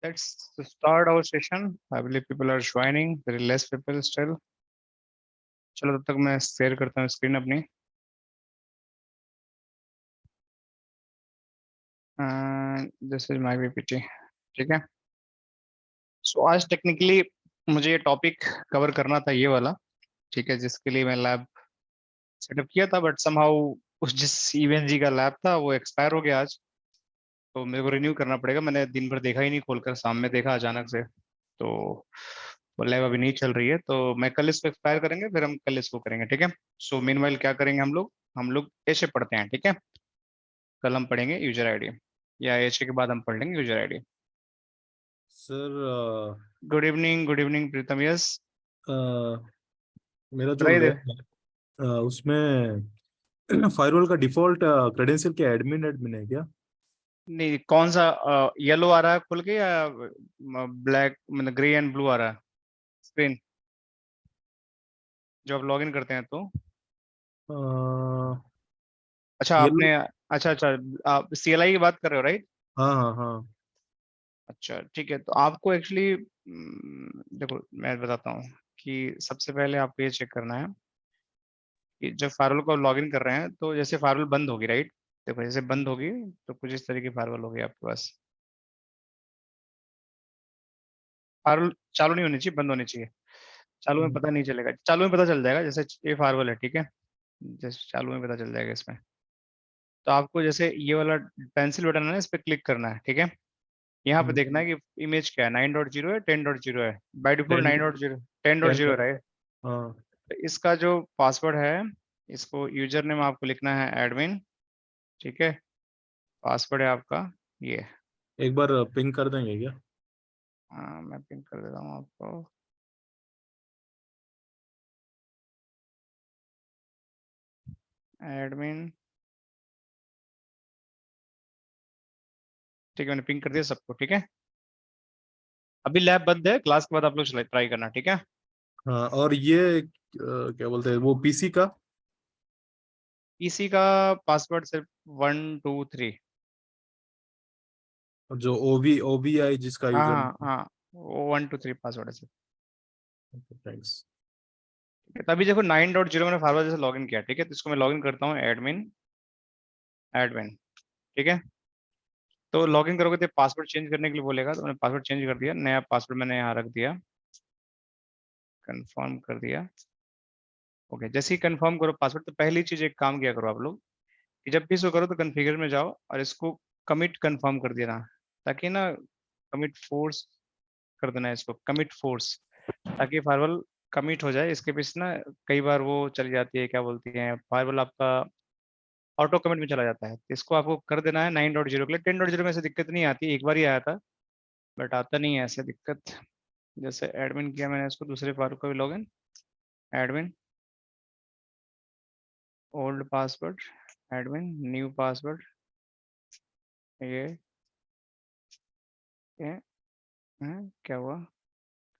Let's start our session. I believe people are joining. Very less people still. चलो तब तक मैं share करता हूँ स्क्रीन अपनी. This is my PPT. ठीक है. So आज टेक्निकली मुझे ये टॉपिक कवर करना था ये वाला. ठीक है, जिसके लिए मैं लैब सेटअप किया था, बट समहाउ उस जिस इवेंट जी का लैब था वो एक्सपायर हो गया आज. तो मेरे को रिन्यू करना पड़ेगा. मैंने दिन भर देखा ही नहीं, खोलकर शाम में देखा अचानक से. तो वो लैब अभी नहीं चल रही है, तो मैं कल इसको एक्सपायर करेंगे, फिर हम कल इसको करेंगे. ठीक है. सो मीनवाइल क्या करेंगे हम लोग ऐसे पढ़ते हैं. ठीक है. कल हम पढ़ेंगे यूजर आईडी, या ऐसे के बाद हम पढ़ लेंगे user ID. Sir good evening Pritam. Yes, मेरा जो बताइए. लैब है उसमें फायरवॉल का डिफॉल्ट क्रेडेंशियल क्या एडमिन एडमिन है क्या? नहीं, कौन सा येलो आ रहा है खुल के, या ब्लैक मतलब ग्रे एंड ब्लू आ रहा है स्क्रीन जब आप लॉग इन करते हैं तो? अच्छा येलो। आपने, अच्छा अच्छा, आप CLI की बात कर रहे हो, राइट? हाँ हाँ हाँ। अच्छा ठीक है. तो आपको एक्चुअली देखो मैं बताता हूँ कि सबसे पहले आपको ये चेक करना है कि जब फायरवॉल को लॉगिन कर रहे हैं तो जैसे फायरवॉल बंद होगी, राइट? देखो जैसे बंद होगी तो कुछ इस तरह की फायरवॉल होगी आपके पास. फायरवॉल चालू नहीं होनी चाहिए, बंद होनी चाहिए. चालू में पता नहीं चलेगा, चालू में पता चल जाएगा. जैसे ये फायरवॉल है, ठीक है, जैसे चालू में पता चल जाएगा इसमें. तो आपको जैसे ये वाला पेंसिल बटन है ना, इस पर क्लिक करना है. ठीक है. यहाँ पे देखना है कि इमेज क्या है, 9.0 है 10.0 है. बाय डिफॉल्ट 10 9.0 10.0 10 है, right? हाँ। तो इसका जो पासवर्ड है, इसको यूजर नेम आपको लिखना है एडमिन. ठीक है. पासवर्ड है आपका ये. एक बार पिंग कर देंगे क्या? हाँ मैं पिन कर देता हूँ आपको. एडमिन. ठीक है, मैंने पिन कर दिया सबको. ठीक है. अभी लैब बंद है, क्लास के बाद आप लोग ट्राई करना. ठीक है. हाँ, और ये क्या बोलते हैं वो पीसी का? पीसी का पासवर्ड सिर्फ 1 2 3. जो ओवीआई जिसका हाँ यूजर। हाँ हाँ, वो 1 2 3 पासवर्ड है सिर्फ. थैंक्स। ठीक है. तो अभी देखो 9.0 मैंने फारवर्ड जैसे लॉगिन किया. ठीक है. तो इसको मैं लॉगिन करता हूँ एडमिन एडमिन. ठीक है. तो लॉगिन करोगे तो पासवर्ड चेंज करने के लिए बोलेगा, तो मैंने पासवर्ड चेंज कर दिया. नया पासवर्ड मैंने यहाँ रख दिया, कंफर्म कर दिया. ओके. जैसे ही कंफर्म करो पासवर्ड, तो पहली चीज एक काम किया करो आप लोग कि जब भी इसको करो तो कॉन्फ़िगर में जाओ और इसको कमिट कंफर्म कर देना, ताकि ना कमिट फोर्स कर देना है इसको, कमिट फोर्स, ताकि फायरवॉल कमिट हो जाए. इसके पीछे ना कई बार वो चली जाती है, क्या बोलती है, फायरवॉल आपका ऑटो कमिट में चला जाता है. तो इसको आपको कर देना है 9.0 के लिए. 10.0 में ऐसे दिक्कत नहीं आती, एक बार ही आया था, बट आता नहीं है ऐसे दिक्कत. जैसे एडमिन किया मैंने इसको, दूसरे फाइल को भी login. Admin, old password, admin new password. ये क्या हुआ?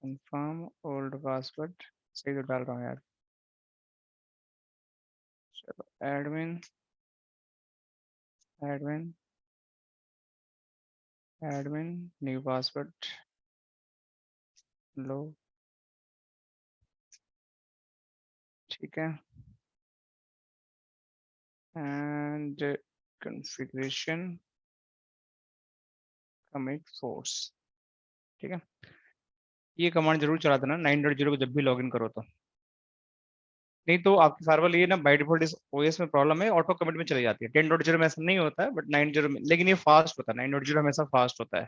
Confirm old password. सही तो डाल रहा हूँ यार. चलो admin admin admin new password लो. ठीक है. And configuration commit force. ठीक है. ये कमांड जरूर चला देना 9.0 को जब भी लॉगिन करो तो. नहीं तो आपकी फायरवॉल ये ना बाय डिफॉल्ट इस ओएस में प्रॉब्लम है, ऑटो कमिट में चली जाती है. 10.0 में ऐसा नहीं होता है, बट 9.0 में, लेकिन ये फास्ट होता है. 9.0 हमेशा फास्ट होता है.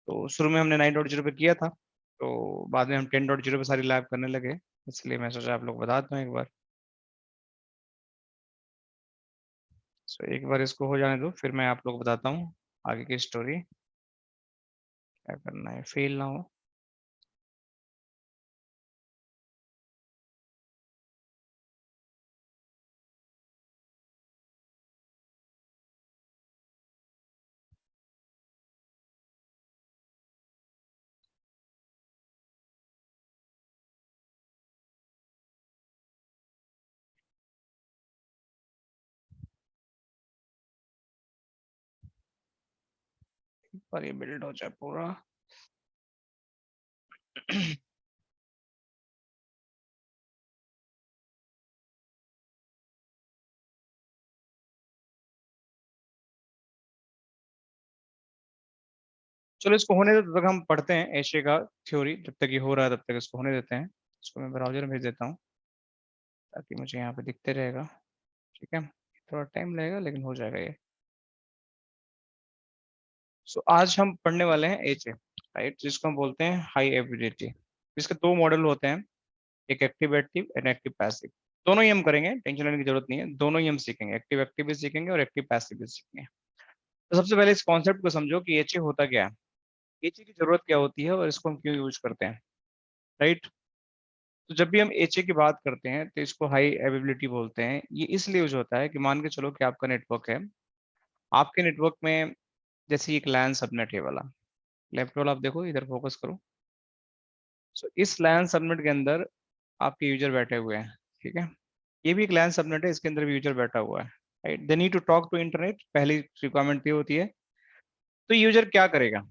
तो शुरू में हमने 9.0 पे किया था, तो बाद में हम 10.0 पे सारी लैब करने लगे, इसलिए मैं सोचा आप लोग बता दूं एक बार. सो एक बार इसको हो जाने दो, फिर मैं आप लोग बताता हूँ आगे की स्टोरी. क्या करना है, फेल ना हो. एक बार ये बिल्ड हो जाए पूरा. चलो इसको होने दो, तब तक हम पढ़ते हैं एशिया का थ्योरी। जब तक ये हो रहा है तब तक इसको होने देते हैं। इसको मैं ब्राउजर में भेज देता हूँ ताकि मुझे यहाँ पे दिखते रहेगा। ठीक है, थोड़ा टाइम लगेगा लेकिन हो जाएगा ये। सो आज हम पढ़ने वाले हैं एचए, राइट, जिसको हम बोलते हैं हाई एबिलिटी। इसके दो मॉडल होते हैं, एक active active and active passive. दोनों ही हम करेंगे, टेंशन लेने की जरूरत नहीं है, दोनों ही हम सीखेंगे, एक्टिव एक्टिव भी सीखेंगे और एक्टिव पैसिव भी सीखेंगे। तो सबसे पहले इस कॉन्सेप्ट को समझो कि एचए होता क्या है, एचए की जरूरत क्या होती है और इसको हम क्यों यूज करते हैं, राइट। तो जब भी हम एचए की बात करते हैं तो इसको हाई एबिलिटी बोलते हैं। ये इसलिए यूज होता है कि मान के चलो कि आपका नेटवर्क है, आपके नेटवर्क में जैसे एक लैन सबनेट है वाला, लेफ्ट वाला आप देखो, इधर फोकस करो। सो इस लैन सबनेट के अंदर आपके यूजर बैठे हुए हैं, ठीक है। ये भी एक लैन सबनेट है, इसके अंदर भी यूजर बैठा हुआ है, right. They need to talk to internet, पहली रिक्वायरमेंट ये होती है। तो यूजर क्या करेगा,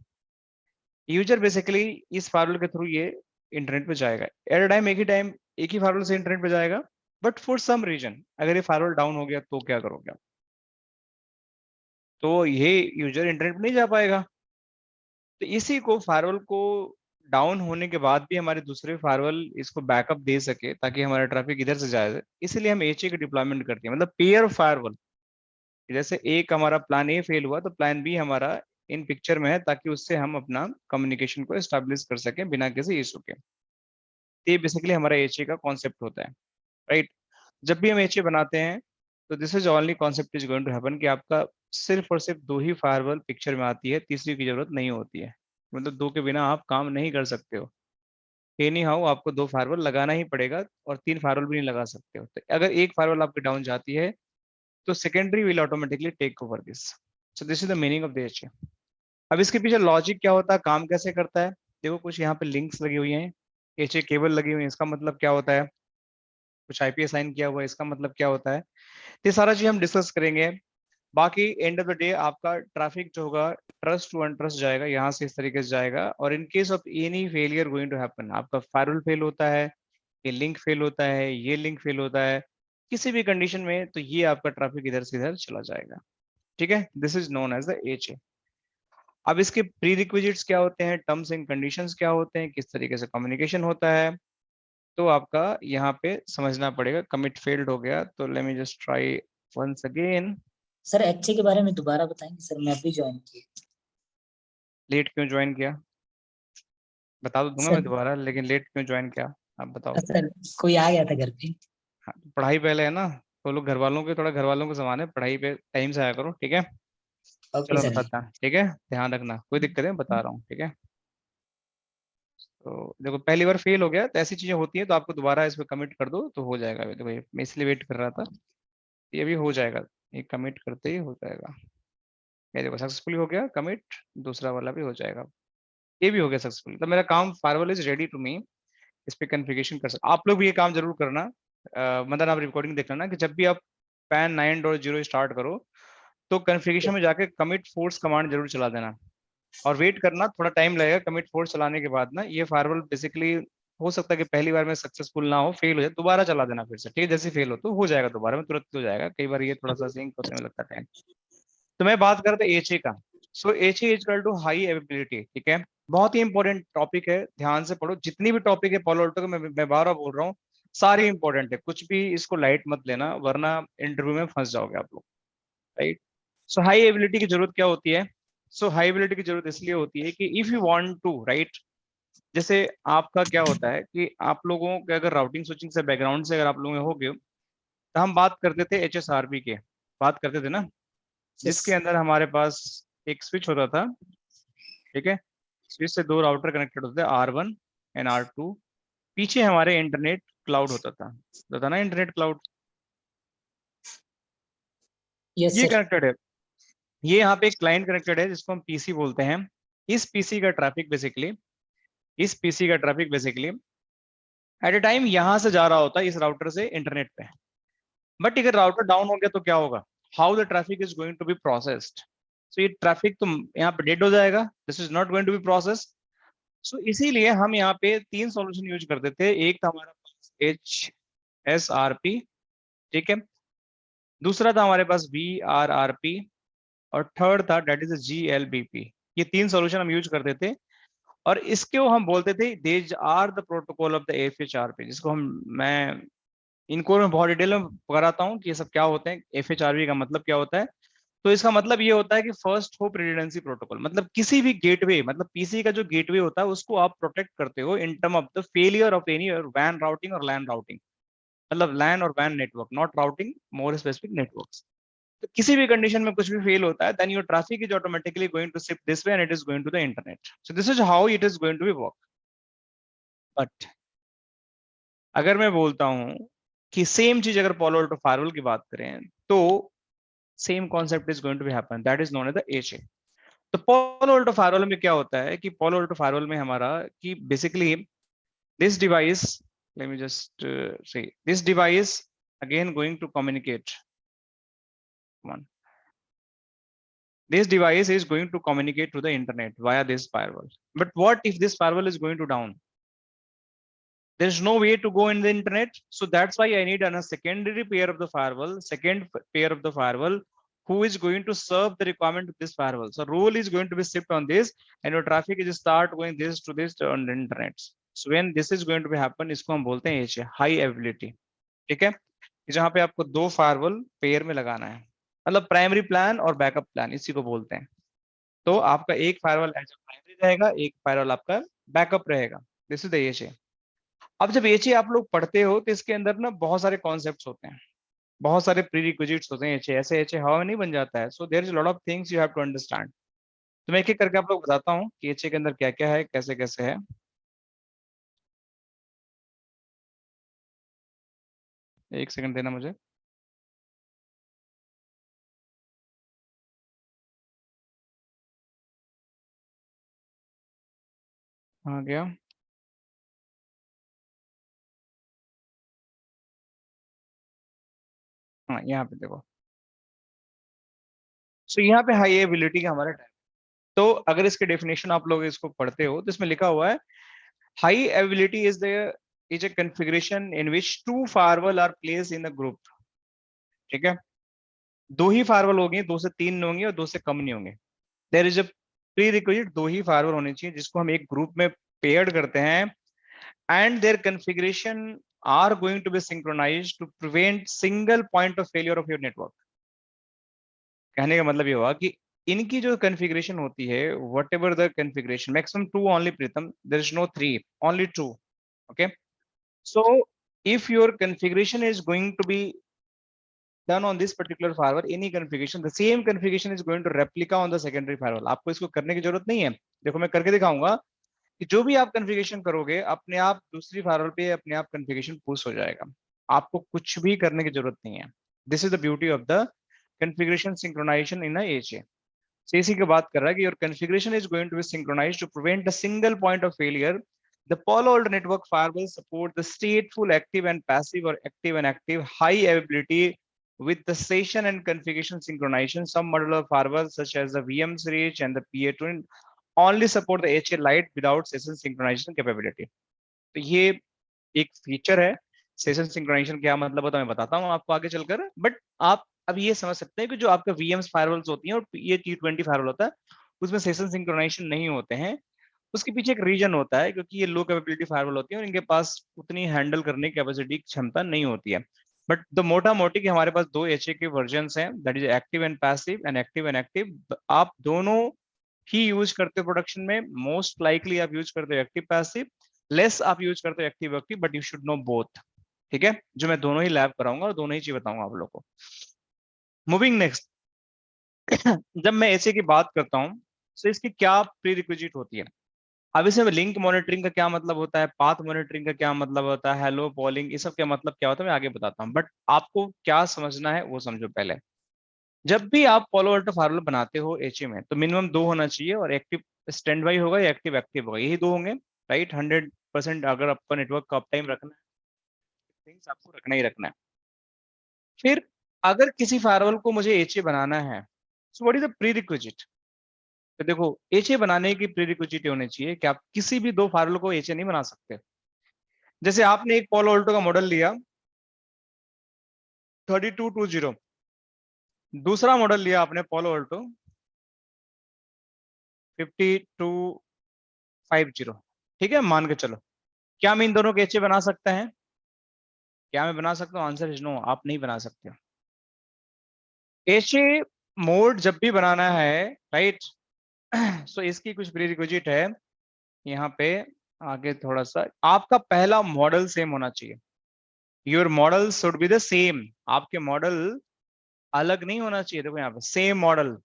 यूजर बेसिकली इस फायरवॉल के थ्रू ये इंटरनेट पे जाएगा। एट अ टाइम, एक ही टाइम एक ही फायरवॉल से इंटरनेट पे जाएगा। बट फॉर सम रीजन अगर ये फायरवॉल डाउन हो गया तो क्या करोगे आप? तो ये यूजर इंटरनेट पे नहीं जा पाएगा। तो इसी को फायरवॉल को डाउन होने के बाद भी हमारे दूसरे फायरवॉल इसको बैकअप दे सके ताकि हमारा ट्रैफिक इधर से जाए, इसलिए हम एचए की डिप्लॉयमेंट करते हैं, मतलब पेयर फायरवॉल। जैसे एक हमारा प्लान ए फेल हुआ तो प्लान बी हमारा इन पिक्चर में है, ताकि उससे हम अपना कम्युनिकेशन को एस्टेब्लिश कर सकें बिना किसी इशू के। ये बेसिकली हमारा एचए का कॉन्सेप्ट होता है, राइट। जब भी हम एचए बनाते हैं तो this is only concept is going to happen कि आपका सिर्फ और सिर्फ दो ही फायरवॉल पिक्चर में आती है, तीसरी की जरूरत नहीं होती है। मतलब दो के बिना आप काम नहीं कर सकते हो। एनी हाउ आपको दो फायरवॉल लगाना ही पड़ेगा और तीन फायरवॉल भी नहीं लगा सकते हो। तो अगर एक फायरवॉल आपकी डाउन जाती है तो secondary will automatically take over this. So this is the meaning of the HA. अब इसके पीछे लॉजिक क्या होता है, काम कैसे करता है, देखो कुछ यहाँ पे लिंक्स लगी हुई हैं, एचए केबल लगी हुई है, इसका मतलब क्या होता है, कुछ आईपी असाइन किया हुआ है, इसका मतलब क्या होता है। तो ये सारा चीज हम डिस्कस करेंगे। बाकी एंड ऑफ द डे आपका ट्रैफिक जो होगा ट्रस्ट टू अनट्रस्ट जाएगा, यहाँ से इस तरीके से जाएगा। और in case of any failure going to happen, आपका फायरवॉल फेल होता है, ये लिंक फेल होता है, ये लिंक फेल होता है, किसी भी कंडीशन में, तो ये आपका ट्रैफिक इधर से इधर चला जाएगा। ठीक है, this is known as the HA. अब इसके प्री रिक्विजिट्स क्या होते हैं, टर्म्स एंड कंडीशंस क्या होते हैं, किस तरीके से कम्युनिकेशन होता है, तो आपका यहाँ पे समझना पड़ेगा। कमिट फेल्ड हो गया तो let me just try once again. Sir HA के बारे में दोबारा बताएंगे सर, मैं अभी ज्वाइन किया। लेट क्यों ज्वाइन किया, बता तो दूंगा मैं सर दोबारा, लेकिन लेट क्यों ज्वाइन किया आप बताओ। सर कोई आ गया था घर पे। हाँ, पढ़ाई पहले है ना, तो लोग घर वालों के, थोड़ा घर वालों को समान है, पढ़ाई पे टाइम से आया करो, ठीक है। ओके चलो सर जी। बताता है, ठीक है, ध्यान रखना, कोई दिक्कत है बता रहा हूँ, ठीक है। तो देखो पहली बार फेल हो गया तो ऐसी चीजें होती हैं, तो आपको दोबारा इस पे कमिट कर दो तो हो जाएगा। देखो मैं इसलिए वेट कर रहा था, ये भी हो जाएगा, ये कमिट करते ही हो जाएगा। ये देखो सक्सेसफुली हो गया कमिट, दूसरा वाला भी हो जाएगा, ये भी हो गया सक्सेसफुल। तो मेरा काम firewall is ready to me, इस पे कॉन्फ़िगरेशन कर सकते। आप लोग भी ये काम जरूर करना। मतलब आप रिकॉर्डिंग देख लेना कि जब भी आप पैन 9.0 स्टार्ट करो तो कॉन्फ़िगरेशन में जाके कमिट फोर्स कमांड जरूर चला देना और वेट करना, थोड़ा टाइम लगेगा। कमिट फोर्स चलाने के बाद ना ये फायरवॉल बेसिकली हो सकता है कि पहली बार में सक्सेसफुल ना हो, फेल हो जाए, दोबारा चला देना फिर से, ठीक है। जैसे फेल हो तो हो जाएगा, दोबारा में तुरंत हो जाएगा, कई बार ये थोड़ा सा सिंक होने में लगता है। तो मैं बात करता एचए का। So HA is equal to high ability, ठीक है। बहुत ही इंपॉर्टेंट टॉपिक है, ध्यान से पढ़ो। जितनी भी टॉपिक है पॉलो अल्टो के, मैं बार बार बोल रहा हूँ, सारी इंपॉर्टेंट है, कुछ भी इसको लाइट मत लेना वरना इंटरव्यू में फंस जाओगे आप लोग, राइट। सो हाई एबिलिटी की जरूरत क्या होती है, सो हाई एबिलिटी की जरूरत इसलिए होती है कि if you want to, right, जैसे आपका क्या होता है कि आप लोगों के अगर राउटिंग स्विचिंग से बैकग्राउंड से अगर आप लोगों में हो गए, तो हम बात करते थे एचएसआरपी के, बात करते थे ना, यस। जिसके अंदर हमारे पास एक स्विच होता था, ठीक है। स्विच से दो राउटर कनेक्टेड होते थे, R1 एंड R2। पीछे हमारे इंटरनेट क्लाउड होता था ना, इंटरनेट क्लाउड, यस ये सर। कनेक्टेड है। ये यहाँ पे एक क्लाइंट कनेक्टेड है जिसको हम पीसी बोलते हैं। इस पीसी का ट्रैफिक बेसिकली, इस पीसी का traffic basically at a time यहाँ से जा रहा होता है इस राउटर से इंटरनेट पे। बट अगर राउटर डाउन हो गया तो क्या होगा, how the traffic is going to be processed. So ये ट्रैफिक तो यहाँ पे डेड हो जाएगा, this is not going to be processed. So इसीलिए हम यहाँ पे 3 सॉल्यूशन यूज करते थे। एक था हमारा पास HSRP, ठीक है, दूसरा था हमारे पास VRRP, और थर्ड था डेट इज GLBP। ये 3 सॉल्यूशन हम यूज करते थे, और इसको हम बोलते थे these are the protocol of the FHRP, जिसको मैं इनको मैं बहुत डिटेल में कराता हूँ कि ये सब क्या होते हैं। FHRP का मतलब क्या होता है? तो इसका मतलब ये होता है कि फर्स्ट होप रिडंडेंसी प्रोटोकॉल, मतलब किसी भी गेटवे, मतलब पीसी का जो गेटवे होता है उसको आप प्रोटेक्ट करते हो in term of the failure of any वैन राउटिंग और लैन राउटिंग, मतलब लैन और वैन network, not routing, more specific networks. तो किसी भी कंडीशन में कुछ भी फेल होता है, then your traffic is automatically going to shift this way and it is going to the internet. So this is how it is going to be work. But अगर मैं बोलता हूं कि सेम चीज अगर पॉलो अल्टो फायरवॉल की बात करें, तो same concept is going to be happen, that is known as the HA। तो पॉलो अल्टो फायरवॉल में क्या होता है कि पॉलो अल्टो फायरवॉल में हमारा कि basically this device, let me just say this device again going to communicate, come on, this device is going to communicate to the internet via this firewall. But what if this firewall is going to down? There's no way to go in the internet, so that's why I need a secondary pair of the firewall, second pair of the firewall, who is going to serve the requirement of this firewall. So rule is going to be shipped on this, and your traffic is start going this to this on the internet. So when this is going to be happen, इसको हम बोलते हैं HA, high availability, ठीक है, जहां पे आपको 2 firewall pair में लगाना है, मतलब प्राइमरी प्लान और बैकअप प्लान, इसी को बोलते हैं। तो आपका एक फायरवॉल एज प्राइमरी रहेगा, एक फायरवॉल आपका बैकअप रहेगा। This is the HA। अब जब HA आप लोग पढ़ते हो तो इसके अंदर ना बहुत सारे कॉन्सेप्ट्स होते हैं, बहुत सारे प्रीरिक्विजिट्स होते हैं। HA ऐसे HA हवा में नहीं बन जाता है। So there is lot of things you have to understand. तो मैं एक एक करके आप लोग बताता हूँ कि HA के अंदर क्या क्या है, कैसे कैसे है। एक सेकंड देना मुझे। आ गया, हाँ यहाँ पे देखो। सो यहाँ पे हाई एबिलिटी का हमारा टाइप। तो अगर इसके डेफिनेशन आप लोग इसको पढ़ते हो तो इसमें लिखा हुआ है high ability is a configuration in which 2 firewall are placed in a group, ठीक है, 2 ही फायरवॉल होंगे, 2 से 3 नहीं होंगे और 2 से कम नहीं होंगे। There is a prerequisite, 2 ही फायरवॉल होने चाहिए जिसको हम एक ग्रुप में पेयर्ड करते हैं, and their configuration are going to be synchronized to prevent single point of failure of your network. कहने का मतलब ये हुआ कि इनकी जो कॉन्फ़िगरेशन होती है, whatever the configuration, maximum 2 only प्रीतम, there is no 3, only 2, okay. So if your configuration is going to be done on this particular firewall, any configuration, the same configuration is going to replica on the secondary firewall। आपको इसको करने की जरूरत नहीं है। देखो मैं करके दिखाऊंगा कि जो भी आप कॉन्फ़िगरेशन करोगे अपने आप दूसरी फायरवॉल पे अपने आप कॉन्फ़िगरेशन पुश हो जाएगा, आपको कुछ भी करने की जरूरत नहीं है। This is the beauty of the configuration synchronization in HA। So इसी की बात कर रहा है कि your configuration is going to be synchronized to prevent a single point of failure. The Palo Alto Network firewall support the stateful active and passive or active and active high availability with the session and configuration synchronization. Some modular firewalls such as the VM-Series and the PA2 only support the HA Lite without session synchronization capability. तो ये एक feature है। Session synchronisation क्या मतलब होता है मैं बताता हूँ आपको आगे चलकर, बट आप अब ये समझ सकते हैं कि जो आपका VMs फायरवॉल्स होती हैं और ये T20 फायरवॉल होता है उसमें सेशन सिंक्रोनाइजेशन नहीं होते हैं। उसके पीछे एक रीजन होता है क्योंकि ये लो कैपेबिलिटी फायरवॉल होती है और इनके पास उतनी हैंडल करने की कैपेसिटी क्षमता नहीं होती है। बट द मोटा मोटी कि हमारे पास 2 HA के वर्जन्स हैं, that is active and passive, and active and active आप दोनों ही यूज करते हो प्रोडक्शन में। मोस्ट लाइकली आप यूज करते हो एक्टिव पैसिव, लेस आप यूज करते हो active active, but you should know both, ठीक है, जो मैं दोनों ही लैब कराऊंगा और दोनों ही चीज बताऊंगा आप लोग को। मूविंग नेक्स्ट, जब मैं HA की बात करता हूं तो इसकी क्या प्री रिक्विजिट होती है। अब इसमें लिंक मॉनिटरिंग का क्या मतलब होता है, पाथ मॉनिटरिंग का क्या मतलब होता है, हेलो पॉलिंग, ये सब क्या मतलब क्या होता है मैं आगे बताता हूँ, बट आपको क्या समझना है वो समझो पहले। जब भी आप पॉलो अल्टो फायरवॉल बनाते हो HA में तो मिनिमम 2 होना चाहिए, और एक्टिव स्टैंड बाई होगा या एक्टिव एक्टिव होगा, यही 2 होंगे, राइट। 100% अगर आपका नेटवर्क का अप टाइम रखना है, थिंग्स आपको रखना ही रखना है। फिर अगर किसी फायरवॉल को मुझे HA बनाना है, so what is the pre requisite. तो देखो एचए बनाने की प्रीरिक्विजिट होनी चाहिए कि आप किसी भी दो फार्मूले को एचए नहीं बना सकते। जैसे आपने एक पालो अल्टो का मॉडल लिया 3220, दूसरा मॉडल लिया आपने पालो अल्टो 5250, ठीक है, मान के चलो। क्या मैं इन दोनों के एचए बना सकते हैं? क्या मैं बना सकता हूँ? आंसर इज नो, आप नहीं बना सकते। एचए मोड जब भी बनाना है, राइट, सो इसकी कुछ प्रीरिक्विजिट है यहाँ पे। आगे थोड़ा सा, आपका पहला मॉडल सेम होना चाहिए। Your model should be the same, आपके मॉडल अलग नहीं होना चाहिए। देखो यहाँ पे सेम मॉडल।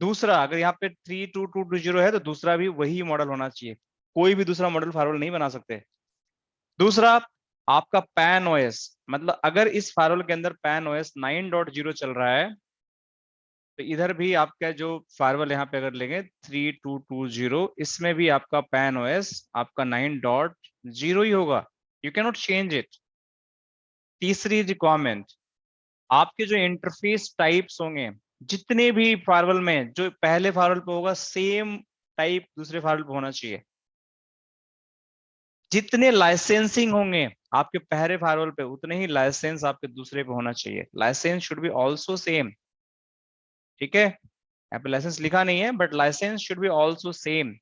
दूसरा, अगर यहाँ पे 32220 है तो दूसरा भी वही मॉडल होना चाहिए, कोई भी दूसरा मॉडल फायरवॉल नहीं बना सकते। दूसरा, आपका पैन ओएस, मतलब अगर इस फायरवॉल के अंदर पैन ओएस 9.0 चल रहा है तो इधर भी आपका जो फायरवॉल यहाँ पे अगर लेंगे 3220, इसमें भी आपका पैन ओएस आपका 9.0 ही होगा। You can not change it. तीसरी रिक्वायरमेंट, आपके जो इंटरफेस टाइप्स होंगे जितने भी फायरवॉल में, जो पहले फायरवॉल पे होगा सेम टाइप दूसरे फायरवॉल पे होना चाहिए। जितने लाइसेंसिंग होंगे आपके पहले फायरवॉल पे, उतने ही लाइसेंस आपके दूसरे पे होना चाहिए। License should be also same, ठीक है, यहाँ पे लाइसेंस लिखा नहीं है but license should be also same.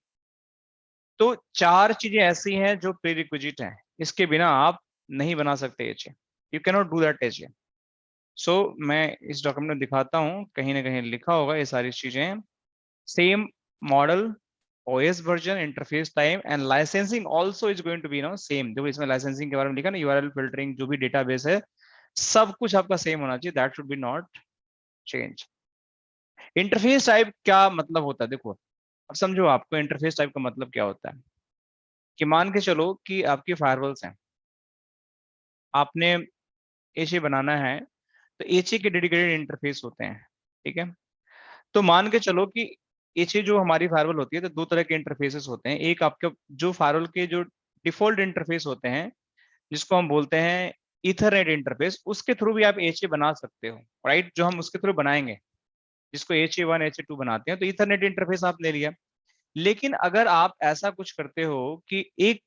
तो चार चीजें ऐसी हैं जो प्रीरिक्विजिट हैं, इसके बिना आप नहीं बना सकते HA. You can not do that HA. So मैं इस डॉक्यूमेंट में दिखाता हूँ, कहीं ना कहीं लिखा होगा ये सारी चीजें। Same model, OS version, interface time and licensing also is going to be no same. देखो इसमें लाइसेंसिंग के बारे में लिखा ना, यूआरएल फिल्टरिंग, जो भी डेटाबेस है सब कुछ आपका सेम होना चाहिए, that should be not change. Interface type क्या मतलब होता है? देखो अब समझो आपको इंटरफेस टाइप का मतलब क्या होता है। कि मान के चलो कि आपकी फायरवॉल्स हैं, आपने एचए बनाना है तो एचए के डेडिकेटेड इंटरफेस होते हैं, ठीक है। तो मान के चलो कि एचए जो हमारी फायरवॉल होती है तो दो तरह के इंटरफेसेस होते हैं। एक आपके जो फायरवॉल के जो डिफॉल्ट इंटरफेस होते हैं जिसको हम बोलते हैं इथरनेट इंटरफेस, उसके थ्रू भी आप एचए बना सकते हो, राइट, जो हम उसके थ्रू बनाएंगे जिसको HA1 HA2 बनाते हैं। तो इथरनेट इंटरफेस आप ले लिया। लेकिन अगर आप ऐसा कुछ करते हो कि एक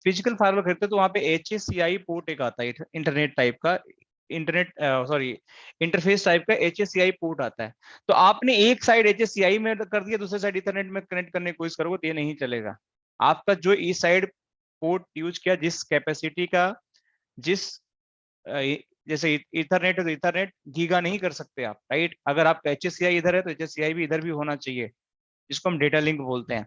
फिजिकल फायरवॉल खरीदते हो तो वहां पे HACI पोर्ट एक आता है इंटरनेट टाइप का, इंटरनेट सॉरी इंटरफेस टाइप का HACI पोर्ट आता है। तो आपने एक साइड HACI में कर दिया, दूसरे साइड इथरनेट में कनेक्ट करने की कोशिश करोगे तो ये नहीं चलेगा। आपका जो इस साइड पोर्ट यूज किया, जिस कैपेसिटी का, जिस जैसे इथरनेट है तो इथरनेट गीगा नहीं कर सकते आप, राइट। अगर आपका HACI इधर है तो HACI भी इधर भी होना चाहिए, जिसको हम डेटा लिंक बोलते हैं।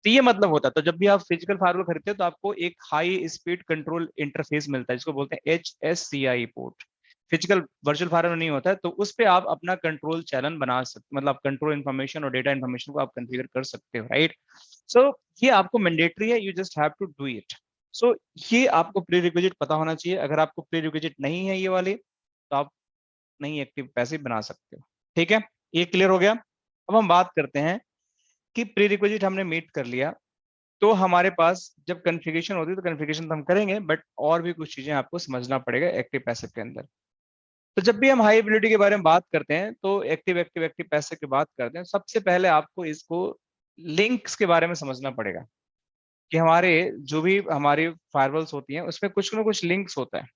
तो ये मतलब होता है। तो जब भी आप फिजिकल फायरवॉल खरीदते हो तो आपको एक हाई स्पीड कंट्रोल इंटरफेस मिलता है जिसको बोलते हैं HSCI port. Physical virtual firewall नहीं होता है तो उस पर आप अपना कंट्रोल चैनल बना सकते, मतलब कंट्रोल इन्फॉर्मेशन और डेटा इन्फॉर्मेशन को आप कॉन्फ़िगर कर सकते हो, राइट। सो ये आपको मैंडेटरी है, you just have to do it. So ये आपको प्री रिक्विजिट पता होना चाहिए। अगर आपको प्री रिक्विजिट नहीं है ये वाले तो आप नहीं एक्टिव पैसिव बना सकते हो, ठीक है। ये क्लियर हो गया। अब हम बात करते हैं कि प्री रिक्विजिट हमने मीट कर लिया तो हमारे पास जब कॉन्फ़िगरेशन होती है तो कॉन्फ़िगरेशन तो हम करेंगे बट और भी कुछ चीजें आपको समझना पड़ेगा एक्टिव पैसिव के अंदर। तो जब भी हम हाई एबिलिटी के बारे में बात करते हैं तो एक्टिव एक्टिव एक्टिव पैसिव की बात करते हैं, सबसे पहले आपको इसको लिंक्स के बारे में समझना पड़ेगा कि हमारे जो भी हमारी फायरवॉल्स होती हैं उसमें कुछ ना कुछ लिंक्स होता है।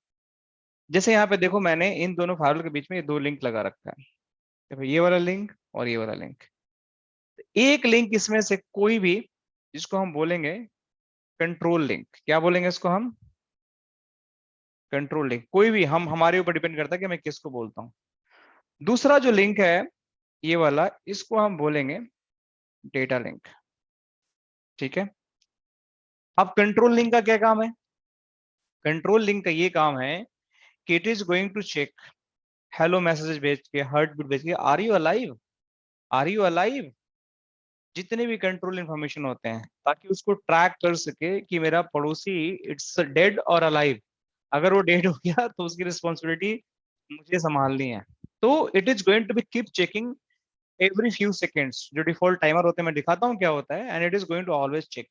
जैसे यहाँ पे देखो मैंने इन दोनों फायरवॉल के बीच में ये दो लिंक लगा रखा है, देखो ये वाला लिंक और ये वाला लिंक। एक लिंक इसमें से कोई भी जिसको हम बोलेंगे कंट्रोल लिंक, क्या बोलेंगे इसको हम? Control link. कोई भी, हम हमारे ऊपर डिपेंड करता है कि मैं किसको बोलता हूँ। दूसरा जो लिंक है ये वाला, इसको हम बोलेंगे डेटा लिंक, ठीक है। अब कंट्रोल लिंक का क्या काम है? कंट्रोल लिंक का ये काम है कि it is going to check hello messages भेज के, हार्ट बीट भेज के, are you alive, are you alive, जितने भी कंट्रोल इन्फॉर्मेशन होते हैं, ताकि उसको ट्रैक कर सके कि मेरा पड़ोसी इट्स डेड और अलाइव। अगर वो डेड हो गया तो उसकी रिस्पॉन्सिबिलिटी मुझे संभालनी है। तो it is going to be keep checking every few seconds. जो डिफॉल्ट टाइमर होते हैं मैं दिखाता हूँ क्या होता है, and it is going to always check.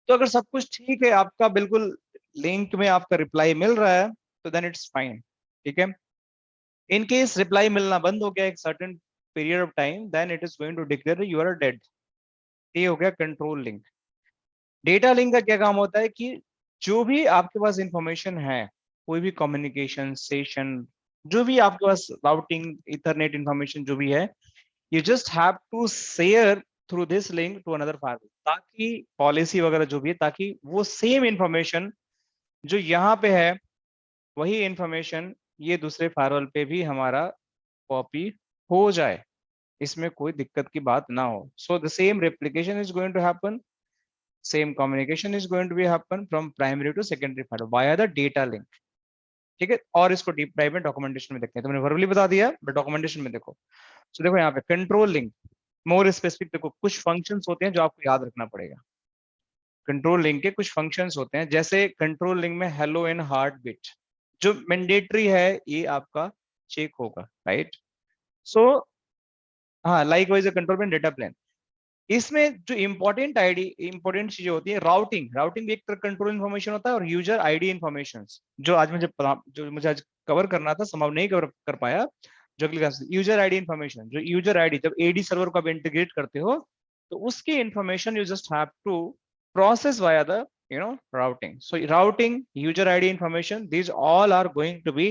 तो अगर सब कुछ ठीक है, आपका बिल्कुल लिंक में आपका रिप्लाई मिल रहा है तो देन इट्स फाइन, ठीक है। इन केस रिप्लाई मिलना बंद हो गया एक certain period of time, then it is going to declare you are dead. ये हो गया कंट्रोल लिंक। डेटा लिंक का क्या काम होता है कि जो भी आपके पास इंफॉर्मेशन है, कोई भी कम्युनिकेशन सेशन, जो भी आपके पास राउटिंग इथरनेट इंफॉर्मेशन जो भी है, you just have to share through this link to another firewall, ताकि पॉलिसी वगैरह जो भी है, ताकि वो सेम इंफॉर्मेशन जो यहाँ पे है वही इंफॉर्मेशन ये दूसरे फायरवॉल पे भी हमारा कॉपी हो जाए, इसमें कोई दिक्कत की बात ना हो। So the same replication is going to happen, same communication is going to be happen from primary to secondary firewall via the data link. ठीक है, और इसको डीप डाइव में डॉक्यूमेंटेशन में देखते हैं। तो मैंने वर्बली बता दिया, बट डॉक्यूमेंटेशन में देखो। सो देखो यहाँ पे कंट्रोल लिंक, मोर स्पेसिफिक देखो, कुछ फंक्शंस होते हैं जो आपको याद रखना पड़ेगा। कंट्रोल लिंक के कुछ फंक्शंस होते हैं, जैसे कंट्रोल लिंक में हेलो एंड हार्ट बीट जो मैंडेटरी है, ये आपका चेक होगा, राइट। सो हाँ, likewise control plane, data plane, इसमें जो इंपॉर्टेंट आईडी इंपॉर्टेंट चीजें होती है, राउटिंग भी एक तरह कंट्रोल इन्फॉर्मेशन होता है, और यूजर आईडी इन्फॉर्मेशन जो आज मुझे आज कवर करना था, संभव नहीं कवर कर पाया। जो अगली क्लास, यूजर आईडी इन्फॉर्मेशन, जो यूजर आईडी जब एडी सर्वर को आप इंटीग्रेट करते हो तो उसकी information you just have to process via the routing. So routing, user ID information, these all are going to be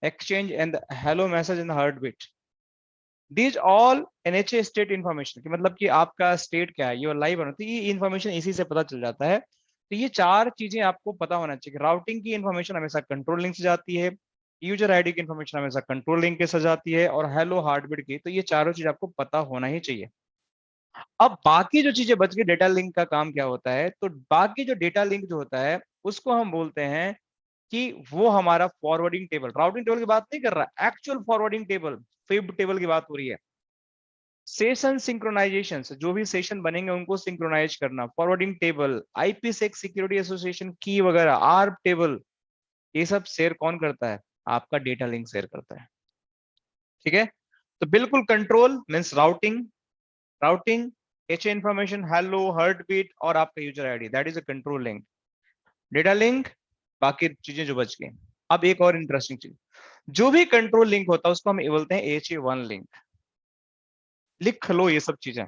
exchanged in the hello message in the heartbeat. These all NHA state information कि मतलब कि आपका state क्या है, ये live है, तो ये इन्फॉर्मेशन इसी से पता चल जाता है। तो ये चार चीजें आपको पता होना चाहिए। राउटिंग की इन्फॉर्मेशन हमेशा कंट्रोल लिंक से जाती है, यूजर आईडी की इन्फॉर्मेशन हमेशा कंट्रोल लिंक के साथ जाती है, और हेलो हार्टबीट की, तो ये चारों चीज आपको पता होना ही चाहिए। अब बाकी जो चीजें बच गई, डेटा लिंक का काम क्या होता है, तो बाकी जो डेटा लिंक जो होता है उसको हम बोलते हैं कि वो हमारा फॉरवर्डिंग टेबल, राउटिंग टेबल की बात नहीं कर रहा, actual forwarding table, fib table की बात हो रही है। सेशन सिंक्रोनाइजेशन, जो भी सेशन बनेंगे उनको सिंक्रोनाइज करना, forwarding table, IPsec security association की वगैरह, आर्प टेबल, ये सब शेयर कौन करता है, आपका डेटा लिंक शेयर करता है। ठीक है, तो बिल्कुल control means routing H information, hello, heart beat, और आपका user ID, that is a control link. Data link, बाकी चीजें जो बच गई। अब एक और इंटरेस्टिंग चीज, जो भी कंट्रोल लिंक होता है उसको हम बोलते हैं HA1 लिंक। लिख लो ये सब चीजें।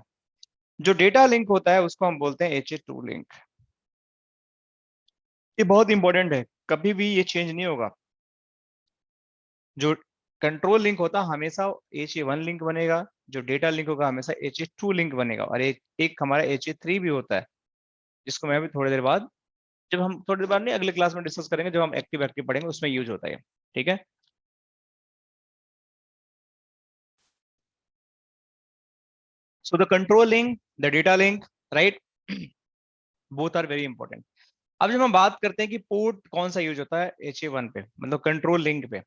जो डेटा लिंक होता है उसको हम बोलते हैं HA2 लिंक। ये बहुत इंपॉर्टेंट है, कभी भी ये चेंज नहीं होगा। जो कंट्रोल लिंक होता है हमेशा HA1 लिंक बनेगा, जो डेटा लिंक होगा हमेशा HA2 लिंक बनेगा, और एक हमारा HA3 भी होता है, जिसको मैं भी थोड़ी देर बाद, जब हम थोड़ी देर बाद नहीं, अगले क्लास में डिस्कस करेंगे, जब हम एक्टिव पढ़ेंगे उसमें यूज होता है। ठीक है, so the control link, the data link, right, both are very important. अब जब हम बात करते हैं कि पोर्ट कौन सा यूज होता है HA1 पे, मतलब कंट्रोल लिंक पे,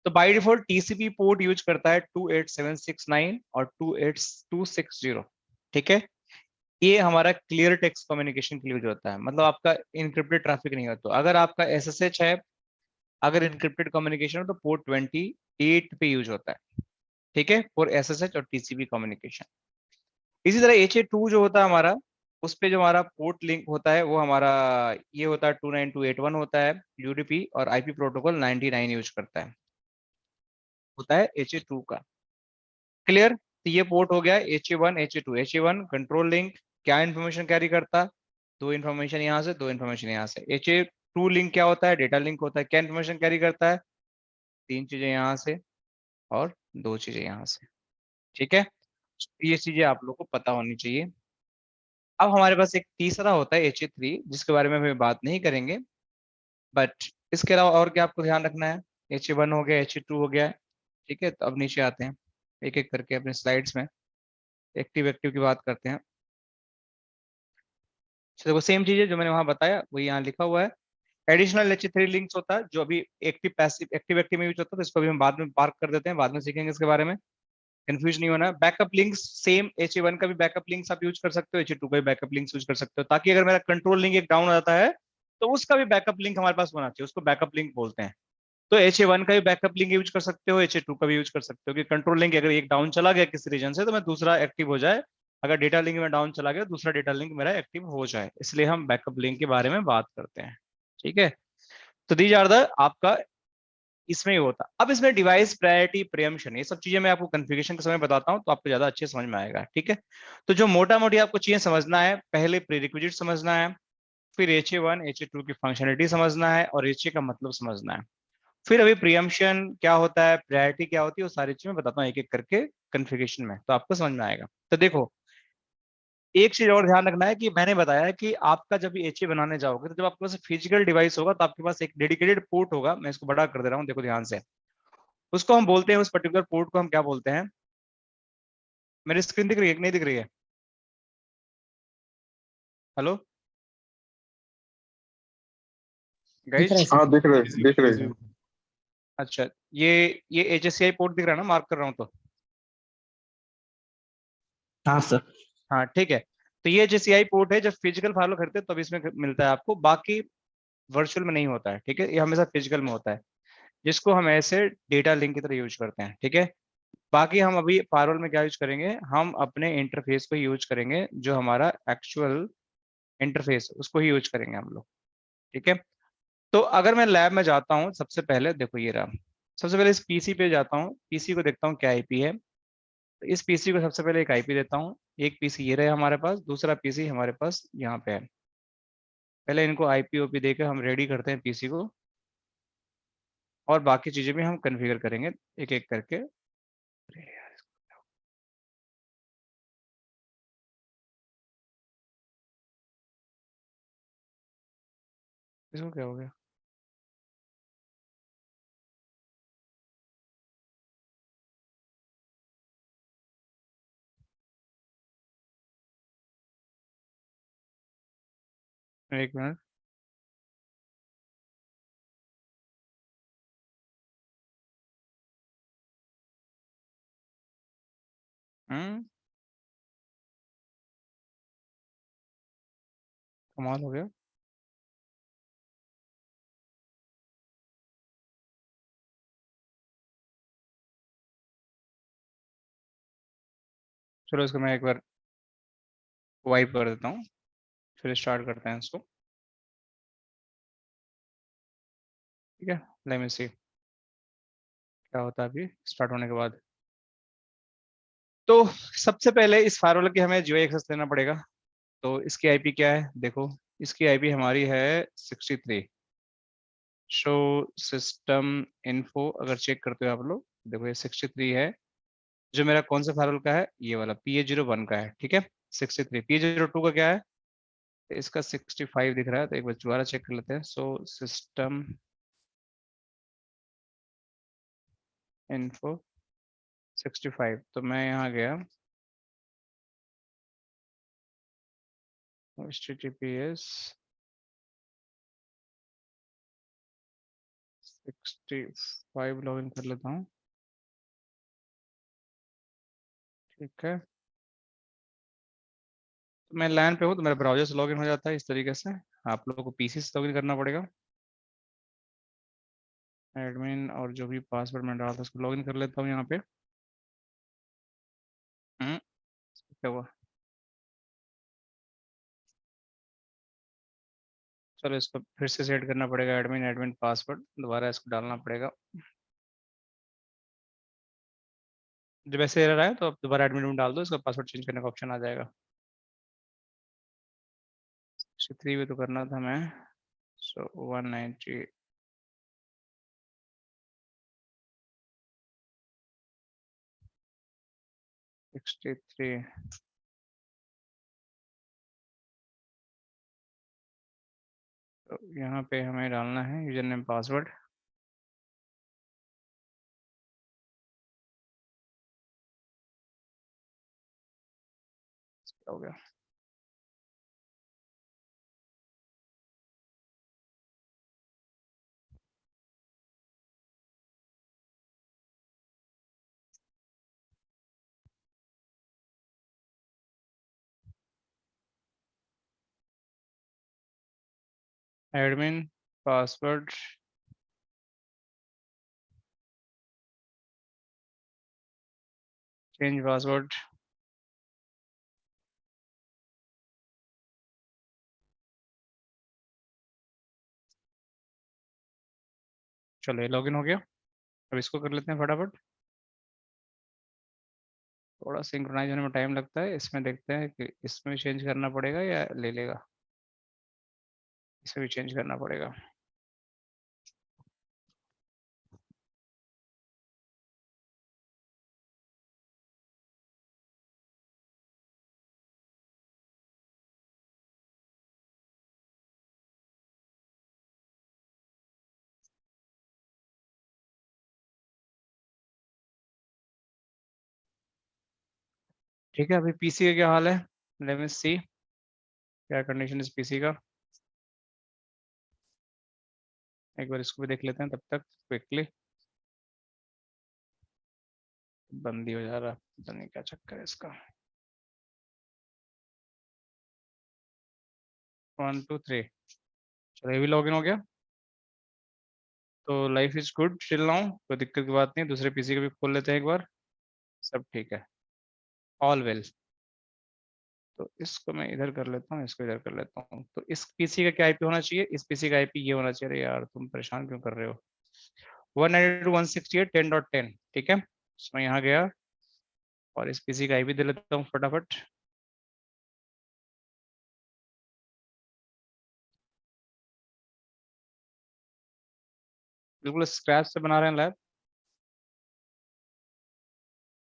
तो by default TCP port use करता है 28769 और 28260। ठीक है, ये हमारा क्लियर टेक्स्ट कम्युनिकेशन के लिए यूज होता है, मतलब आपका इनक्रिप्टेड ट्रैफिक नहीं होता। अगर आपका SSH है, अगर इनक्रिप्टेड कम्युनिकेशन हो तो पोर्ट 28 पे यूज होता है। ठीक है, फॉर SSH और TCP कम्युनिकेशन। इसी तरह HA2 जो होता है हमारा, उस पे जो हमारा पोर्ट लिंक होता है वो हमारा ये होता है 29281 होता है UDP, और IP प्रोटोकॉल 99 यूज करता है, होता है HA2 का। क्लियर, तो ये पोर्ट हो गया HA1 HA2। HA1 control link क्या इन्फॉर्मेशन कैरी करता है, दो इन्फॉर्मेशन यहाँ से, दो इन्फॉर्मेशन यहाँ से। HA2 लिंक क्या होता है, डेटा लिंक होता है, क्या इन्फॉर्मेशन कैरी करता है, तीन चीजें यहाँ से और दो चीजें यहाँ से। ठीक है, ये चीजें आप लोग को पता होनी चाहिए। अब हमारे पास एक तीसरा होता है HA3, जिसके बारे में हम बात नहीं करेंगे, बट इसके अलावा और क्या आपको ध्यान रखना है। HA1 हो गया, HA2 हो गया। ठीक है, तो अब नीचे आते हैं एक एक करके अपने स्लाइड्स में, एक्टिव की बात करते हैं। तो देखो सेम चीज है जो मैंने वहां बताया वही यहाँ लिखा हुआ है। एडिशनल HA3 लिंक्स होता है जो अभी एक्टिव पैसिव एक्टिव में यूज होता है, तो इसको भी हम बाद में पार्क कर देते हैं, बाद में सीखेंगे इसके बारे में, कंफ्यूज नहीं होना। बैकअप लिंक्स सेम, HA1 का भी बैकअप लिंक्स आप यूज कर सकते हो, HA2 का भी बैकअप लिंक्स यूज कर सकते हो, ताकि अगर मेरा कंट्रोल लिंक एक डाउन हो जाता है तो उसका भी बैकअप लिंक हमारे पास होना चाहिए, उसको बैकअप लिंक बोलते हैं। तो HA1 का भी बैकअप लिंक यूज कर सकते हो, HA2 का भी यूज कर सकते हो, कि कंट्रोल लिंक अगर एक डाउन चला गया किसी रीजन से तो मैं दूसरा एक्टिव हो जाए, अगर डेटा लिंक में डाउन चला गया दूसरा डेटा लिंक मेरा एक्टिव हो जाए, इसलिए हम बैकअप लिंक के बारे में बात करते हैं। ठीक है, तो दीज आर द आपका इसमें ही होता। अब इसमें डिवाइस प्रायोरिटी प्रीएम्पशन, ये सब चीजें मैं आपको कॉन्फ़िगरेशन के समय बताता हूँ तो आपको ज्यादा अच्छे समझ में आएगा, ठीक है। तो जो मोटा मोटी आपको चीजें समझना है, पहले प्रीरिक्विजिट समझना है, फिर HA1 HA2 की फंक्शनलिटी समझना है और HA का मतलब समझना है। फिर अभी प्रीएम्पशन क्या होता है, प्रायोरिटी क्या होती है, वो सारी चीजें मैं बताता हूँ एक एक करके कॉन्फ़िगरेशन में, तो आपको समझ में आएगा। तो देखो, एक चीज और ध्यान रखना है कि मैंने बताया कि आपका जब HA बनाने जाओगे तो जब आपके पास फिजिकल डिवाइस होगा तो आपके पास एक डेडिकेटेड पोर्ट होगा। मैं इसको बड़ा कर दे रहा हूँ, देखो ध्यान से। उसको हम बोलते हैं, उस पर्टिकुलर पोर्ट को हम क्या बोलते हैं? मेरी स्क्रीन दिख रही है कि नहीं दिख रही है? हेलो दिख रहा है गाइज। सर। हाँ दिख रहे हैं। अच्छा, ये HSCI पोर्ट दिख रहा है ना, मार्क कर रहा हूँ तो? हाँ सर। हाँ ठीक है। तो ये HSCI पोर्ट है, जब फिजिकल फाइल खरीदते हैं तब इसमें मिलता है आपको, बाकी वर्चुअल में नहीं होता है, ठीक है। ये हमेशा फिजिकल में होता है, जिसको हम ऐसे डेटा लिंक की तरह यूज करते हैं, ठीक है। बाकी हम अभी फायरवॉल में क्या यूज करेंगे, हम अपने इंटरफेस को यूज करेंगे, जो हमारा एक्चुअल इंटरफेस उसको ही यूज करेंगे हम लोग, ठीक है। तो अगर मैं लैब में जाता हूँ, सबसे पहले देखो ये रहा, सबसे पहले इस पीसी पे जाता हूँ, पीसी को देखता हूँ क्या आईपी है। तो इस पीसी को सबसे पहले एक आईपी देता हूँ। एक पीसी ये रहे हमारे पास, दूसरा पीसी हमारे पास यहाँ पे है। पहले इनको आईपी ओपी देकर हम रेडी करते हैं पीसी को, और बाकी चीजें भी हम कन्फिगर करेंगे एक एक करके। अरे यार, इसको क्या हो गया? एक मिनट। हम्म, कमाल हो गया। चलो इसको मैं एक बार वाइप कर देता हूँ, फिर स्टार्ट करते हैं इसको, ठीक है। लेट मी सी क्या होता है अभी स्टार्ट होने के बाद। तो सबसे पहले इस फायरवॉल की हमें जीओ एक्सेस लेना पड़ेगा। तो इसकी आईपी क्या है, देखो इसकी आईपी हमारी है 63। शो सिस्टम इन्फो अगर चेक करते हो आप लोग, देखो ये 63 है। जो मेरा कौन सा फायरवॉल का है, ये वाला PA01 का है, ठीक है। 63 PA02 का क्या है, इसका 65 दिख रहा है, तो एक बार दोबारा चेक कर लेते हैं। सो सिस्टम इन्फो 65, तो मैं यहाँ गया HTTPS 65 लॉगिन कर लेता हूँ, ठीक है। तो मैं लैन पे हूँ तो मेरा ब्राउजर से लॉगिन हो जाता है इस तरीके से। आप लोगों को पीसी से लॉगिन करना पड़ेगा। एडमिन और जो भी पासवर्ड मैं डाला था उसको लॉगिन कर लेता हूँ यहाँ पे। हम्म, क्या हुआ? चलो इसको फिर से सेट करना पड़ेगा, एडमिन एडमिन पासवर्ड दोबारा इसको डालना पड़ेगा। जब ऐसे एरर आए तो आप दोबारा एडमिन में डाल दो, इसका पासवर्ड चेंज करने का ऑप्शन आ जाएगा। 63 भी तो करना था मैं। सो 190 63। तो यहाँ पे हमें डालना है यूजर नेम पासवर्ड। हो गया। Admin password change password. चलो ये लॉगिन हो गया। अब इसको कर लेते हैं फटाफट। थोड़ा सिंक्रोनाइज होने में टाइम लगता है, इसमें देखते हैं कि इसमें भी चेंज करना पड़ेगा या ले लेगा। इसमें भी चेंज करना पड़ेगा। ठीक है, अभी पीसी का क्या हाल है, लेट मी सी क्या कंडीशन इस पीसी का। एक बार इसको भी देख लेते हैं तब तक क्विकली। बंद ही हो जा रहा, पता नहीं क्या चक्कर है इसका। 1 2 3, चलो ये भी लॉगिन हो गया। तो life is good chill now, कोई दिक्कत की बात नहीं। दूसरे पीसी को भी खोल लेते हैं एक बार, सब ठीक है, ऑल वेल। तो इसको मैं इधर कर लेता हूँ, इसको इधर कर लेता हूँ। तो इस पीसी का क्या आईपी होना चाहिए, इस पीसी का आईपी ये होना चाहिए। अरे यार तुम परेशान क्यों कर रहे हो। 192.168.10.10, ठीक है। मैं यहाँ गया और इस पीसी का आईपी दे लेता हूँ फटाफट। बिल्कुल स्क्रैच से बना रहे हैं लैब।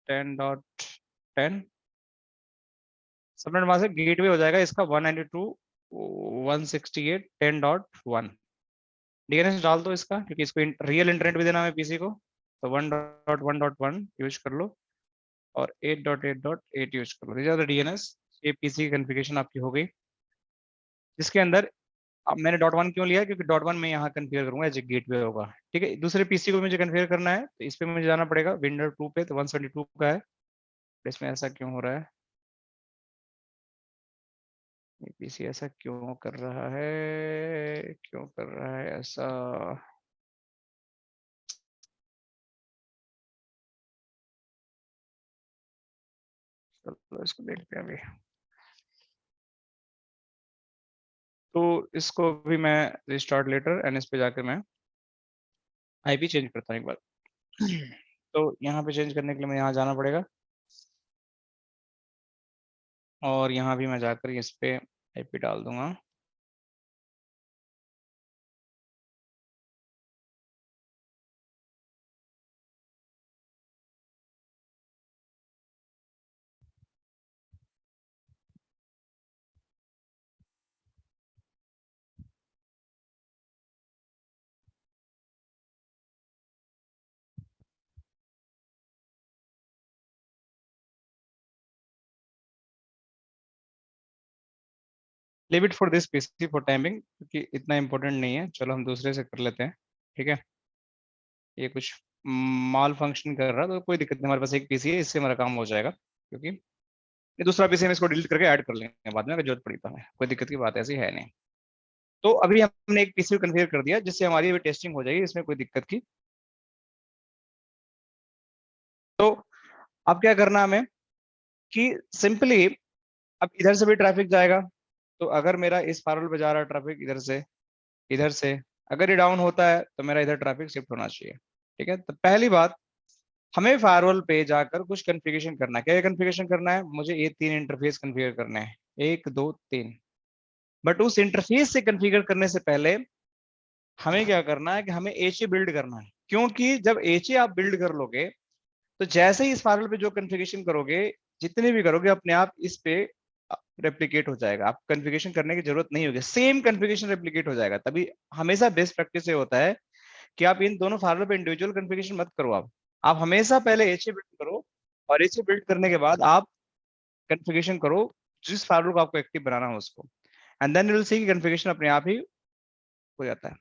10.10 सबनेट वहां से गेटवे हो जाएगा इसका 192.168.10.1। डीएनएस डाल दो इसका, क्योंकि इसको रियल इंटरनेट भी देना है पीसी को। तो 1.1.1 यूज कर लो और 8.8.8 यूज कर लो। These are the DNS. ये पीसी की कॉन्फ़िगरेशन आपकी हो गई, जिसके अंदर अब मैंने .1 क्यों लिया, क्योंकि .1 में यहाँ कन्फिगर करूंगा एज ए गेटवे होगा। ठीक है, दूसरे पीसी को मुझे कन्फिगर करना है तो इस पे मुझे जाना पड़ेगा विंडो 2 पे, तो 172 का है। इसमें ऐसा क्यों हो रहा है, पीसी ऐसा क्यों कर रहा है, क्यों कर रहा है ऐसा। चलो इसको देखते हैं अभी। तो इसको भी मैं रिस्टार्ट लेटर एनएस पे जाकर मैं आईपी चेंज करता हूँ एक बार। तो यहाँ पे चेंज करने के लिए मुझे यहाँ जाना पड़ेगा और यहाँ भी मैं जाकर इस पे आईपी डाल दूंगा। Leave it for this PC for timing, क्योंकि इतना इंपॉर्टेंट नहीं है। चलो हम दूसरे से कर लेते हैं, ठीक है। ये कुछ माल फंक्शन कर रहा है तो कोई दिक्कत नहीं, हमारे पास एक पीसी है, इससे हमारा काम हो जाएगा। क्योंकि ये दूसरा पीसी हम इसको डिलीट करके ऐड कर लेंगे बाद में अगर जरूरत पड़ी तो हमें, कोई दिक्कत की बात ऐसी है नहीं। तो अभी हमने एक पीसी को कन्फिगर कर दिया जिससे हमारी अभी टेस्टिंग हो जाएगी, इसमें कोई दिक्कत की। तो अब क्या करना हमें कि सिंपली अब इधर से भी ट्रैफिक जाएगा। तो अगर मेरा इस फायरवॉल पे जा रहा है ट्रैफिक इधर से अगर ये डाउन होता है तो मेरा इधर ट्रैफिक शिफ्ट होना चाहिए। ठीक है, तो पहली बात हमें फायरवॉल पे जाकर कुछ कॉन्फ़िगरेशन करना है। क्या कॉन्फ़िगरेशन करना है, मुझे ये 3 इंटरफेस कॉन्फ़िगर करने हैं, 1 2 3। बट उस इंटरफेस से कॉन्फ़िगर करने से पहले हमें क्या करना है कि हमें एचए बिल्ड करना है। क्योंकि जब एचए आप बिल्ड कर लोगे तो जैसे ही इस फायरवॉल पे जो कॉन्फ़िगरेशन करोगे, जितने भी करोगे अपने आप इस पे रेप्लिकेट हो जाएगा। आप कॉन्फ़िगरेशन करने की जरूरत नहीं होगी, सेम कॉन्फ़िगरेशन रेप्लिकेट हो जाएगा। तभी हमेशा बेस्ट प्रैक्टिस ये होता है कि आप इन दोनों फायरवॉल पे इंडिविजुअल कॉन्फ़िगरेशन मत करो। आप हमेशा पहले एचए बिल्ड करो और एचए बिल्ड करने के बाद आप कॉन्फ़िगरेशन करो जिस फायरवॉल को आपको एक्टिव बनाना हो उसको, and then you will see कि कॉन्फ़िगरेशन अपने आप ही हो जाता है।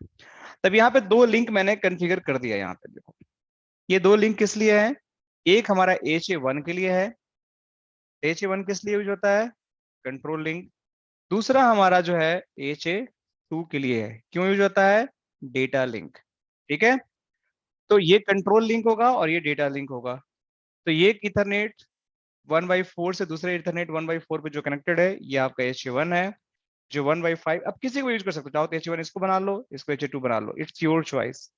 तब यहाँ पे 2 लिंक मैंने कॉन्फ़िगर कर दिया। यहाँ पे देखो, ये 2 लिंक किस लिए है, एक हमारा HA1 के लिए है। HA1 किस लिए यूज होता है, कंट्रोल लिंक। दूसरा हमारा जो है HA2 के लिए है, क्यों यूज होता है, डेटा लिंक। ठीक है, तो ये कंट्रोल लिंक होगा और ये डेटा लिंक होगा। तो ये इथरनेट 1/4 से दूसरे इथरनेट 1/4 पे जो कनेक्टेड है ये आपका HA1 है। जो 1/5 अब किसी को यूज कर सकते हो, चाहो तो HA1 इसको बना लो, इसको HA2 बना लो, इट्स योर चॉइस।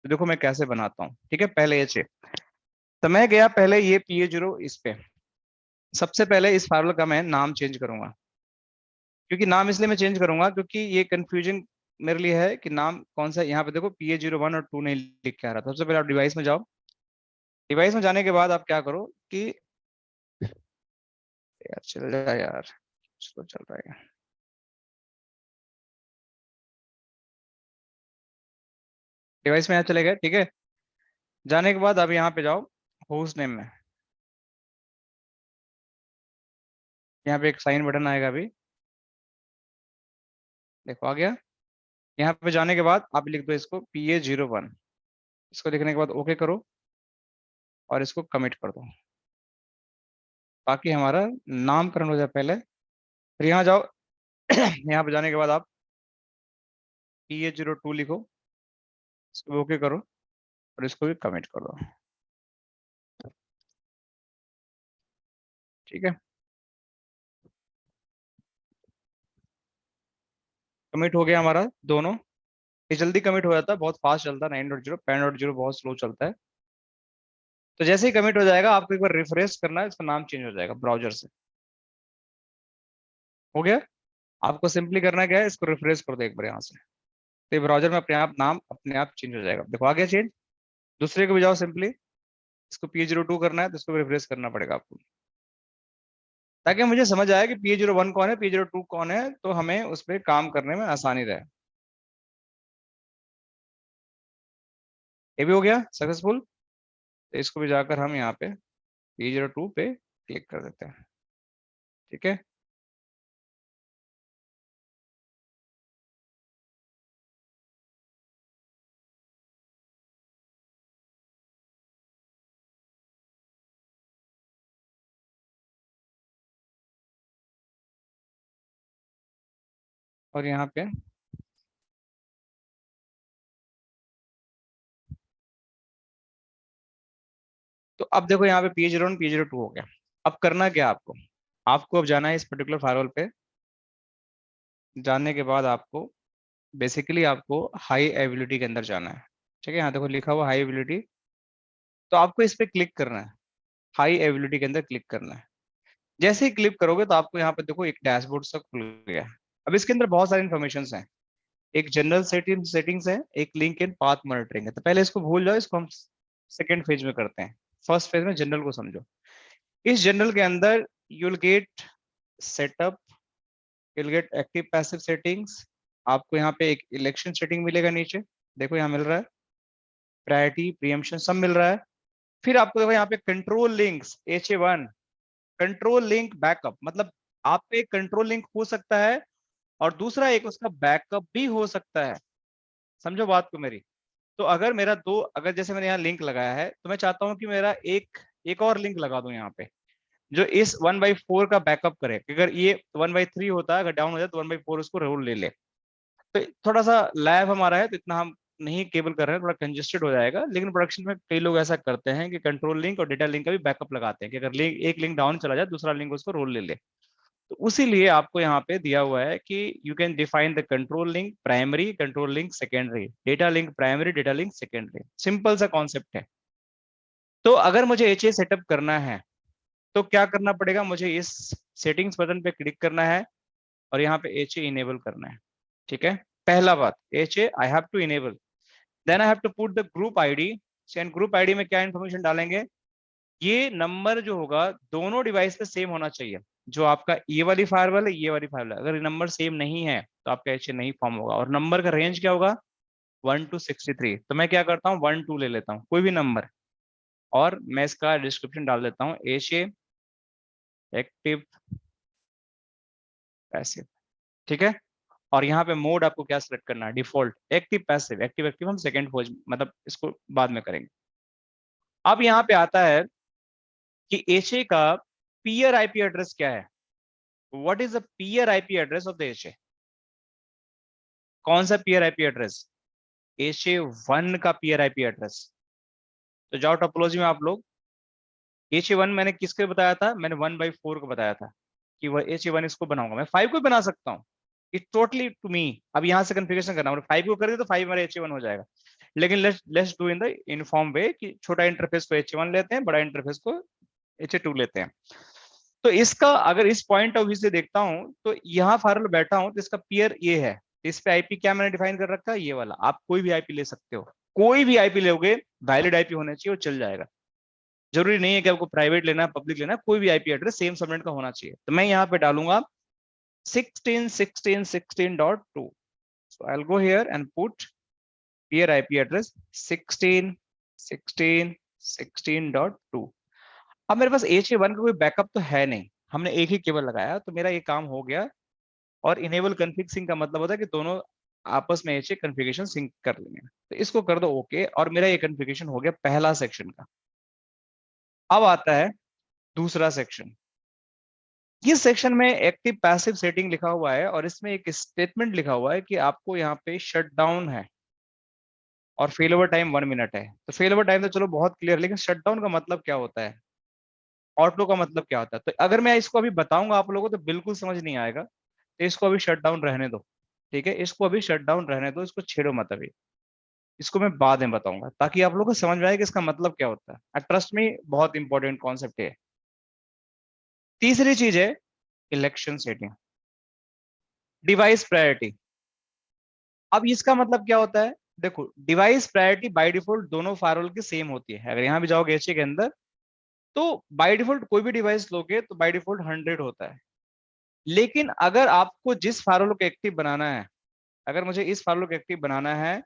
तो देखो मैं कैसे बनाता हूँ, ठीक है। पहले HA, तो मैं गया पहले ये PA0 इस पे, सबसे पहले इस फार्मूला का मैं नाम चेंज करूंगा, क्योंकि नाम इसलिए मैं चेंज करूंगा क्योंकि ये कंफ्यूजन मेरे लिए है कि नाम कौन सा। यहाँ पे देखो PA01 और 2 नहीं लिख के आ रहा था। सबसे पहले आप डिवाइस में जाओ, डिवाइस में जाने के बाद आप क्या करो कि यार चल जा यार, स्लो चल रहा है। डिवाइस में यहाँ चले गए, ठीक है। जाने के बाद अब यहाँ पे जाओ होस्ट नेम में, यहाँ पे एक साइन बटन आएगा अभी, देखो आ गया। यहाँ पे जाने के बाद आप लिख दो इसको PA01, इसको लिखने के बाद ओके करो और इसको कमिट कर दो ताकि हमारा नामकरण हो जाए पहले। फिर यहाँ जाओ यहाँ पे जाने के बाद आप PA02 लिखो, इसको ओके करो और इसको भी कमिट कर दो, ठीक है। कमिट हो गया हमारा दोनों। ये जल्दी कमिट हो जाता है, बहुत फास्ट चलता है 9.0, 10.0 बहुत स्लो चलता है। तो जैसे ही कमिट हो जाएगा आपको एक बार रिफ्रेश करना है, इसका नाम चेंज हो जाएगा ब्राउजर से। हो गया। आपको सिंपली करना क्या है, इसको रिफ्रेश कर दो एक बार यहाँ से, तो ब्राउजर में अपने आप नाम अपने आप चेंज हो जाएगा। देखो आ गया चेंज। दूसरे को भी जाओ, सिंपली इसको PA02 करना है तो इसको रिफ्रेश करना पड़ेगा आपको, ताकि मुझे समझ आए कि PA01 कौन है, PA02 कौन है, तो हमें उस पर काम करने में आसानी रहे। ये भी हो गया सक्सेसफुल। तो इसको भी जाकर हम यहाँ पे PA02 पे क्लिक कर देते हैं, ठीक है। और यहाँ पे तो अब देखो यहाँ पे PA01 PA02 हो गया। अब करना क्या आपको, आपको अब जाना है इस पर्टिकुलर फायरवॉल पे। जाने के बाद आपको बेसिकली आपको हाई एबिलिटी के अंदर जाना है, ठीक है। यहाँ देखो लिखा हुआ हाई एबिलिटी, तो आपको इस पे क्लिक करना है, हाई एबिलिटी के अंदर क्लिक करना है। जैसे ही क्लिक करोगे तो आपको यहाँ पे देखो एक डैशबोर्ड सा खुल गया। अब इसके अंदर बहुत सारी इन्फॉर्मेशन हैं, एक जनरल सेटिंग्स है, एक लिंक एंड पाथ मॉनिटरिंग है। तो पहले इसको भूल जाओ, इसको हम सेकंड फेज में करते हैं। फर्स्ट फेज में जनरल को समझो। इस जनरल के अंदर you'll get setup, you'll get active passive settings, आपको यहाँ पे एक इलेक्शन सेटिंग मिलेगा नीचे, देखो यहाँ मिल रहा है, प्रायोरिटी प्रीएम्पशन सब मिल रहा है। फिर आपको देखो यहाँ पे control links HA1, control link backup, मतलब आप पे कंट्रोल लिंक हो सकता है और दूसरा एक उसका बैकअप भी हो सकता है। समझो बात को मेरी। तो अगर मेरा दो, अगर जैसे मैंने यहाँ लिंक लगाया है तो मैं चाहता हूँ कि मेरा एक एक और लिंक लगा दूं यहाँ पे जो इस 1/4 का बैकअप करे। अगर ये 1/3 होता है, अगर डाउन हो जाए तो 1/4 उसको रोल ले ले। तो थोड़ा सा लैब हमारा है तो इतना हम नहीं केबल कर रहे हैं, थोड़ा कंजेस्टेड हो जाएगा। लेकिन प्रोडक्शन में कई लोग ऐसा करते हैं कि कंट्रोल लिंक और डेटा लिंक का भी बैकअप लगाते हैं कि अगर लिंक एक लिंक डाउन चला जाए दूसरा लिंक उसको रोल ले ले। तो उसी लिए आपको यहाँ पे दिया हुआ है कि you can define the control link primary, control link secondary, data link primary, data link secondary. Simple सा कॉन्सेप्ट है। तो अगर मुझे HA सेटअप करना है तो क्या करना पड़ेगा, मुझे इस सेटिंग्स बटन पे क्लिक करना है और यहाँ पे HA इनेबल करना है, ठीक है। पहला बात, HA I have to enable, then I have to put the group ID. And group ID में क्या इन्फॉर्मेशन डालेंगे, ये नंबर जो होगा दोनों डिवाइस पे सेम होना चाहिए। जो आपका ये वाली फायरवॉल है, ये वाली फायरवॉल है, अगर ये नंबर सेम नहीं है तो आपका HA नहीं फॉर्म होगा। और नंबर का रेंज क्या होगा, 1 to 63। तो मैं क्या करता हूँ 1 2 ले लेता हूँ कोई भी नंबर, और मैं इसका डिस्क्रिप्शन डाल देता हूँ HA एक्टिव पैसिव, ठीक है। और यहाँ पे मोड आपको क्या सिलेक्ट करना है, default active passive. Active active हम सेकंड फोज मतलब इसको बाद में करेंगे। अब यहाँ पे आता है कि HA का पीयर IP एड्रेस क्या है। What is the peer IP address of the HA। कौन सा पीयर IP एड्रेस, HA1 का पीयर IP एड्रेस। तो जाओ टोपोलॉजी में आप लोग, HA1 मैंने किसके बताया था, मैंने 1/4 को बताया था कि वह HA1 इसको बनाऊंगा। मैं 5 को भी बना सकता हूँ, इट टोटली टू मी। अब यहाँ से कन्फिगरेशन करना, 5 को कर दिया तो 5 हमारे HA1 हो जाएगा। लेकिन let's do in the uniform way कि छोटा इंटरफेस को HA1 लेते हैं, बड़ा इंटरफेस को HA2 लेते हैं। तो इसका अगर इस पॉइंट ऑफ व्यू से देखता हूं तो यहाँ फायरवॉल बैठा हूं तो इसका पीयर ये है, इस पे आईपी क्या मैंने डिफाइन कर रखा है, ये वाला। आप कोई भी आईपी ले सकते हो, कोई भी आईपी लोगे वैलिड आईपी होना चाहिए, वो चल जाएगा। जरूरी नहीं है कि आपको प्राइवेट लेना है, पब्लिक लेना है, कोई भी आईपी एड्रेस सेम सबनेट का होना चाहिए। तो मैं यहाँ पे डालूंगा 16.16.16.2. So I'll go here and put peer IP address 16.16.16.2. अब मेरे पास HA1 का कोई बैकअप तो है नहीं, हमने एक ही केबल लगाया, तो मेरा ये काम हो गया। और इनेबल कॉन्फ़िग सिंक का मतलब होता है कि दोनों आपस में HA कॉन्फ़िगरेशन सिंक कर लेंगे। तो इसको कर दो ओके, और मेरा ये कॉन्फ़िगरेशन हो गया पहला सेक्शन का। अब आता है दूसरा सेक्शन। इस सेक्शन में एक्टिव पैसिव सेटिंग लिखा हुआ है, और इसमें एक स्टेटमेंट लिखा हुआ है कि आपको यहाँ पे शट डाउन है और फेल ओवर टाइम 1 मिनट है। तो फेल ओवर टाइम तो चलो बहुत क्लियर, लेकिन शट डाउन का मतलब क्या होता है, ऑटो का मतलब क्या होता है। तो अगर मैं इसको अभी बताऊंगा आप लोगों को तो बिल्कुल समझ नहीं आएगा, तो इसको अभी शट डाउन रहने दो। ठीक है, इसको अभी शट डाउन रहने दो, इसको छेड़ो मत अभी, इसको मैं बाद में बताऊंगा ताकि आप लोगों को समझ में आए कि इसका मतलब क्या होता है। ट्रस्ट में बहुत इंपॉर्टेंट कॉन्सेप्ट है। तीसरी चीज है इलेक्शन सेटिंग, डिवाइस प्रायोरिटी। अब इसका मतलब क्या होता है, देखो डिवाइस प्रायोरिटी बाय डिफॉल्ट दोनों फायरवॉल की सेम होती है। अगर यहाँ भी जाओगे HA के अंदर तो बाय डिफॉल्ट कोई भी डिवाइस लोगे तो बाय डिफॉल्ट 100 होता है। लेकिन अगर आपको जिस फायरवॉल को एक्टिव बनाना है, अगर मुझे इस फायरवॉल को एक्टिव बनाना है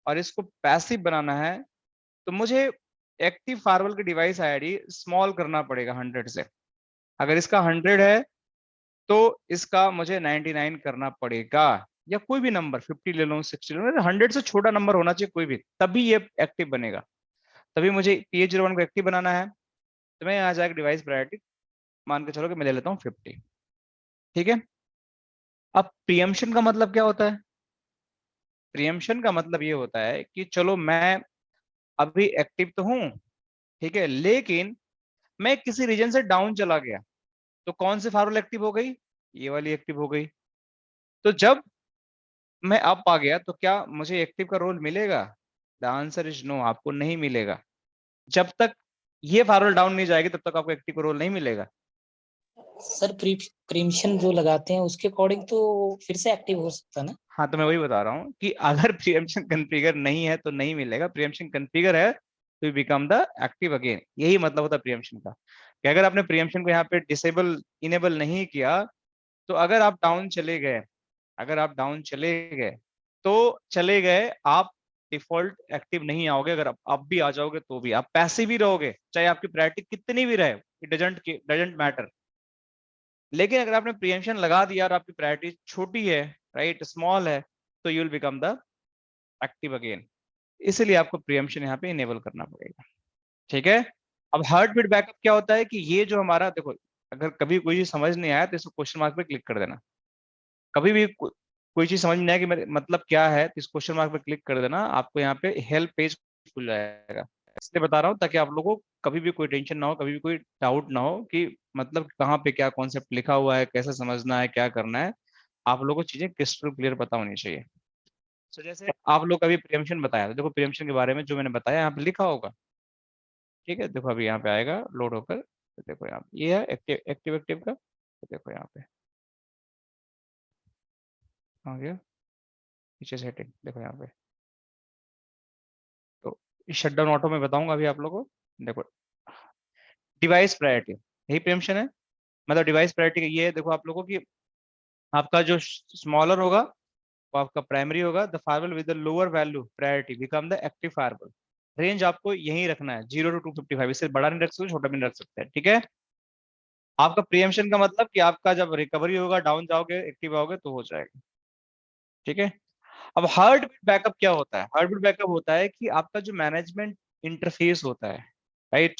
और इसको पैसिव बनाना है, तो मुझे एक्टिव फायरवॉल की डिवाइस आईडी स्मॉल करना पड़ेगा 100 से। अगर इसका 100 है तो इसका मुझे 99 करना पड़ेगा, या कोई भी नंबर 50 ले लो, 60 ले लो, 100 से छोटा नंबर होना चाहिए कोई भी, तभी ये एक्टिव बनेगा। तभी मुझे PH01 को एक्टिव बनाना है, तो मैं यहाँ जाकर डिवाइस प्रायोरिटी मान के चलो कि मैं ले लेता हूँ 50। ठीक है, अब प्रीएम्पशन का मतलब क्या होता है, प्रीएम्पशन का मतलब ये होता है कि चलो मैं अभी एक्टिव तो हूँ, ठीक है, लेकिन मैं किसी रीजन से डाउन चला गया, तो कौन सी फायरवॉल एक्टिव हो गई, ये वाली एक्टिव हो गई। तो जब मैं अप आ गया तो क्या मुझे एक्टिव का रोल मिलेगा, द आंसर इज नो, आपको नहीं मिलेगा। जब तक ये फायरवॉल डाउन नहीं जाएगी तब तक आपको एक्टिव का रोल नहीं मिलेगा। सर प्रीमिशन जो लगाते हैं उसके अकॉर्डिंग तो फिर से एक्टिव हो सकता है ना। हाँ, तो मैं वही बता रहा हूँ कि अगर प्रीएम्पशन कॉन्फ़िगर नहीं है तो नहीं मिलेगा, प्रीएम्पशन कॉन्फ़िगर है तो बिकम द एक्टिव अगेन। यही मतलब होता है प्रीएम्पशन का, कि अगर आपने प्रीएम्पशन को यहाँ पे डिसेबल इनेबल नहीं किया तो अगर आप डाउन चले गए, अगर आप डाउन चले गए तो चले गए, आप डिफॉल्ट एक्टिव नहीं आओगे। अगर आप भी आ जाओगे तो भी आप पैसिव ही रहोगे, चाहे आपकी प्रायोरिटी कितनी भी रहे, इट डजंट मैटर। लेकिन अगर आपने प्रीएम्पशन लगा दिया और आपकी प्रायोरिटी छोटी है, राइट, स्मॉल है, तो you will become the active again. इसलिए आपको प्रीएम्पशन यहाँ पे इनेबल करना पड़ेगा। ठीक है, अब हार्ट बीट बैकअप क्या होता है कि ये जो हमारा, देखो अगर कभी कोई चीज समझ नहीं आया तो इसको क्वेश्चन मार्क पे क्लिक कर देना। कभी भी कोई चीज समझ नहीं आया कि मेरे मतलब क्या है, तो इस क्वेश्चन मार्क पे क्लिक कर देना, आपको यहाँ पे हेल्प पेज खुल जाएगा। इसलिए बता रहा हूँ ताकि आप लोगों को कभी भी कोई टेंशन ना हो, कभी भी कोई डाउट ना हो कि मतलब कहाँ पे क्या कॉन्सेप्ट लिखा हुआ है, कैसे समझना है, क्या करना है। आप लोगों को चीजें क्रिस्टल क्लियर पता होनी चाहिए। तो जैसे आप लोग अभी प्रीएम्पशन बताया, तो देखो प्रीएम्पशन के बारे में जो मैंने बताया यहाँ पे लिखा होगा। ठीक है, देखो अभी यहाँ पे आएगा लोड होकर, तो देखो यहाँ पे ये है एक्टिव एक्टिव एक्टिव का, तो देखो यहाँ पे आ गया पीछे सेटिंग, देखो यहाँ पे। तो शटडाउन ऑटो में बताऊंगा अभी आप लोगों को। देखो डिवाइस प्रायोरिटी यही प्रीएम्पशन है, मतलब डिवाइस प्रायोरिटी ये है, देखो आप लोगों की आपका जो स्मॉलर होगा वो आपका प्राइमरी होगा। The firewall with the lower value priority become the active firewall. Range आपको यही रखना है 0 to 255, इससे बड़ा नहीं रख सकते, छोटा भी नहीं रख सकते। ठीक है, आपका प्रीएम्पशन का मतलब कि आपका जब रिकवरी होगा, डाउन जाओगे, एक्टिव आओगे तो हो जाएगा। ठीक है, अब हार्ट बीट बैकअप क्या होता है, हार्ट बीट बैकअप होता है कि आपका जो मैनेजमेंट इंटरफेस होता है, राइट,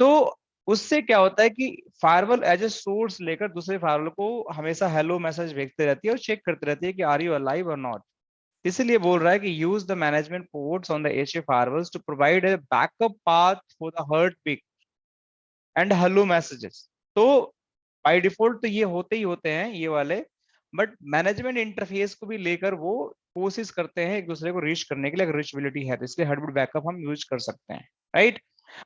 तो उससे क्या होता है कि फायरवॉल एज ए सोर्स लेकर दूसरे फायरवॉल को हमेशा हेलो मैसेज भेजते रहती है और चेक करते रहती है कि आर यू अलाइव और नॉट। इसीलिए बोल रहा है कि use the management ports on the HA firewalls to provide a backup path for the heart beat and hello messages. तो बाय डिफॉल्ट तो ये होते ही होते हैं ये वाले, बट मैनेजमेंट इंटरफेस को भी लेकर वो कोशिश करते हैं एक दूसरे को रीच करने के लिए, अगर रीचेबिलिटी है तो, इसलिए हार्टबीट बैकअप हम यूज कर सकते हैं, राइट।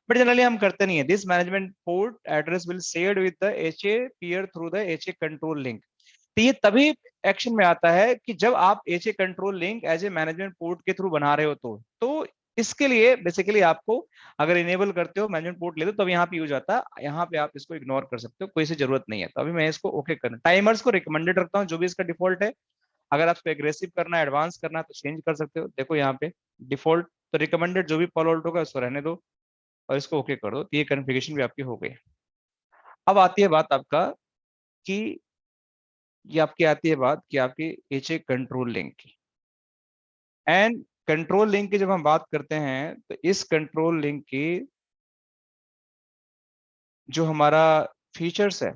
बट जनरली हम करते नहीं है। This management port address will shared with the HA peer through the HA control link. तो ये तभी एक्शन में आता है कि जब आप HA control link as a management port के थ्रू बना रहे हो तो इसके लिए बेसिकली आपको अगर इनेबल करते हो मैनेजमेंट पोर्ट ले दो तब यहाँ पे यूज आता है, यहाँ पे आप इसको इग्नोर कर सकते हो, कोई सी जरूरत नहीं है। तो अभी मैं इसको ओके करना, टाइमर्स को रिकमेंडेड रखता हूँ जो भी इसका डिफॉल्ट है। अगर आपको एग्रेसिव करना है, एडवांस करना है तो चेंज कर सकते हो। देखो यहाँ पे डिफॉल्ट तो रिकमेंडेड जो भी फॉलोल्ट होगा उसको रहने दो और इसको ओके कर दो, तो ये कॉन्फ़िगरेशन भी आपकी हो गई। अब आती है बात आपका कि ये आपकी आती है बात कि आपकी HA कंट्रोल लिंक की। एंड कंट्रोल लिंक की जब हम बात करते हैं तो इस कंट्रोल लिंक की जो हमारा फीचर्स है,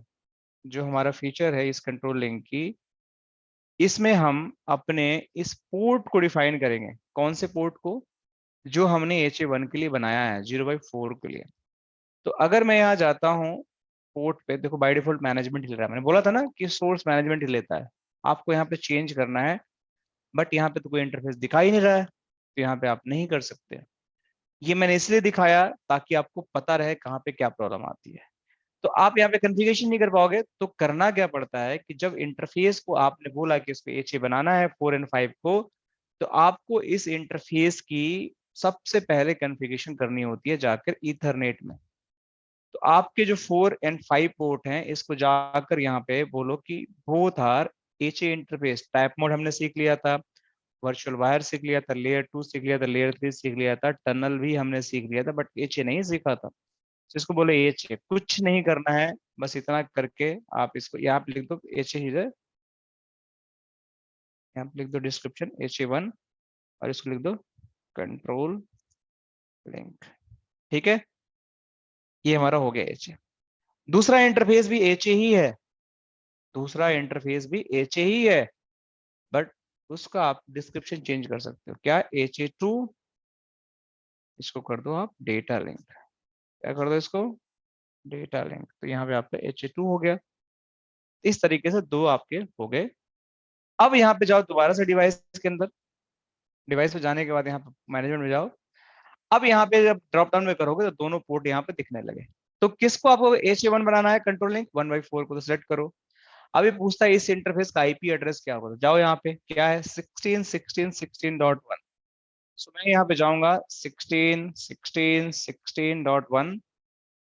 जो हमारा फीचर है इस कंट्रोल लिंक की, इसमें हम अपने इस पोर्ट को डिफाइन करेंगे। कौन से पोर्ट को? जो हमने HA1 के लिए बनाया है 0/4 के लिए। तो अगर मैं यहाँ जाता हूँ पोर्ट पे, देखो बाय डिफॉल्ट मैनेजमेंट ही ले रहा है, मैंने बोला था ना कि सोर्स मैनेजमेंट ही लेता है। आपको यहाँ पे चेंज करना है बट यहाँ पे तो कोई इंटरफेस दिखा ही नहीं रहा है, तो यहाँ पे आप नहीं कर सकते। ये मैंने इसलिए दिखाया ताकि आपको पता रहे कहाँ पे क्या प्रॉब्लम आती है। तो आप यहाँ पे कॉन्फ़िगरेशन नहीं कर पाओगे, तो करना क्या पड़ता है कि जब इंटरफेस को आपने बोला कि इसको HA बनाना है 4 और 5 को, तो आपको इस इंटरफेस की सबसे पहले कॉन्फ़िगरेशन करनी होती है जाकर ईथरनेट में। तो आपके जो 4 और 5 पोर्ट हैं इसको जाकर यहाँ पे बोलो कि both are HA interface. Type mode हमने सीख लिया था, वर्चुअल वायर सीख लिया था, लेयर 2 सीख लिया था, लेयर 3 सीख लिया था, टनल भी हमने सीख लिया था, बट HA नहीं सीखा था। तो इसको बोले HA, कुछ नहीं करना है, बस इतना करके आप इसको यहाँ पे लिख दो HA इधर, यहाँ पे लिख दो डिस्क्रिप्शन HA1 और इसको लिख दो कंट्रोल लिंक। ठीक है, ये हमारा हो गया HA। दूसरा इंटरफेस भी HA ही है, दूसरा इंटरफेस भी HA ही है, बट उसका आप डिस्क्रिप्शन चेंज कर सकते हो। क्या? HA2, इसको कर दो आप डेटा लिंक। क्या कर दो इसको? Data link. तो यहाँ पे आपका HA2 हो गया। इस तरीके से दो आपके हो गए। अब यहाँ पे जाओ दोबारा से डिवाइस के अंदर, डिवाइस पे जाने के बाद यहाँ पे मैनेजमेंट में जाओ। अब यहाँ पे जब ड्रॉप डाउन में करोगे तो दोनों पोर्ट यहाँ पे दिखने लगे। तो किसको आपको HA1 बनाना है कंट्रोल लिंक 1/4 को, तो सेलेक्ट करो। अभी पूछता है इस इंटरफेस का IP एड्रेस क्या होगा, तो जाओ यहाँ पे क्या है 16.16.16.1। सो मैं यहाँ पे जाऊंगा 16.16.16.1,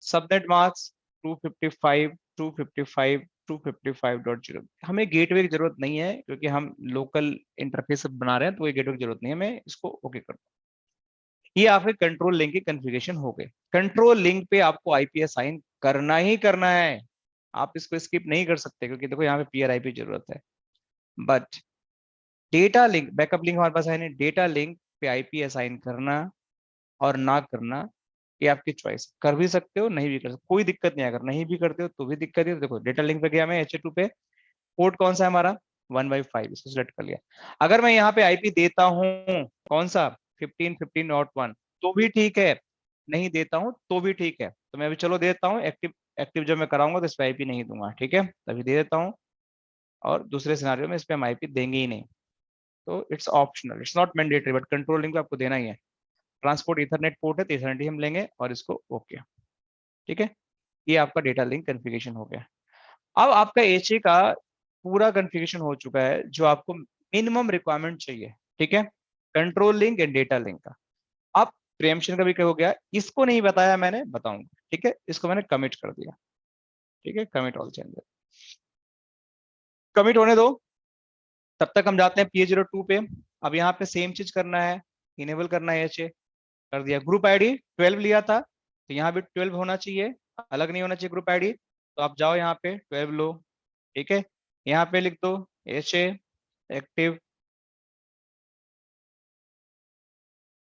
सबनेट मास्क 255.255.255.0। हमें गेटवे की जरूरत नहीं है क्योंकि हम लोकल इंटरफेस बना रहे हैं, तो ये गेटवे की जरूरत नहीं है। मैं इसको ओके कर, ये आपके कंट्रोल लिंक की कॉन्फ़िगरेशन हो गए। कंट्रोल लिंक पे आपको IP असाइन करना ही करना है, आप इसको स्किप नहीं कर सकते क्योंकि देखो यहाँ पे peer IP जरूरत है। But data link, backup link हमारे पास है नहीं, डेटा लिंक पे IP असाइन करना और ना करना ये आपकी चॉइस। कर भी सकते हो, नहीं भी कर सकते, कोई दिक्कत नहीं है। अगर नहीं भी करते हो तो भी दिक्कत नहीं है। देखो डेटा लिंक पे गया मैं HA2 पे, पोर्ट कौन सा है हमारा 1/5, इसको सिलेक्ट कर लिया। अगर मैं यहाँ पे IP देता हूँ कौन सा 15.15.1 तो भी ठीक है, नहीं देता हूँ तो भी ठीक है। तो मैं अभी चलो देता हूँ, एक्टिव एक्टिव जब मैं कराऊंगा तो इस पे IP नहीं दूंगा, ठीक है, तभी दे देता हूँ। और दूसरे सिनारियो में इस पे हम IP देंगे ही नहीं। तो it's optional, it's not mandatory, but control link आपको देना ही है। ट्रांसपोर्ट ईथरनेट पोर्ट है तो ईथरनेट ही हम लेंगे और इसको ओके। ठीक है, ये आपका डेटा लिंक कॉन्फ़िगरेशन हो गया। अब आपका HA का पूरा कॉन्फ़िगरेशन हो चुका है जो आपको मिनिमम रिक्वायरमेंट चाहिए। ठीक है, control link and data link का। अब प्रीएम्पशन का भी क्या हो गया, इसको नहीं बताया मैंने, बताऊंगा। ठीक है, इसको मैंने कमिट कर दिया। ठीक है, कमिट ऑल चेंजेस, कमिट होने दो। तब तक हम जाते हैं PA02 पे। अब यहाँ पे सेम चीज करना है, इनेबल करना है HA, कर दिया। ग्रुप ID 12 लिया था तो यहाँ भी 12 होना चाहिए, अलग नहीं होना चाहिए ग्रुप ID। तो आप जाओ यहाँ पे 12 लो। ठीक है, यहाँ पे लिख दो HA एक्टिव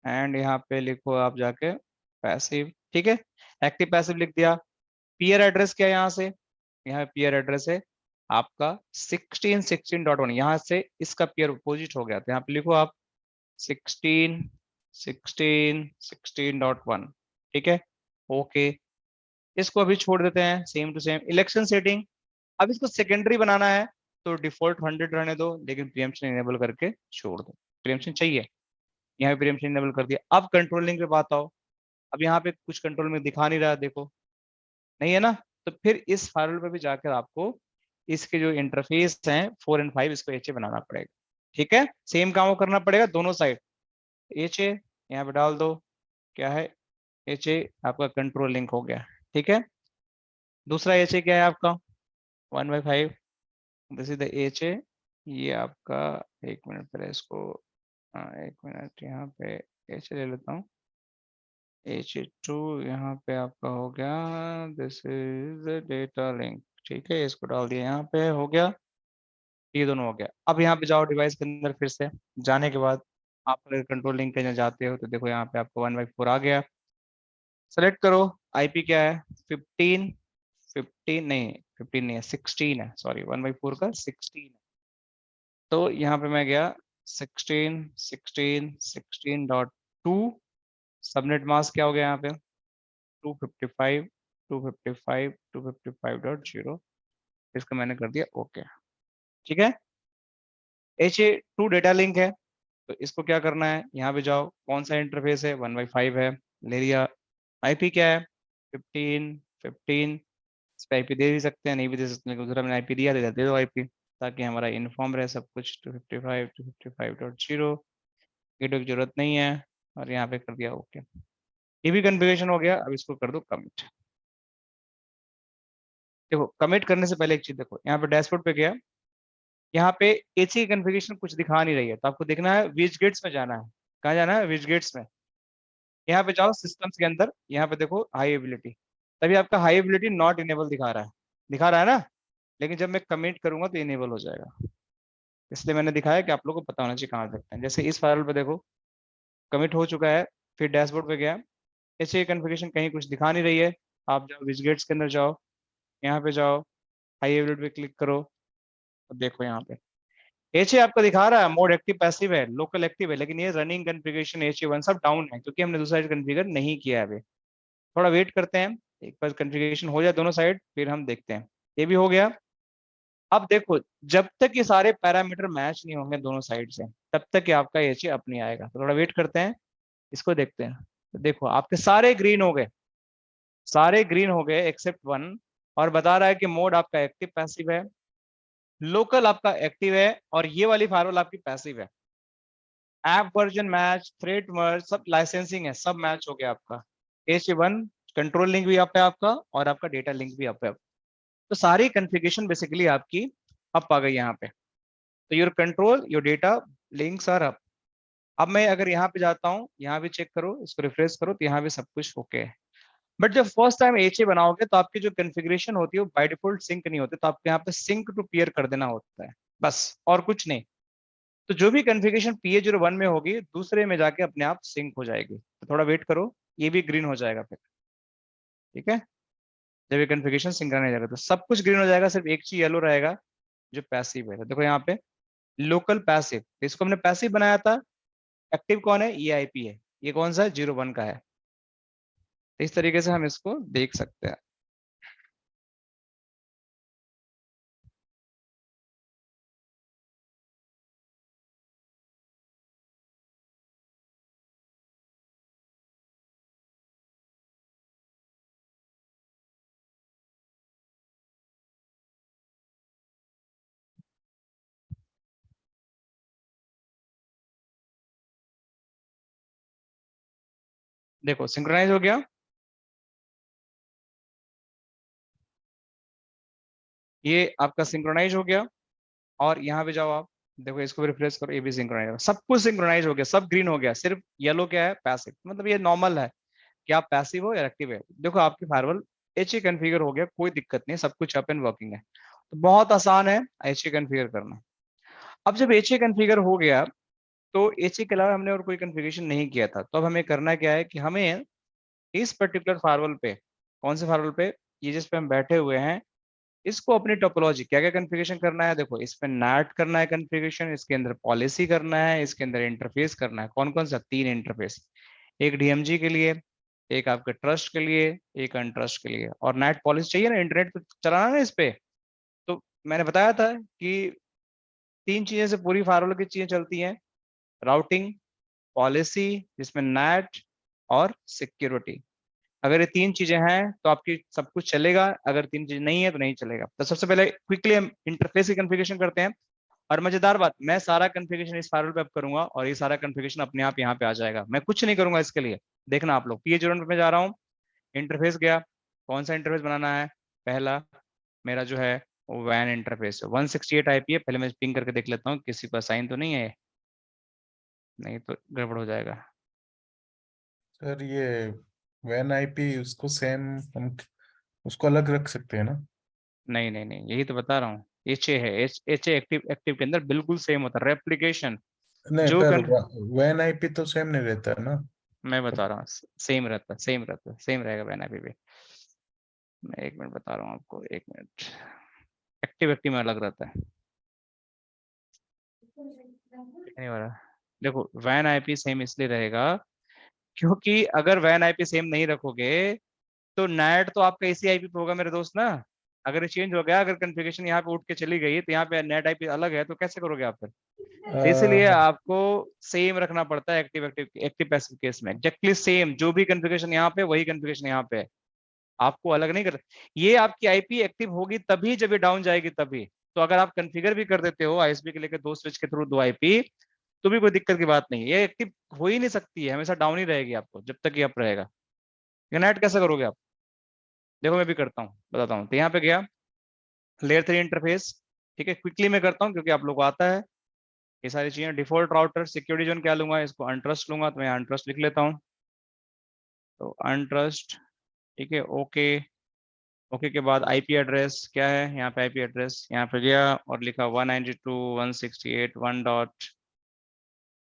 एंड यहाँ पे लिखो आप जाके पैसिव। ठीक है, एक्टिव पैसिव लिख दिया। पीयर एड्रेस क्या है यहाँ से, यहाँ पीयर एड्रेस है आपका 16.16.1, यहाँ से इसका पीयर अपोजिट हो गया, तो यहाँ पे लिखो आप 16.16.16.1। ठीक है, ओके, इसको अभी छोड़ देते हैं same to same. Election setting, अब इसको सेकेंडरी बनाना है तो डिफॉल्ट 100 रहने दो, लेकिन प्रीएम्पशन इनेबल करके छोड़ दो। प्रीएम्पशन चाहिए, यहाँ पे प्रीएम्पशन इनेबल कर दिया। अब कंट्रोल लिंक पे बात आओ, अब यहाँ पे कुछ कंट्रोल में दिखा नहीं रहा, देखो नहीं है ना, तो फिर इस फायरवॉल पे भी जाकर आपको इसके जो इंटरफेस हैं 4 और 5 इसको HA बनाना पड़ेगा। ठीक है, सेम काम करना पड़ेगा दोनों साइड। HA यहाँ पे डाल दो, क्या है HA आपका कंट्रोल लिंक हो गया। ठीक है, दूसरा HA क्या है आपका 1/5, दिस इज द HA। ये आपका, एक मिनट पहले इसको, एक मिनट यहाँ पे HA ले लेता हूँ। HA2 यहाँ पे आपका हो गया, दिस इज डेटा लिंक। ठीक है, इसको डाल दिया, यहाँ पे हो गया, ये दोनों हो गया। अब यहाँ पे जाओ डिवाइस के अंदर, फिर से जाने के बाद आप अगर कंट्रोल लिंक के जाते हो तो देखो यहाँ पे आपको 1/4 आ गया। सेलेक्ट करो, IP क्या है 15 नहीं 15 नहीं है 16 है, सॉरी 1/4 का 16 है। तो यहाँ पे मैं गया 16.16.16.2, सबनेट मास्क क्या हो गया यहाँ पे 255 255 255.0, इसका मैंने कर दिया ओके। ठीक है, HA2 डेटा लिंक है, तो इसको क्या करना है, यहाँ पे जाओ, कौन सा इंटरफेस है 1/5 है, ले लिया। IP क्या है 15 इस पे IP दे भी सकते हैं, नहीं भी दे सकते, लेकिन दूसरा मैंने IP दिया, दे दो IP, ताकि हमारा इन्फॉर्म रहे सब कुछ। 255 255.0 वीडियो की जरूरत नहीं है, और यहाँ पे कर दिया ओके। ये भी कॉन्फ़िगरेशन हो गया। अब इसको कर दो कमिट। देखो कमिट करने से पहले एक चीज देखो, यहाँ पे डैशबोर्ड पे गया, यहाँ पे HA की कॉन्फ़िगरेशन कुछ दिखा नहीं रही है, तो आपको देखना है विजगेट्स में जाना है। कहाँ जाना है, विजगेट्स में। यहाँ पे जाओ सिस्टम्स के अंदर, यहाँ पे देखो हाई एबिलिटी, तभी आपका हाई एबिलिटी नॉट इनेबल दिखा रहा है ना, लेकिन जब मैं कमिट करूंगा तो इनेबल हो जाएगा। इसलिए मैंने दिखाया कि आप लोगों को पता होना चाहिए कहाँ सकते हैं। जैसे इस फाइल पे देखो कमिट हो चुका है, फिर डैशबोर्ड पे गया, HA कॉन्फ़िगरेशन कहीं कुछ दिखा नहीं रही है, आप जाओ विजगेट्स के अंदर जाओ, यहाँ पे जाओ, हाई एबिलिटी पे क्लिक करो, अब देखो यहाँ पे HA आपका दिखा रहा है मोड एक्टिव पैसिव है, लोकल एक्टिव है, लेकिन ये रनिंग कॉन्फ़िगरेशन HA1 सब डाउन है, क्योंकि हमने दूसरा साइड कॉन्फ़िगर नहीं किया है अभी। थोड़ा वेट करते हैं, एक बार कॉन्फ़िगरेशन हो जाए दोनों साइड, फिर हम देखते हैं। ये भी हो गया। अब देखो जब तक ये सारे पैरामीटर मैच नहीं होंगे दोनों साइड से, तब तक ये आपका HA अप नहीं आएगा। तो थोड़ा वेट करते हैं, इसको देखते हैं। तो देखो आपके सारे ग्रीन हो गए, सारे ग्रीन हो गए एक्सेप्ट 1, और बता रहा है कि मोड आपका एक्टिव पैसिव है, लोकल आपका एक्टिव है, और ये वाली फायरवॉल आपकी पैसिव है। ऐप वर्जन मैच, थ्रेड मर्ज, सब लाइसेंसिंग है, सब मैच हो गया आपका। HA1 कंट्रोल लिंक भी आप है आपका, और आपका डेटा लिंक भी आप है। तो सारी कॉन्फ़िगरेशन बेसिकली आपकी अप आ गई यहाँ पे। तो your control your data links are up. अब मैं अगर यहाँ पे जाता हूँ, यहाँ भी चेक करो, इसको रिफ्रेश करो, तो यहाँ भी सब कुछ ओके है। बट जब फर्स्ट टाइम HA बनाओगे तो आपकी जो कॉन्फ़िगरेशन होती है वो बाय डिफॉल्ट सिंक नहीं होती, तो आपको यहाँ पे सिंक टू पीयर कर देना होता है, बस और कुछ नहीं। तो जो भी कॉन्फ़िगरेशन PA01 में होगी दूसरे में जाके अपने आप सिंक हो जाएगी। तो थोड़ा वेट करो, ये भी ग्रीन हो जाएगा फिर। ठीक है, जब ये कॉन्फ़िगरेशन सिंक्रोनाइज हो जाएगा तो सब कुछ ग्रीन हो जाएगा, सिर्फ एक चीज येलो रहेगा जो पैसिव है। तो देखो यहाँ पे लोकल पैसिव, इसको हमने पैसिव बनाया था, एक्टिव कौन है, ये IP है, ये कौन सा है 01 का है। तो इस तरीके से हम इसको देख सकते हैं। देखो सिंक्रोनाइज हो गया, ये आपका सिंक्रोनाइज हो गया, और यहाँ पे जाओ आप, देखो इसको भी रिफ्रेश करो, ये भी सिंक्रोनाइज हो, सब कुछ सिंक्रोनाइज हो गया, सब ग्रीन हो गया, सिर्फ येलो क्या है पैसिव। मतलब ये नॉर्मल है कि आप पैसिव हो या एक्टिव है। देखो आपकी फायरवॉल HA कॉन्फ़िगर हो गया, कोई दिक्कत नहीं, सब कुछ अप एंड वर्किंग है। तो बहुत आसान है HA कॉन्फ़िगर करना। अब जब HA कॉन्फ़िगर हो गया, तो HA के अलावा हमने और कोई कॉन्फ़िगरेशन नहीं किया था, तो अब हमें करना क्या है कि हमें इस पर्टिकुलर फायरवॉल पे, कौन से फायरवॉल पे, ये जिस पे हम बैठे हुए हैं, इसको अपनी टोपोलॉजी क्या क्या कॉन्फ़िगरेशन करना है। देखो इसमें NAT करना है कॉन्फ़िगरेशन, इसके अंदर पॉलिसी करना है, इसके अंदर इंटरफेस करना है। कौन कौन सा, 3 इंटरफेस, एक DMG के लिए, एक आपके ट्रस्ट के लिए, एक अनट्रस्ट के लिए। और NAT पॉलिसी चाहिए ना, इंटरनेट पे चलाना ना इस पे। तो मैंने बताया था कि 3 चीजें से पूरी फायरवॉल की चीजें चलती हैं, राउटिंग, पॉलिसी जिसमें नेट और सिक्योरिटी। अगर ये 3 चीजें हैं तो आपकी सब कुछ चलेगा, अगर 3 चीजें नहीं है तो नहीं चलेगा। तो सबसे पहले क्विकली हम इंटरफेस की कॉन्फ़िगरेशन करते हैं। और मजेदार बात, मैं सारा कॉन्फ़िगरेशन इस फायरवॉल पे अब करूंगा और ये सारा कॉन्फ़िगरेशन अपने आप यहाँ पे आ जाएगा, मैं कुछ नहीं करूंगा इसके लिए। देखना आप लोग, PH01 पे मैं जा रहा हूँ, इंटरफेस गया, कौन सा इंटरफेस बनाना है, पहला मेरा जो है वो वैन इंटरफेस 168 IP है। पहले मैं पिंग करके देख लेता हूँ किसी को असाइन तो नहीं है, नहीं तो गड़बड़ हो जाएगा। सर ये वैन आईपी उसको सेम हम उसको अलग रख सकते हैं ना? नहीं नहीं नहीं, यही तो बता रहा हूँ, HA है, HA एक्टिव एक्टिव के अंदर बिल्कुल सेम होता है रेप्लिकेशन। नहीं जो पर कन वैन आईपी तो सेम नहीं रहता है ना? मैं तो बता रहा हूँ, सेम रहता है, सेम रहता है, सेम रहेगा बैन अभी भी। मैं 1 मिनट बता रहा हूँ आपको, 1 मिनट। एक्टिव एक्टिव में अलग रहता है, नहीं हो रहा। देखो वैन IP सेम इसलिए रहेगा क्योंकि अगर वैन IP सेम नहीं रखोगे तो नेट तो आपका इसी IP पे होगा मेरे दोस्त ना। अगर ये चेंज हो गया, अगर कॉन्फ़िगरेशन यहाँ पे उठ के चली गई तो यहाँ पे नेट IP अलग है, तो कैसे करोगे आप फिर? तो इसलिए अ, आपको सेम रखना पड़ता है active active active passive case में, एग्जैक्टली सेम, जो भी कॉन्फ़िगरेशन यहाँ पे वही कॉन्फ़िगरेशन यहाँ पे है, आपको अलग नहीं कर। ये आपकी IP एक्टिव होगी तभी जब ये डाउन जाएगी तभी। तो अगर आप कॉन्फ़िगर भी कर देते हो ISP के लेकर 2 स्विच के थ्रू 2 IP, तो भी कोई दिक्कत की बात नहीं है, ये एक्टिव हो ही नहीं सकती है, हमेशा डाउन ही रहेगी आपको जब तक ये अप रहेगा। नेट कैसे करोगे आप? देखो मैं भी करता हूँ, बताता हूँ। तो यहाँ पे गया, लेयर 3 इंटरफेस, ठीक है, क्विकली मैं करता हूँ क्योंकि आप लोग को आता है ये सारी चीजें। डिफॉल्ट राउटर सिक्योरिटी जोन क्या लूंगा, इसको अनट्रस्ट लूंगा, तो मैं अनट्रस्ट लिख लेता हूँ। तो अनट्रस्ट, ठीक है, ओके। ओके के बाद IP एड्रेस क्या है, यहाँ पे IP एड्रेस यहाँ पे गया और लिखा 192.168 डॉट,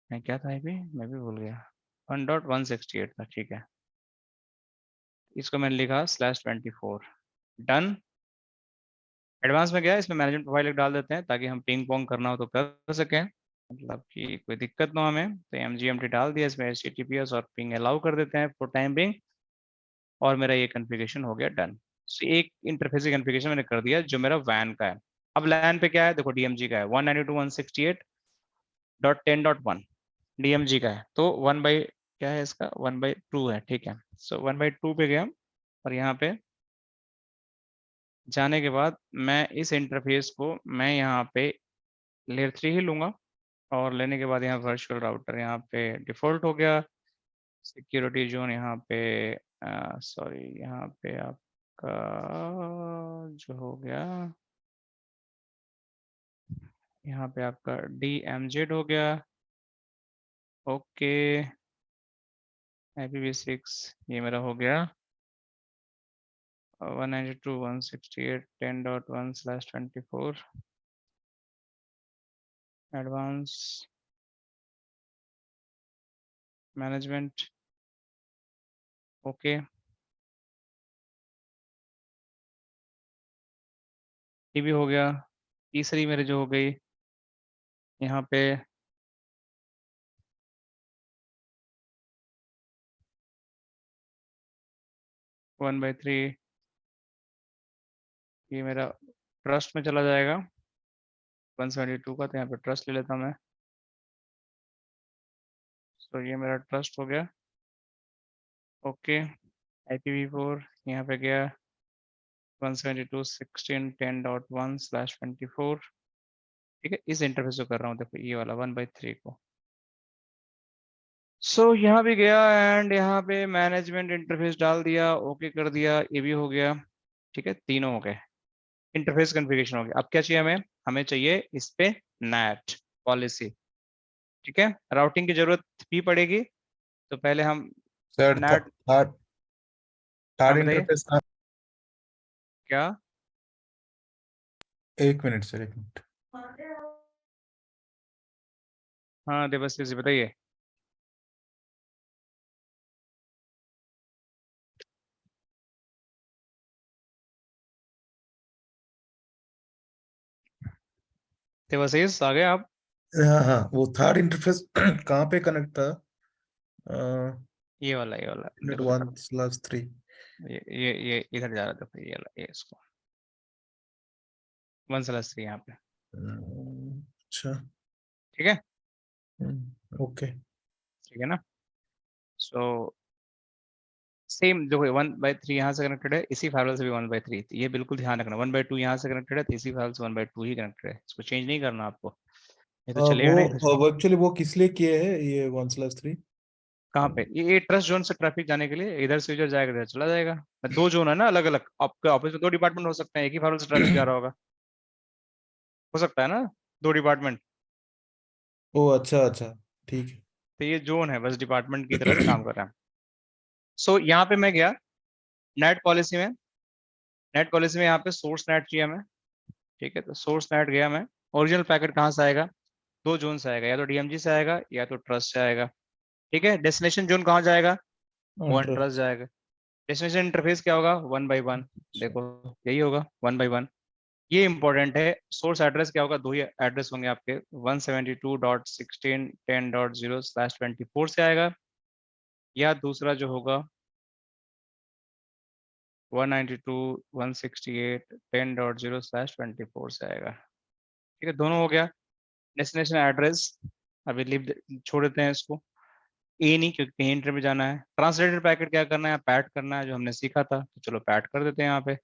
क्या था IP, मैं भी भूल गया, 1.168 था, ठीक है। इसको मैंने लिखा /24, डन। एडवांस में गया, इसमें मैनेजमेंट प्रोफाइल डाल देते हैं ताकि हम पिंग पोंग करना हो तो कर सकें, मतलब कि कोई दिक्कत ना हो हमें। तो MGMT डाल दिया, इसमें HTTPS और पिंग अलाउ कर देते हैं फॉर टाइम बिंग, और मेरा ये कॉन्फ़िगरेशन हो गया डन। So, एक इंटरफेस की कॉन्फ़िगरेशन मैंने कर दिया जो मेरा वैन का है। अब लैन पे क्या है, देखो DMG का है 192.168.10.1 DMG का है, तो 1 बाई क्या है इसका, 1/2 है, ठीक है। सो 1/2 पे गया और यहाँ पे जाने के बाद मैं इस इंटरफेस को मैं यहाँ पे लेयर 3 ही लूंगा, और लेने के बाद यहाँ वर्चुअल राउटर यहाँ पे डिफॉल्ट हो गया, सिक्योरिटी जोन यहाँ पे, सॉरी यहाँ पे आपका जो हो गया, यहाँ पे आपका DMZ हो गया, ओके। IPv6 ये मेरा हो गया 192.168.10.1/24 एडवांस मैनेजमेंट, ओके। ये भी हो गया। तीसरी मेरे जो हो गई यहाँ पे 1/3, ये मेरा ट्रस्ट में चला जाएगा 172 का, तो यहाँ पे ट्रस्ट ले लेता हूँ मैं। तो ये मेरा ट्रस्ट हो गया, ओके। IPv4 यहाँ पे गया 172.16.10.1/24, ठीक है। इस इंटरफेस को कर रहा हूँ, देखो ये वाला 1/3 को। यहाँ भी गया एंड यहाँ पे मैनेजमेंट इंटरफेस डाल दिया, ओके कर दिया, ये भी हो गया, ठीक है। तीनों हो गए, इंटरफेस कॉन्फ़िगरेशन हो गया। अब क्या चाहिए हमें, हमें चाहिए इस पे नेट पॉलिसी, ठीक है। राउटिंग की जरूरत भी पड़ेगी, तो पहले हम सर नेट, थर्ड हाँ थर्ड बताइए इंटरफेस क्या। 1 मिनट सर, 1 मिनट। हाँ देवश्री जी बताइए। देवश्री आ गए आप? हाँ हाँ, वो थर्ड इंटरफेस कहाँ पे कनेक्ट था? ये वाला यूनिट देखो देखो, 1/3। ये इधर जा रहा है, देखो ये वाला, ये इसको 1/3 यहाँ पे, अच्छा। ठीक है। ओके ठीक है ना। सो सेम जो 1/3 यहाँ से कनेक्टेड है, इसी फाइल से भी 1/3, ये बिल्कुल ध्यान रखना। 1/2 यहाँ से कनेक्टेड है तो इसी फाइल से 1/2 ही कनेक्टेड है, इसको चेंज नहीं करना आपको, ये तो चलेगा नहीं फिर। वो एक्चुअली वो किस लिए किए हैं ये 1/3? कहाँ पे? ये ट्रस्ट जोन से ट्रैफिक जाने के लिए, इधर से उधर जाएगा, इधर चला जाएगा। दो जोन है ना अलग अलग, आपके ऑफिस में 2 डिपार्टमेंट हो सकते हैं, एक ही फाइल से ट्रैफिक जा रहा होगा, हो सकता है ना 2 डिपार्टमेंट। ओ अच्छा अच्छा, ठीक है। तो ये जोन है, बस डिपार्टमेंट की तरह से काम कर रहा है। सो यहाँ पे मैं गया नेट पॉलिसी में, नेट पॉलिसी में यहाँ पे सोर्स नेट चाहिए हमें। ठीक है, तो सोर्स नेट गया मैं। ओरिजिनल पैकेट कहाँ से आएगा? 2 जोन से आएगा, या तो डीएमजी से आएगा या तो ट्रस्ट से आएगा। ठीक है, डेस्टिनेशन जोन कहाँ जाएगा? वन ट्रस्ट जाएगा। डेस्टिनेशन इंटरफेस क्या होगा? 1/1। देखो यही होगा 1/1। ये इंपॉर्टेंट है। सोर्स एड्रेस क्या होगा? 2 ही एड्रेस होंगे आपके, 172.16.10/24 से आएगा, या दूसरा जो होगा 192.168.10.0/24 से आएगा। ठीक है, दोनों हो गया। डेस्टिनेशन एड्रेस अभी लिव छोड़ देते हैं इसको, ए नहीं, क्योंकि कहीं इंटर में जाना है। ट्रांसलेटेड पैकेट क्या करना है? पैट करना है, जो हमने सीखा था, तो चलो पैट कर देते हैं। यहाँ पे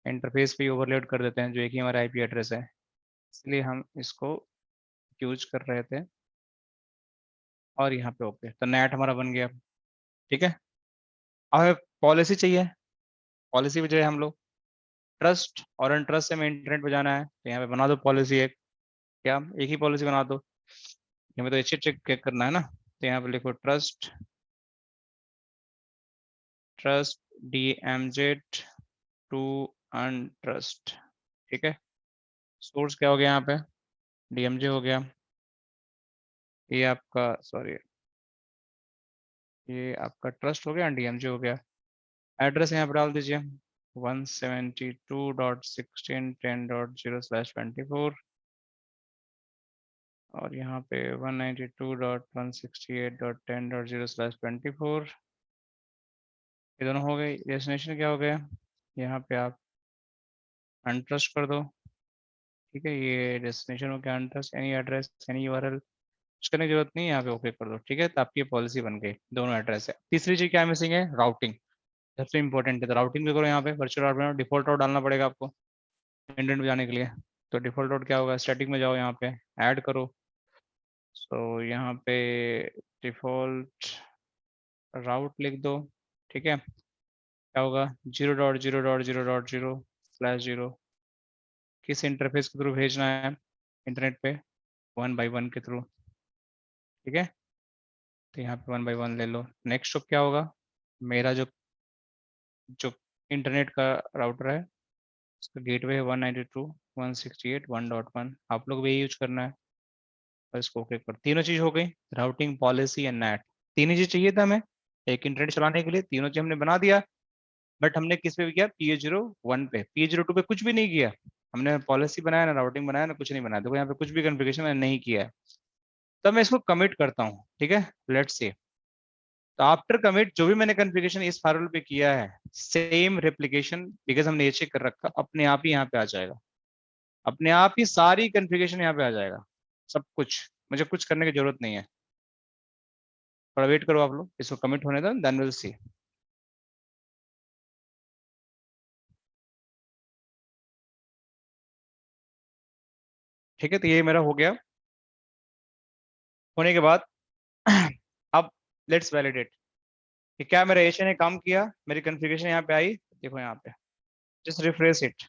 इंटरफेस पे ओवरलोड कर देते हैं, जो एक ही हमारा आईपी एड्रेस है, इसलिए हम इसको यूज कर रहे थे। और यहाँ पे ओके, तो नेट हमारा बन गया। ठीक है, अब हमें पॉलिसी चाहिए। पॉलिसी पे जो है हम लोग ट्रस्ट और अनट्रस्ट से हमें इंटरनेट पे जाना है, तो यहाँ पे बना दो पॉलिसी एक। क्या? एक ही पॉलिसी बना दो, हमें तो अच्छे चेक करना है ना। तो यहाँ पे लिखो ट्रस्ट, ट्रस्ट DMZ टू अनट्रस्ट। ठीक है, सोर्स क्या हो गया? यहाँ पे DMZ हो गया, ये आपका सॉरी, ये आपका ट्रस्ट हो गया, DMZ हो गया। एड्रेस यहाँ पे डाल दीजिए 172.16.10.0/24, और यहाँ पे 192.168.10.0/24। ये दोनों हो गए। डेस्टिनेशन क्या हो गया? यहाँ पे आप अनट्रस्ट कर दो। ठीक है, ये डेस्टिनेशन हो गया अनट्रस्ट। एनी एड्रेस, एनी यूआरएल कुछ करने की जरूरत नहीं है, यहाँ पे ओके कर दो। ठीक है, तो आपकी पॉलिसी बन गई, दोनों एड्रेस है। तीसरी चीज क्या मिसिंग है? राउटिंग, सबसे इंपॉर्टेंट है। तो राउटिंग भी करो यहाँ पे, वर्चुअल राउटर में डिफॉल्ट राउट डालना पड़ेगा आपको इंटरनेट में जाने के लिए। तो डिफॉल्ट राउट क्या होगा? स्टैटिक में जाओ, यहाँ पे ऐड करो। सो यहाँ पे डिफॉल्ट राउट लिख दो। ठीक है, क्या होगा? 0.0.0.0/0, किस इंटरफेस के थ्रू भेजना है इंटरनेट पे? 1/1 के थ्रू। ठीक है, तो यहाँ पे 1/1 ले लो। नेक्स्ट स्टेप क्या होगा? मेरा जो जो इंटरनेट का राउटर है, उसका गेटवे है 192.168.1.1, आप लोग भी यही यूज करना है। और इसको ओके कर, तीनों चीज हो गई, राउटिंग, पॉलिसी एंड नेट। तीन ही चीज चाहिए था हमें एक इंटरनेट चलाने के लिए, तीनों चीज हमने बना दिया। बट हमने किस पे भी किया? PA01 पे। PA02 पे कुछ भी नहीं किया हमने, पॉलिसी बनाया ना, राउटिंग बनाया ना, कुछ नहीं बनाया। देखो यहाँ पे कुछ भी कॉन्फ़िगरेशन मैंने नहीं किया है। तो मैं इसको कमिट करता हूँ। ठीक है, लेट्स सी। तो आफ्टर कमिट जो भी मैंने कॉन्फ़िगरेशन इस फायरवॉल पे किया है, सेम रेप्लिकेशन, बिकॉज हमने ये चेक कर रखा, अपने आप ही यहाँ पे आ जाएगा। अपने आप ही सारी कॉन्फ़िगरेशन यहाँ पे आ जाएगा, सब कुछ, मुझे कुछ करने की जरूरत नहीं है। थोड़ा वेट करो आप लोग, इसको कमिट होने दो, देन विल सी। ठीक है, तो ये मेरा हो गया। होने के बाद अब लेट्स वैलिडेट कि क्या मेरा एशिया ने काम किया। मेरी कॉन्फ़िगरेशन यहाँ पे आई, देखो यहाँ पे, जस्ट रिफ्रेश इट,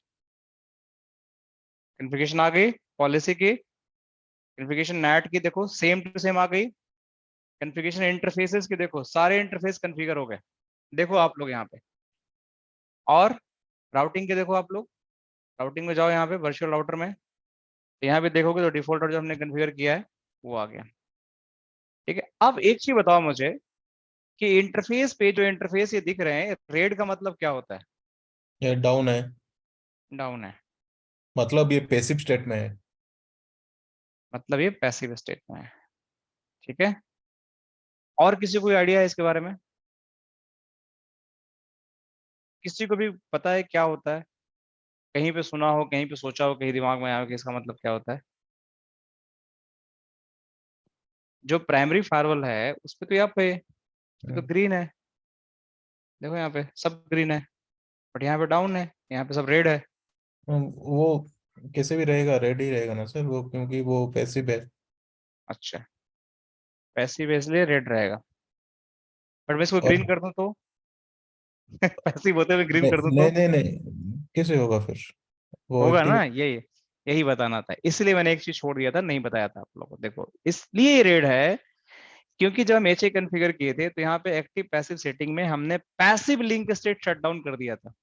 कॉन्फ़िगरेशन आ गई। पॉलिसी की कॉन्फ़िगरेशन, नेट की देखो सेम टू सेम आ गई। कॉन्फ़िगरेशन इंटरफेसेस की देखो, सारे इंटरफेस कॉन्फ़िगर हो गए, देखो आप लोग यहाँ पे। और राउटिंग के देखो आप लोग, राउटिंग में जाओ यहाँ पे वर्चुअल राउटर में, तो यहाँ पे देखोगे तो डिफॉल्ट राउटर जो हमने कॉन्फ़िगर किया है वो आ गया। ठीक है, अब एक चीज बताओ मुझे कि इंटरफेस पे जो इंटरफेस ये दिख रहे हैं, रेड का मतलब क्या होता है? ये डाउन है, डाउन है, मतलब ये पैसिव स्टेट में है। मतलब ये पैसिव स्टेट में है। ठीक है, और किसी को कोई आइडिया है इसके बारे में? किसी को भी पता है क्या होता है? कहीं पे सुना हो, कहीं पे सोचा हो, कहीं दिमाग में आया हो कि इसका मतलब क्या होता है? जो प्राइमरी फायरवॉल है उस पे तो यहाँ पे तो हम्म, ग्रीन है, देखो यहाँ पे सब ग्रीन है, बट यहाँ पे डाउन है, यहाँ पे सब रेड है। वो कैसे भी रहेगा, रेड ही रहेगा ना सर वो, क्योंकि वो पैसिव है। अच्छा, पैसिव इसलिए रेड रहेगा, बट मैं इसको और ग्रीन कर दूं तो पैसिव होते हुए ग्रीन नहीं कर दूं नहीं तो नहीं नहीं, कैसे होगा फिर, वो होगा एक्टिव। ना, यही यही बताना था, इसलिए मैंने एक चीज छोड़ दिया था, नहीं बताया था आप लोगों को। देखो इसलिए ये रेड है क्योंकि जब हम एचए कॉन्फ़िगर किए थे तो यहाँ पे एक्टिव पैसिव सेटिंग में हमने passive link state shut down कर दिया था।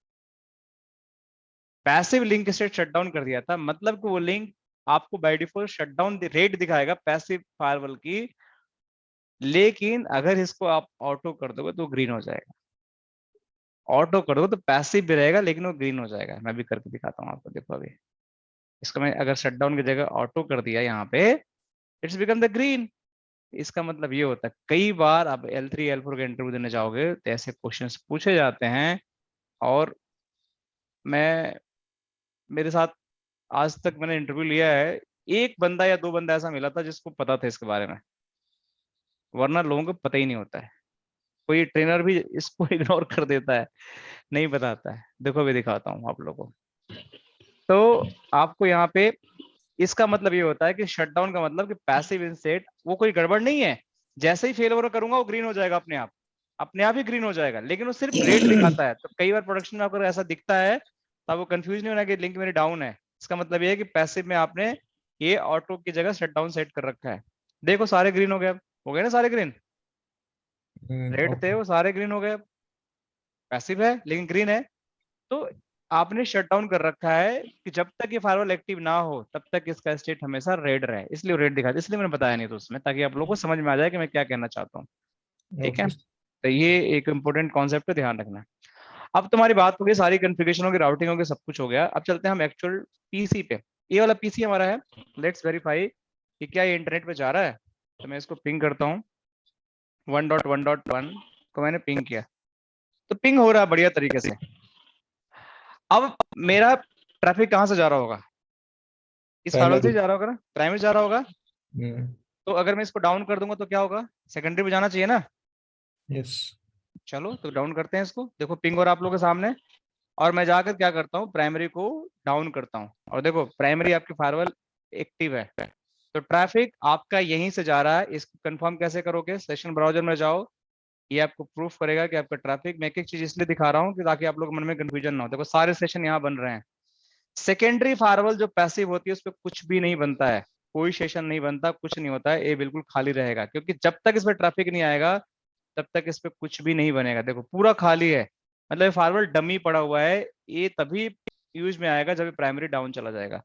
Passive link state shut down कर दिया था, मतलब कि वो लिंक आपको by default shut down rate दिखाएगा पैसिव फायरवॉल की, लेकिन अगर इसको आप ऑटो कर दोगे तो ग्रीन हो जाएगा। ऑटो कर दोगे तो पैसिव भी रहेगा लेकिन वो ग्रीन हो जाएगा। मैं भी करके दिखाता हूँ आपको, देखो अभी इसको मैं अगर शट डाउन की जगह ऑटो कर दिया यहाँ पे, इट्स बिकम द ग्रीन। इसका मतलब ये होता है, कई बार आप L3 L4 के इंटरव्यू देने जाओगे तो ऐसे क्वेश्चंस पूछे जाते हैं, और मैं मेरे साथ आज तक मैंने इंटरव्यू लिया है, एक बंदा या दो बंदा ऐसा मिला था जिसको पता था इसके बारे में, वरना लोगों को पता ही नहीं होता है। कोई ट्रेनर भी इसको इग्नोर कर देता है, नहीं बताता है। देखो अभी दिखाता हूँ आप लोगों को। तो आपको यहाँ पे इसका मतलब ये होता है कि शटडाउन का मतलब कि पैसिव इनसेट, वो कोई गड़बड़ नहीं है, जैसे ही फेल ओवर करूंगा वो ग्रीन हो जाएगा अपने आप ही ग्रीन हो जाएगा, लेकिन वो सिर्फ रेड दिखाता है। तो कई बार प्रोडक्शन में आपको ऐसा दिखता है तो आपको कंफ्यूज नहीं होना कि लिंक मेरी डाउन है। इसका मतलब ये है कि पैसिव में आपने ये ऑटो की जगह शटडाउन सेट कर रखा है। देखो सारे ग्रीन हो गए, अब हो गए ना सारे ग्रीन, रेड थे ओके। वो सारे ग्रीन हो गए। पैसिव है लेकिन ग्रीन है, तो आपने शट डाउन कर रखा है कि जब तक ये फायरवॉल एक्टिव ना हो तब तक इसका स्टेट हमेशा रेड रहे, इसलिए रेड दिखा, इसलिए मैंने बताया नहीं तो उसमें, ताकि आप लोगों को समझ में आ जाए कि मैं क्या कहना चाहता हूँ। ठीक है, ओके। तो ये एक इंपॉर्टेंट कॉन्सेप्ट है, ध्यान रखना। अब तुम्हारी बात हो गई, सारी कॉन्फ़िगरेशन हो गई, राउटिंग हो गई, सब कुछ हो गया। अब चलते हैं हम एक्चुअल पीसी पे। ये वाला पीसी हमारा है, लेट्स वेरीफाई कि क्या ये इंटरनेट पे जा रहा है। तो मैं इसको पिंग करता हूँ, 1.1.1 को मैंने पिंग किया, तो पिंग हो रहा है बढ़िया तरीके से। अब मेरा ट्रैफिक कहाँ से जा रहा होगा, इस फायरवॉल से प्राइमरी। ही जा रहा होगा ना, प्राइमरी जा रहा होगा। हम्म। तो अगर मैं इसको डाउन कर दूंगा तो क्या होगा, सेकेंडरी पे जाना चाहिए ना। यस। चलो तो डाउन करते हैं इसको, देखो पिंग और आप लोगों के सामने। और मैं जाकर क्या करता हूँ, प्राइमरी को डाउन करता हूँ, और देखो प्राइमरी आपकी फायरवॉल एक्टिव है। तो ट्रैफिक आपका यहीं से जा रहा है। इसको कंफर्म कैसे करोगे, सेशन ब्राउजर में जाओ, ये आपको प्रूफ करेगा कि आपका ट्रैफिक। मैं एक एक चीज इसलिए दिखा रहा हूँ कि ताकि आप लोग मन में कंफ्यूजन ना हो। देखो सारे सेशन यहाँ बन रहे हैं। सेकेंडरी फायरवॉल जो पैसिव होती है उस पर कुछ भी नहीं बनता है, कोई सेशन नहीं बनता, कुछ नहीं होता है, ये बिल्कुल खाली रहेगा, क्योंकि जब तक इस पर ट्रैफिक नहीं आएगा तब तक इस पे कुछ भी नहीं बनेगा। देखो पूरा खाली है, मतलब फायरवॉल डमी पड़ा हुआ है। ये तभी यूज में आएगा जब प्राइमरी डाउन चला जाएगा।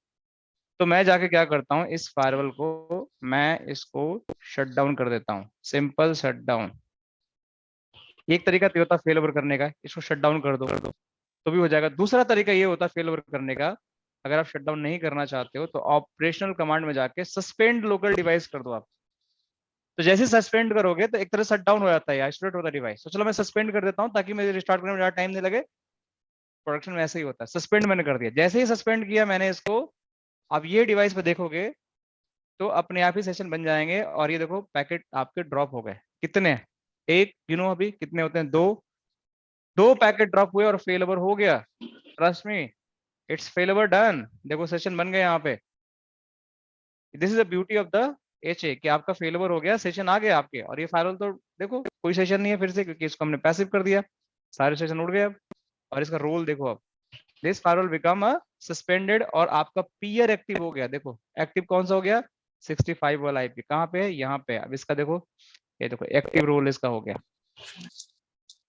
तो मैं जाके क्या करता हूँ, इस फायरवॉल को मैं इसको शट डाउन कर देता हूँ, सिंपल शट डाउन। एक तरीका तो होता है फेल ओवर करने का, इसको शट डाउन कर दो तो भी हो जाएगा। दूसरा तरीका ये होता है फेल ओवर करने का, अगर आप शट डाउन नहीं करना चाहते हो तो ऑपरेशनल कमांड में जाके सस्पेंड लोकल डिवाइस कर दो आप। तो जैसे सस्पेंड करोगे तो एक तरह शट डाउन हो जाता है, आइसोलेट होता है डिवाइस। तो चलो मैं सस्पेंड कर देता हूँ ताकि मुझे रिस्टार्ट करने में ज्यादा टाइम नहीं लगे। प्रोडक्शन में ऐसे ही होता है, सस्पेंड मैंने कर दिया। जैसे ही सस्पेंड किया मैंने इसको, अब ये डिवाइस पे देखोगे तो अपने आप ही सेशन बन जाएंगे। और ये देखो पैकेट आपके ड्रॉप हो गए, कितने, एक गिनो अभी कितने होते हैं, दो, दो पैकेट ड्रॉप हुए और फेल ओवर हो गया। Trust me, it's fail over done. देखो सेशन बन गए यहाँ पे। This is the beauty of the HA कि आपका फेल ओवर हो गया, सेशन आ गया आपके। और ये फायरवॉल तो देखो कोई सेशन नहीं है फिर से, क्योंकि इसको हमने पैसिव कर दिया, सारे सेशन उड़ गए अब। और इसका रोल देखो अब, this firewall become a suspended, और आपका पीयर एक्टिव हो गया। देखो एक्टिव कौन सा हो गया, 65 वाला आईपी कहाँ पे है, यहाँ पे। अब इसका देखो, ये देखो एक्टिव रोल इसका हो गया।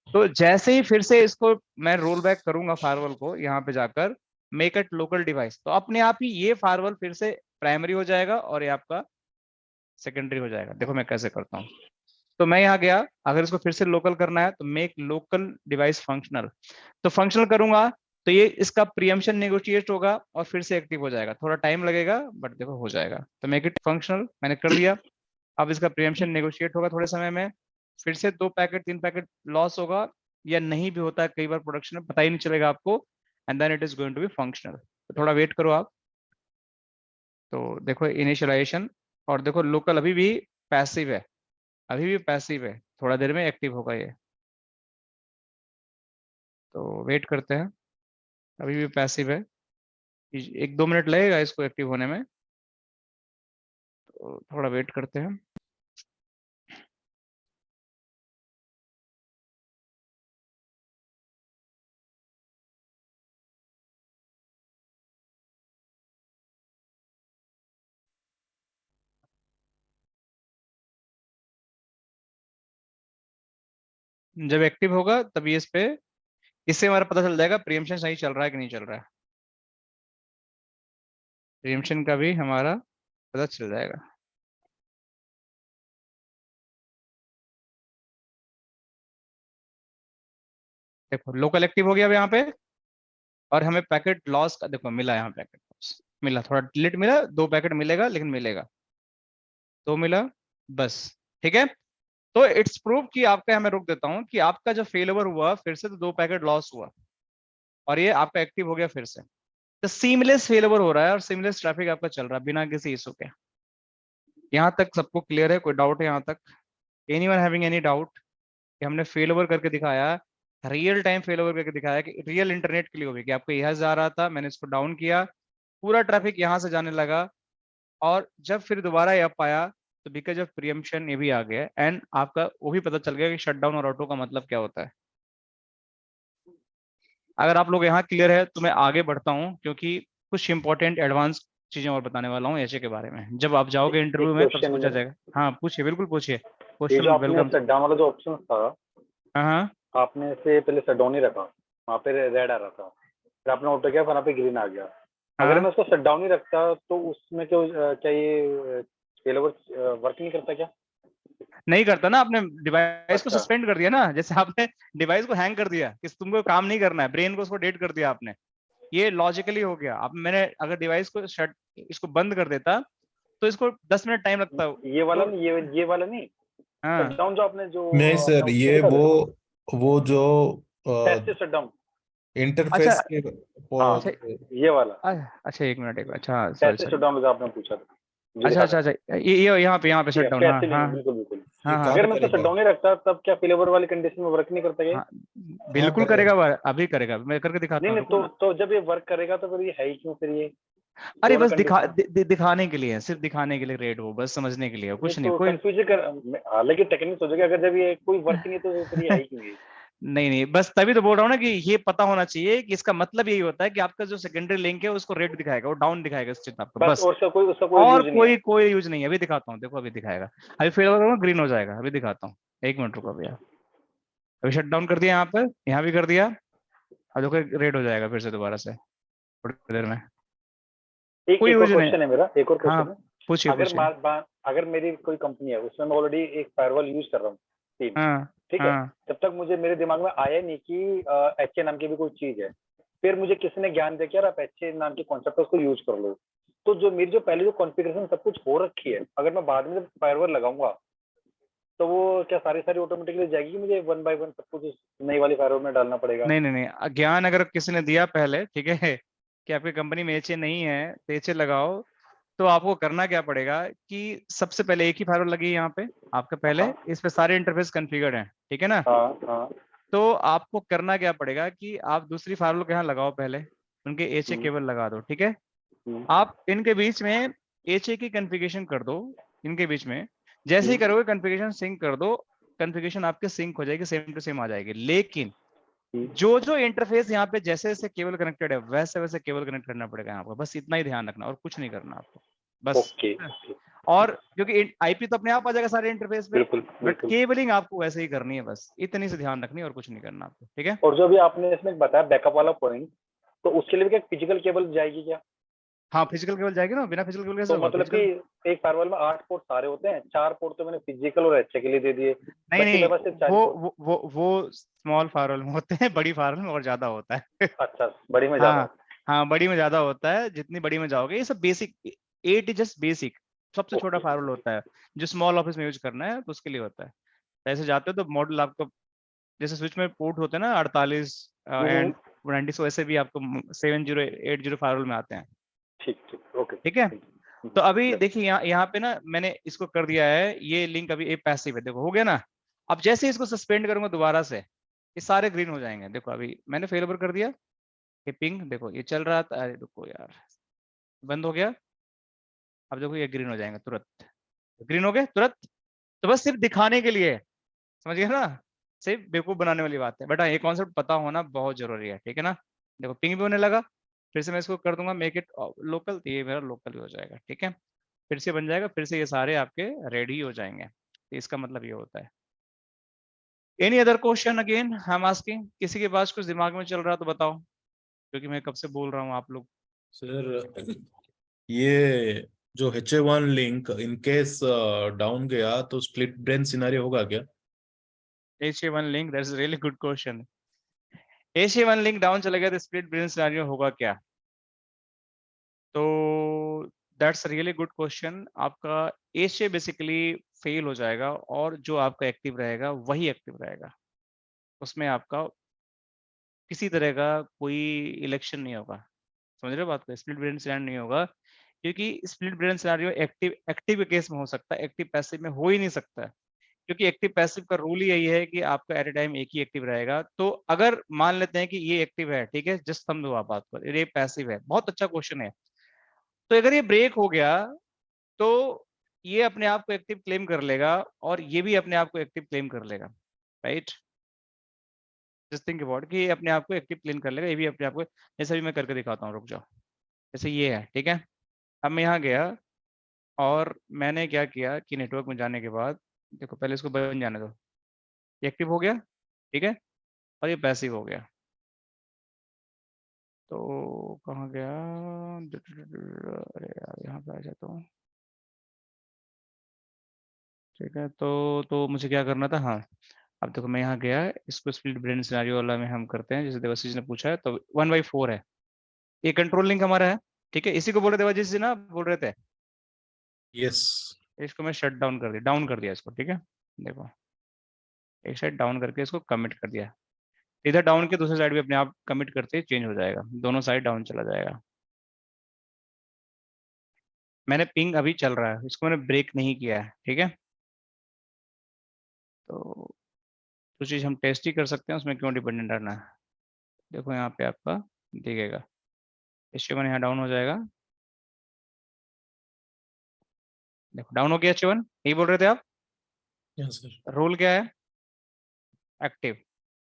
तो जैसे ही फिर से इसको मैं रोल बैक करूंगा फायरवॉल को, यहाँ पे जाकर मेक इट लोकल डिवाइस, तो अपने आप ही ये फायरवॉल फिर से प्राइमरी हो जाएगा और ये आपका सेकेंडरी हो जाएगा। देखो मैं कैसे करता हूँ। तो मैं यहाँ गया, अगर इसको फिर से लोकल करना है तो मेक लोकल डिवाइस फंक्शनल। तो फंक्शनल करूंगा तो ये इसका प्रीएम्पशन नेगोशिएट होगा और फिर से एक्टिव हो जाएगा। थोड़ा टाइम लगेगा बट देखो हो जाएगा। तो मेक इट फंक्शनल मैंने कर दिया। अब इसका प्रीएम्पशन नेगोशिएट होगा थोड़े समय में, फिर से 2 पैकेट 3 पैकेट लॉस होगा, या नहीं भी होता है कई बार प्रोडक्शन में, पता ही नहीं चलेगा आपको। And then it is going to be functional. तो थोड़ा वेट करो आप। तो देखो इनिशियलाइजेशन, और देखो लोकल अभी भी पैसिव है, अभी भी पैसिव है, थोड़ा देर में एक्टिव होगा ये, तो वेट करते हैं। अभी भी पैसिव है, 1-2 मिनट लगेगा इसको एक्टिव होने में, तो थोड़ा वेट करते हैं। जब एक्टिव होगा तभी इस पे, इससे हमारा पता चल जाएगा प्रीएम्पशन सही चल रहा है कि नहीं चल रहा है। प्रीएम्पशन का भी हमारा पता चल जाएगा। देखो लोकल एक्टिव हो गया अब यहाँ पे, और हमें पैकेट लॉस का देखो मिला, यहाँ पैकेट लॉस मिला, थोड़ा लेट मिला, 2 पैकेट मिलेगा लेकिन मिलेगा, 2 मिला बस। ठीक है, तो इट्स प्रूव कि आपका, मैं रोक देता हूँ कि आपका जो फेल ओवर हुआ फिर से, तो 2 पैकेट लॉस हुआ और ये आपका एक्टिव हो गया फिर से, तो सीमलेस फेल ओवर हो रहा है और सीमलेस ट्रैफिक आपका चल रहा है बिना किसी इशू के। यहाँ तक सबको क्लियर है? कोई डाउट है यहाँ तक? एनीवन हैविंग एनी डाउट कि हमने फेल ओवर करके दिखाया, रियल टाइम फेल ओवर करके दिखाया कि रियल इंटरनेट के लिए हो गया कि आपको यहाँ जा रहा था, मैंने इसको डाउन किया, पूरा ट्रैफिक यहाँ से जाने लगा, और जब फिर दोबारा ये अप आया तो बिकॉज ऑफ प्रीएम्पशन ये भी आ गया, एंड आपका वो भी पता चल गया कि शटडाउन और ऑटो का मतलब क्या होता है। अगर आप लोग यहाँ क्लियर है तो मैं आगे बढ़ता हूँ, क्योंकि कुछ इंपॉर्टेंट एडवांस चीजें और बताने वाला हूँ एचए के बारे में। जब आप जाओगे इंटरव्यू में तब से पूछा जाएगा। हाँ पूछिए, बिल्कुल पूछिए, ये क्वेश्चन जो आपने वेलकम। शटडाउन वाला जो ऑप्शन था, हाँ हाँ आपने इसे पहले शटडाउन ही रखा, वहाँ पे रेड आ रहा था, फिर आपने ऑटो किया, फिर वहाँ पे ग्रीन आ गया। अगर हाँ, मैं उसको शटडाउन ही रखता तो उसमें क्या ये फेल ओवर वर्क नहीं करता क्या? नहीं करता ना, आपने डिवाइस को अच्छा। सस्पेंड कर दिया ना, जैसे आपने डिवाइस को हैंग कर दिया कि तुमको काम नहीं करना है, ब्रेन को उसको डेड कर दिया आपने, ये लॉजिकली हो गया। अब मैंने अगर डिवाइस को शट, इसको बंद कर देता तो इसको 10 मिनट टाइम लगता ये वाला तो, नहीं, ये वाला नहीं, हाँ शटडाउन जो आपने नहीं अपना सर, ऑप्शन ये देखा था, वो जो टेस्ट शटडाउन। अच्छा इंटरफेस के हाँ, अच्छा ये वाला अच्छा, एक मिनट अच्छा, सॉरी टेस्ट सॉरी, शटडाउन जो आपने पूछा था, जो अच्छा लिखा अच्छा था, अच्छा, ये यहाँ पे ठीक है, शट डाउन, हाँ पैसे हाँ लेंगे, बिल्कुल बिल्कुल। हाँ ये हाँ अगर कहाँ मैं उसको करेगा? शटडाउन नहीं रखता तब क्या फेल ओवर वाली कंडीशन में वर्क नहीं करता क्या? हाँ, कहाँ बिल्कुल करेगा, करेगा? अभी करेगा, मैं करके दिखाता नहीं हूँ, नहीं, रुको ना। तो जब ये वर्क करेगा तो फिर ये है ही क्यों फिर ये अरे दोनों बस कंडीशन? दिखाने के लिए है, सिर्फ दिखाने के लिए रेड हो, बस समझने के लिए, नहीं कुछ नहीं तो कोई। कंफ्यूज कर, हालांकि टेक्निक सोचोगे, अगर जब ये कोई वर्क नहीं है तो फिर ये है ही क्यों ये? नहीं नहीं, बस तभी तो बोल रहा हूँ ना कि ये पता होना चाहिए कि इसका मतलब यही होता है कि आपका जो सेकेंडरी लिंक है उसको रेड दिखाएगा, वो डाउन दिखाएगा इस चीज आपको, बस, बस। और उसका कोई और यूज नहीं है। कोई यूज नहीं है, अभी दिखाता हूँ, देखो अभी दिखाएगा, अभी फेल होगा ग्रीन हो जाएगा, अभी दिखाता हूँ, 1 मिनट रुको भैया। अभी शट डाउन कर दिया यहाँ पर, यहाँ भी कर दिया, अब देखो रेड हो जाएगा फिर से दोबारा से थोड़ी देर में, एक कोई एक और यूज नहीं। क्वेश्चन है मेरा, एक और हाँ क्वेश्चन है। पूछिए अगर पूछिए। अगर मेरी कोई कंपनी है, उसमें मैं ऑलरेडी एक फायरवॉल यूज कर रहा हूँ, तीन, हाँ ठीक है, हाँ तब तक मुझे मेरे दिमाग में आया नहीं कि एचए नाम की भी कोई चीज है। फिर मुझे किसी ने ज्ञान दिया कि यार आप एचए नाम के कॉन्सेप्ट है, उसको यूज कर लो। तो जो मेरी जो पहले जो कॉन्फ़िगरेशन सब कुछ हो रखी है, अगर मैं बाद में जब फायरवॉल लगाऊंगा तो वो क्या सारी ऑटोमेटिकली जाएगी कि मुझे वन बाय वन सब कुछ उस नई वाली फायरवॉल में डालना पड़ेगा? नहीं नहीं नहीं, ज्ञान अगर किसी ने दिया पहले, ठीक है, कि आपकी कंपनी में एचए नहीं है तो एचए लगाओ, तो आपको करना क्या पड़ेगा कि सबसे पहले एक ही फायरवॉल लगी है यहाँ पे आपके, पहले हाँ इस पे सारे इंटरफेस कॉन्फ़िगर्ड हैं, ठीक है ना। हाँ हाँ। तो आपको करना क्या पड़ेगा कि आप दूसरी फायरवॉल के यहाँ लगाओ, पहले उनके एचए हम्म, केबल लगा दो, ठीक है। हम्म, आप इनके बीच में एचए की कॉन्फ़िगरेशन कर दो, इनके बीच में जैसे ही हम्म, करोगे कॉन्फ़िगरेशन सिंक कर दो, कॉन्फ़िगरेशन आपके सिंक हो जाएगी, सेम टू सेम आ जाएगी। लेकिन हम्म। जो जो इंटरफेस यहाँ पे जैसे जैसे केबल कनेक्टेड है वैसे वैसे केबल कनेक्ट करना पड़ेगा आपको, बस इतना ही ध्यान रखना और कुछ नहीं करना आपको, बस। ओके, और क्योंकि आईपी तो अपने आप आ जाएगा सारे इंटरफेस पे, बिल्कुल बट बिल्कुल। केबलिंग आपको वैसे ही करनी है, बस इतनी से ध्यान रखनी है और कुछ नहीं करना आपको, ठीक है। और जो भी आपने इसमें बताया बैकअप वाला पॉइंट, तो उसके लिए भी क्या फिजिकल केबल जाएगी क्या? हाँ फिजिकल केबल जाएगी ना, बिना फिजिकल केबल कैसे तो होगा मतलब कि फिजिकल। एक फायरवॉल में 8 पोर्ट सारे होते हैं, 4 पोर्ट तो मैंने फिजिकल और एचए के लिए दे दिए, नहीं बच्चे नहीं, मेरे पास सिर्फ 4 वो पोर्ट। वो स्मॉल फायरवॉल में होते हैं, बड़ी फायरवॉल में और ज्यादा होता है। अच्छा, बड़ी में ज्यादा हाँ है। हाँ, बड़ी में ज्यादा होता है, जितनी बड़ी में जाओगे ये सब basic, it is just basic, सबसे छोटा ओके। फायरवॉल होता है जो स्मॉल ऑफिस में यूज करना है तो उसके लिए होता है। ऐसे जाते हो तो मॉडल आपको, जैसे स्विच में पोर्ट होते हैं ना 48 हम्म, एंड 90, वैसे भी आपको 7080 फायरवॉल में आते हैं, ठीक ठीक, ओके। ठीक है। तो अभी देखिए यहाँ पे ना मैंने इसको कर दिया है, ये लिंक अभी ए पैसिव है, देखो हो गया ना। अब जैसे इसको सस्पेंड करूंगा दोबारा से, ये सारे ग्रीन हो जाएंगे। देखो अभी मैंने फेल ओवर कर दिया, ये पिंग देखो ये चल रहा था, अरे रुको यार, बंद हो गया। अब देखो ये ग्रीन हो जाएंगे तुरंत, ग्रीन हो गए तुरंत। तो बस सिर्फ दिखाने के लिए, समझ गए ना, सिर्फ बेवकूफ बनाने वाली बात है, बट हाँ ये कॉन्सेप्ट पता होना बहुत जरूरी है, ठीक है ना। देखो पिंग भी होने लगा, फिर से मैं इसको कर दूंगा मेक इट लोकल, तो ये मेरा लोकल भी हो जाएगा, ठीक है। फिर से बन जाएगा, फिर से ये सारे आपके रेडी हो जाएंगे, तो इसका मतलब ये होता है। Any other question again I am asking, किसी के पास कुछ दिमाग में चल रहा तो बताओ, क्योंकि मैं कब से बोल रहा हूँ आप लोग। सर ये जो HA1 link in case down गया तो स्प्लिट ब्रेन सिनेरियो होगा क्या? HA1 link, that's really good question. HA1 link down चला गया तो स्प्लिट ब्रेन सिनेरियो होगा क्या? तो दैट्स रियली गुड क्वेश्चन। आपका HA बेसिकली फेल हो जाएगा और जो आपका एक्टिव रहेगा वही एक्टिव रहेगा, उसमें आपका किसी तरह का कोई इलेक्शन नहीं होगा। समझ रहे हो बात को? स्प्लिट ब्रेन सिनेरियो नहीं होगा, क्योंकि split brain scenario active active case में हो सकता है, एक्टिव पैसिव में हो ही नहीं सकता, क्योंकि एक्टिव पैसिव का रूल ही यही है कि आपका एट ए टाइम एक ही एक्टिव रहेगा। तो अगर मान लेते हैं कि ये एक्टिव है, ठीक है, जस्ट समझो आप बात पर, ये पैसिव है, बहुत अच्छा क्वेश्चन है। तो अगर ये ब्रेक हो गया तो ये अपने आप को एक्टिव क्लेम कर लेगा और ये भी अपने आप को एक्टिव क्लेम कर लेगा, राइट। जस्ट थिंक अबाउट कि ये अपने आप को एक्टिव क्लेम कर लेगा, ये भी अपने आप को, जैसे भी मैं करके दिखाता हूँ, रुक जाओ। जैसे ये है, ठीक है, अब मैं यहाँ गया और मैंने क्या किया कि नेटवर्क में जाने के बाद देखो पहले इसको बन जाने दो, ये एक्टिव हो गया, ठीक है, और ये पैसिव हो गया। तो कहाँ गया, अरे यार यहाँ पे आ जाता हूँ, ठीक है। तो मुझे क्या करना था, हाँ अब देखो मैं यहाँ गया, इसको स्प्लिट ब्रेन सिनेरियो वाला में हम करते हैं, जैसे देवाशीष ने पूछा है, तो 1/4 है, ये कंट्रोल लिंक हमारा है, ठीक है। इसी को बोल रहे देवाशीष जी ना, बोल रहे थे। यस। इसको मैं शट डाउन कर दिया, डाउन कर दिया इसको, ठीक है। देखो एक साइड डाउन करके इसको कमिट कर दिया, इधर डाउन के दूसरे साइड भी अपने आप कमिट करते ही चेंज हो जाएगा, दोनों साइड डाउन चला जाएगा। मैंने पिंग अभी चल रहा है, इसको मैंने ब्रेक नहीं किया है, ठीक है। तो जो चीज़ हम टेस्ट ही कर सकते हैं उसमें क्यों डिपेंडेंट रहना है। देखो यहाँ पे आपका दिखेगा, H1 यहाँ डाउन हो जाएगा, देखो डाउन हो गया H1, यही बोल रहे थे आप। Yes sir. रोल क्या है, एक्टिव,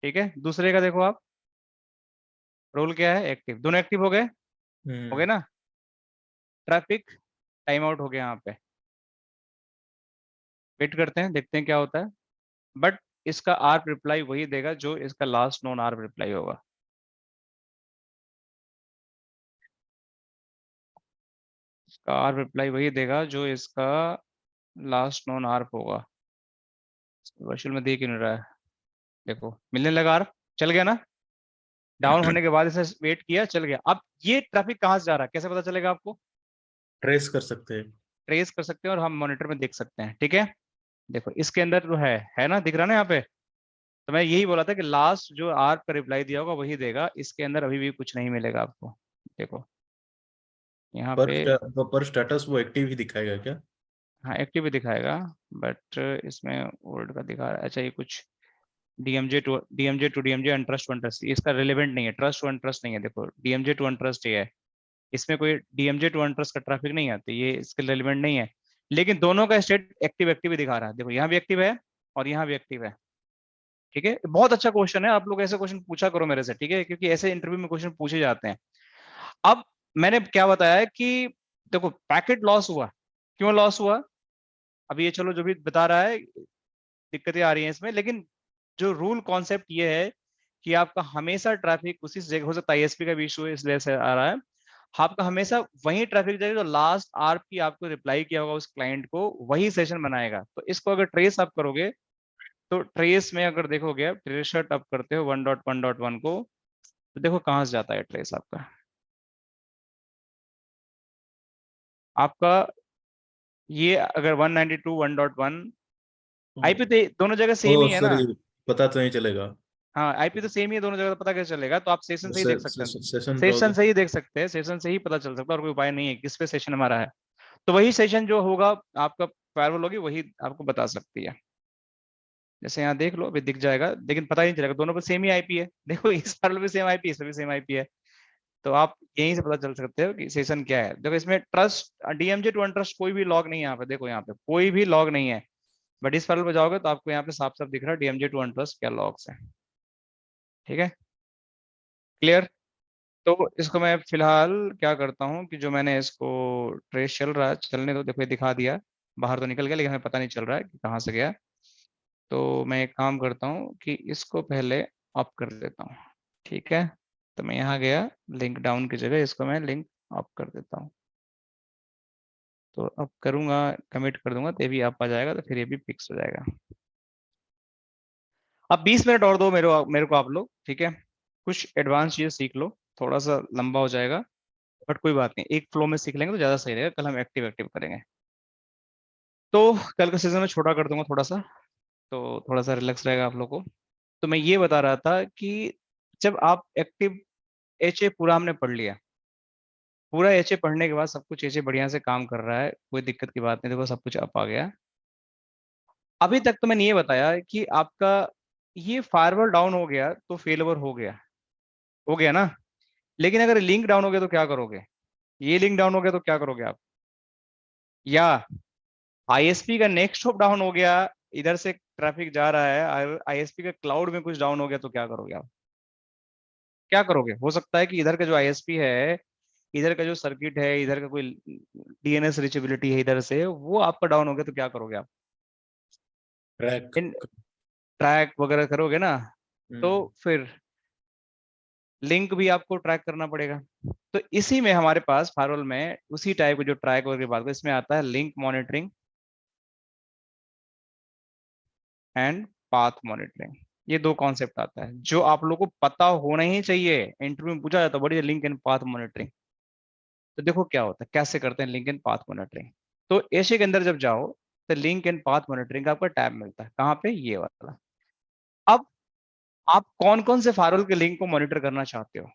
ठीक है। दूसरे का देखो आप, रोल क्या है, एक्टिव, दोनों एक्टिव हो गए ना। ट्रैफिक टाइम आउट हो गया यहाँ पे, वेट करते हैं देखते हैं क्या होता है, बट इसका आर्प रिप्लाई वही देगा जो इसका लास्ट नोन आर्प रिप्लाई होगा। इसका आर्प रिप्लाई वही देगा जो इसका लास्ट नोन आर्प होगा। वर्चुअल में देख ही नहीं रहा है, देखो मिलने लगा आर्प, चल गया ना, डाउन होने के बाद इसे वेट किया, चल गया। अब ये ट्रैफिक कहाँ से जा रहा है कैसे पता चलेगा आपको? ट्रेस कर सकते हैं। ट्रेस कर सकते हैं और हम मॉनिटर में देख सकते हैं, ठीक है। देखो इसके अंदर जो है ना, दिख रहा ना यहाँ पे। तो मैं यही बोला था कि लास्ट जो आर्प का रिप्लाई दिया होगा वही देगा, इसके अंदर अभी भी कुछ नहीं मिलेगा आपको। देखो यहाँ पे, पर स्टेटस वो एक्टिव ही दिखाएगा क्या? हाँ एक्टिव भी दिखाएगा, बट इसमें ओल्ड का दिखा रहा है। अच्छा ये कुछ DMJ टू अनट्रस्ट अनट्रस्ट, इसका रिलेवेंट नहीं है, ट्रस्ट टू अनट्रस्ट नहीं है। देखो DMJ टू अनट्रस्ट ये है, इसमें कोई DMJ टू अनट्रस्ट का ट्रैफिक नहीं आती, ये इसके रिलेवेंट नहीं है। लेकिन दोनों का स्टेट एक्टिव एक्टिव ही दिखा रहा है, देखो यहाँ भी एक्टिव है और यहाँ भी एक्टिव है, ठीक है। बहुत अच्छा क्वेश्चन है, आप लोग ऐसे क्वेश्चन पूछा करो मेरे से, ठीक है, क्योंकि ऐसे इंटरव्यू में क्वेश्चन पूछे जाते हैं। अब मैंने क्या बताया है कि देखो पैकेट लॉस हुआ, क्यों लॉस हुआ, अभी ये चलो जो भी बता रहा है, दिक्कतें आ रही हैं इसमें, लेकिन जो रूल कॉन्सेप्ट ये है कि आपका हमेशा ट्रैफिक उसी जगह, हो सकता है ISP का भी इशू इसलिए से आ रहा है, आपका हमेशा वही ट्रैफिक जाएगा जो लास्ट आर्प की आपको रिप्लाई किया होगा उस क्लाइंट को, वही सेशन बनाएगा। तो इसको अगर ट्रेस आप करोगे, तो ट्रेस में अगर देखोगे आप, ट्रेस अप करते हो 1.1.1 को, तो देखो कहाँ से जाता है ट्रेस आपका। आपका ये अगर 192 1.1 IP तो दोनों जगह सेम ओ ही है ना। सॉरी, पता तो नहीं चलेगा। हाँ IP तो सेम ही है दोनों जगह, तो पता कैसे चलेगा? तो आप सेशन से ही देख सकते हैं, सेशन सेशन ब्राउजर। से ही देख सकते हैं, सेशन से ही पता चल सकता है, और कोई उपाय नहीं है किस पे सेशन हमारा है। तो वही सेशन जो होगा आपका फायरवॉल होगी वही आपको बता सकती है। जैसे यहाँ देख लो, अभी दिख जाएगा, लेकिन पता ही नहीं चलेगा, दोनों पर सेम ही आईपी है। देखो इस फायरवॉल पे सेम आईपी, इस पे भी सेम आईपी है। तो आप यहीं से पता चल सकते हो कि सेशन क्या है। देखो इसमें ट्रस्ट डीएमजे टू अनट्रस्ट कोई भी लॉग नहीं है यहाँ पे, देखो यहाँ पे कोई भी लॉग नहीं है। बट इस फाइल पे जाओगे तो आपको यहाँ पे साफ साफ दिख रहा है डीएमजे टू अनट्रस्ट क्या लॉग्स है। ठीक है, क्लियर। तो इसको मैं फिलहाल क्या करता हूँ कि जो मैंने इसको ट्रेस चल रहा है, चलने दो, देखो ये दिखा दिया, बाहर तो निकल गया लेकिन हमें पता नहीं चल रहा है कि कहाँ से गया। तो मैं एक काम करता हूँ कि इसको पहले अप कर देता हूँ। ठीक है, तो मैं यहाँ गया, लिंक डाउन की जगह इसको मैं लिंक अप कर देता हूँ। तो अब करूंगा, कमिट कर दूंगा तो ये भी अप आ जाएगा, तो फिर ये भी फिक्स हो जाएगा। अब 20 मिनट और दो मेरे को आप लोग, ठीक है। कुछ एडवांस चीजें सीख लो, थोड़ा सा लंबा हो जाएगा बट कोई बात नहीं, एक फ्लो में सीख लेंगे तो ज्यादा सही रहेगा। कल हम एक्टिव एक्टिव करेंगे। तो कल का सेशन में छोटा कर दूंगा थोड़ा सा, तो थोड़ा सा रिलैक्स रहेगा आप लोग को। तो मैं ये बता रहा था कि जब आप एक्टिव एचए पूरा हमने पढ़ लिया, पूरा एचए पढ़ने के बाद सब कुछ एचए बढ़िया से काम कर रहा है, कोई दिक्कत की बात नहीं, देखो सब कुछ अप आ गया। अभी तक तो मैंने ये बताया कि आपका ये फायरवॉल डाउन हो गया तो फेलओवर हो गया ना। लेकिन अगर लिंक डाउन हो गया तो क्या करोगे? ये लिंक डाउन हो गया तो क्या करोगे आप? या आईएसपी का नेक्स्ट हॉप डाउन हो गया, इधर से ट्रैफिक जा रहा है, आईएसपी का क्लाउड में कुछ डाउन हो गया तो क्या करोगे आप? क्या करोगे? हो सकता है कि इधर का जो आईएसपी है, इधर का जो सर्किट है, इधर का कोई डीएनएस रीचेबिलिटी है इधर से, वो आपका डाउन हो गया तो क्या करोगे आप? ट्रैक। इन ट्रैक वगैरह करोगे ना, तो फिर लिंक भी आपको ट्रैक करना पड़ेगा। तो इसी में हमारे पास फायरवॉल में उसी टाइप का जो ट्रैक वगैरह बात है, इसमें आता है link monitoring and path monitoring. ये दो कॉन्सेप्ट आता है जो आप लोगों को पता होना ही चाहिए। इंटरव्यू में पूछा जाता है, बड़ी लिंक एंड पाथ मॉनिटरिंग। तो देखो क्या होता है, कैसे करते हैं लिंक एंड पाथ मॉनिटरिंग। तो एशे के अंदर जब जाओ तो लिंक एंड पाथ मॉनिटरिंग का आपको टैब मिलता है, कहाँ पे? ये वाला। अब आप कौन कौन से फायरवॉल के लिंक को मॉनिटर करना चाहते हो?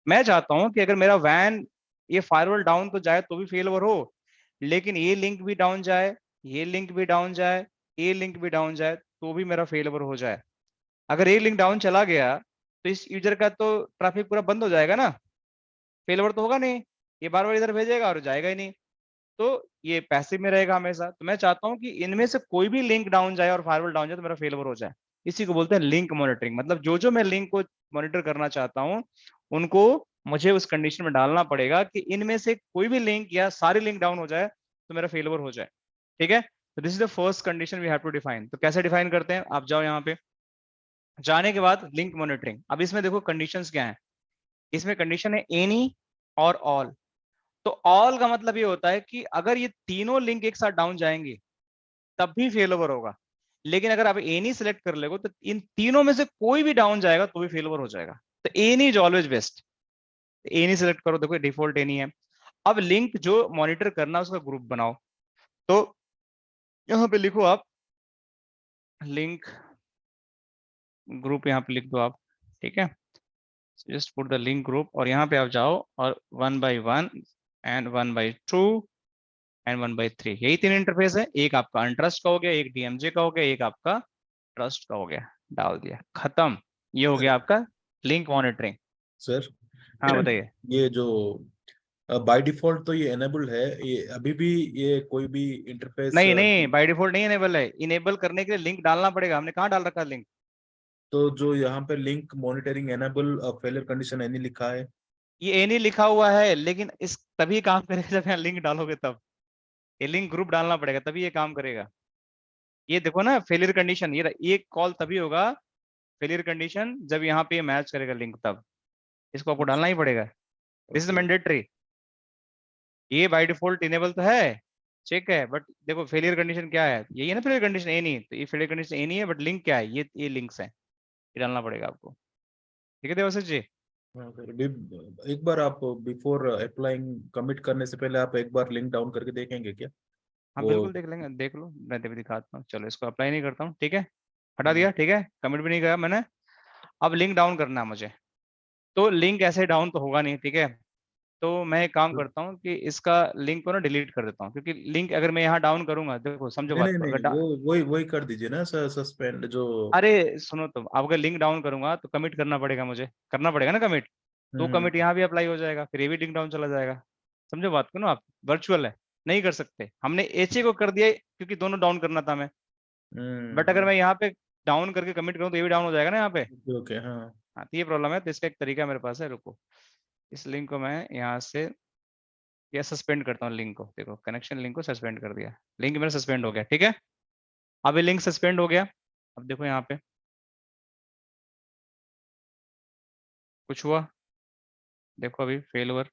मैं चाहता हूं कि अगर मेरा वैन ये फायरवॉल डाउन तो जाए तो भी फेल ओवर हो, लेकिन ये लिंक भी डाउन जाए, ये लिंक भी डाउन जाए, ये लिंक भी डाउन जाए तो भी मेरा फेल ओवर हो जाए। अगर ये लिंक डाउन चला गया तो इस यूजर का तो ट्रैफिक पूरा बंद हो जाएगा ना, फेल ओवर तो होगा नहीं, ये बार बार इधर भेजेगा और जाएगा ही नहीं, तो ये पैसिव में रहेगा हमेशा। तो मैं चाहता हूं कि इनमें से कोई भी लिंक डाउन जाए और फायरवॉल डाउन जाए तो मेरा फेल ओवर हो जाए। इसी को बोलते हैं लिंक मॉनिटरिंग। मतलब जो जो मैं लिंक को मॉनिटर करना चाहता हूं उनको मुझे उस कंडीशन में डालना पड़ेगा कि इनमें से कोई भी लिंक या सारी लिंक डाउन हो जाए तो मेरा फेल ओवर हो जाए। ठीक है, तो this is the first condition we have to define. तो कैसे डिफाइन करते हैं, आप जाओ यहाँ पे, जाने के बाद लिंक मॉनिटरिंग। अब इसमें देखो कंडीशंस क्या है। इसमें कंडीशन है एनी और ऑल। तो ऑल का मतलब ये होता है कि अगर ये तीनों लिंक एक साथ डाउन जाएंगे तब भी फेल ओवर होगा, लेकिन अगर आप एनी सेलेक्ट कर लेगो तो इन तीनों में से कोई भी डाउन जाएगा तो भी फेल ओवर हो जाएगा। तो any is always best, any select करो, देखो डिफॉल्ट एनी है। अब लिंक जो मॉनिटर करना उसका ग्रुप बनाओ। तो यहाँ पे लिखो आप लिंक ग्रुप, यहाँ पे लिख दो आप। ठीक है, just put the link group और यहाँ पे आप जाओ और 1 by 1 and 1 by 2 and 1 by 3, यही तीन इंटरफेस है। एक आपका अनट्रस्ट का हो गया, एक डीएमजे का हो गया, एक आपका ट्रस्ट का हो गया। डाल दिया, खत्म। ये हो गया आपका लिंक मॉनिटरिंग। सर हाँ बताइए। ये जो बाय डिफॉल्ट तो ये एनेबल्ड है, ये अभी भी ये कोई भी इंटरफेस नहीं नहीं, बाय डिफॉल्ट नहीं इनेबल है। इनेबल करने के लिए लिंक डालना पड़ेगा। हमने कहाँ डाल रखा है लिंक? तो जो यहाँ पे link monitoring enable failure condition any लिखा है, ये एनी लिखा हुआ है, लेकिन इस तभी काम करेगा जब यहाँ लिंक डालोगे तब। ये लिंक ग्रुप डालना पड़ेगा तभी ये काम करेगा। ये देखो ना फेलियर कंडीशन, ये कॉल तभी होगा फेलियर कंडीशन जब यहाँ पे मैच करेगा लिंक, तब इसको आपको डालना ही पड़ेगा। This is mandatory. ये बाय डिफॉल्ट इनेबल तो है, चेक है, बट देखो फेलियर कंडीशन क्या है, यही है ना फेलियर कंडीशन ए नहीं, तो ये फेलियर कंडीशन ए नहीं है, बट लिंक क्या है, ये लिंक्स है, ये डालना पड़ेगा आपको। ठीक है देवाशीष जी? हाँ सर, एक बार आप बिफोर अप्लाइंग कमिट करने से पहले आप एक बार लिंक डाउन करके देखेंगे क्या? हाँ वो बिल्कुल देख लेंगे, देख लो, मैं भी दिखाता हूँ। चलो इसको अप्लाई नहीं करता हूँ, ठीक है, हटा दिया। ठीक है, कमिट भी नहीं किया मैंने। अब लिंक डाउन करना है मुझे, तो लिंक ऐसे डाउन तो होगा नहीं, ठीक है। तो मैं एक काम तो- करता हूँ कि इसका लिंक को ना डिलीट कर देता हूँ, क्योंकि लिंक अगर मैं यहाँ डाउन करूंगा, देखो समझो नहीं बात नहीं को, अगर नहीं, वो वही वही कर दीजिए ना सर, सस्पेंड जो। अरे सुनो, तो अब अगर लिंक डाउन करूंगा तो कमिट करना पड़ेगा, मुझे करना पड़ेगा ना कमिट, तो हम्म कमिट यहाँ भी अप्लाई हो जाएगा, फिर ये भी लिंक डाउन चला जाएगा। समझो बात को ना आप, वर्चुअल है, नहीं कर सकते। हमने एचए को कर दिया क्योंकि दोनों डाउन करना था हमें, बट अगर मैं यहाँ पे डाउन करके कमिट करूँ तो ये भी डाउन हो जाएगा ना यहाँ पे। ओके ओके, हाँ। हाँ, तो ये प्रॉब्लम है, तो इसका एक तरीका मेरे पास है, रुको, इस लिंक को मैं यहाँ से या सस्पेंड करता हूँ लिंक को। देखो कनेक्शन लिंक को सस्पेंड कर दिया, लिंक मेरा सस्पेंड हो गया, ठीक है। अब ये लिंक सस्पेंड हो गया, अब देखो यहाँ पे कुछ हुआ, देखो अभी फेल ओवर,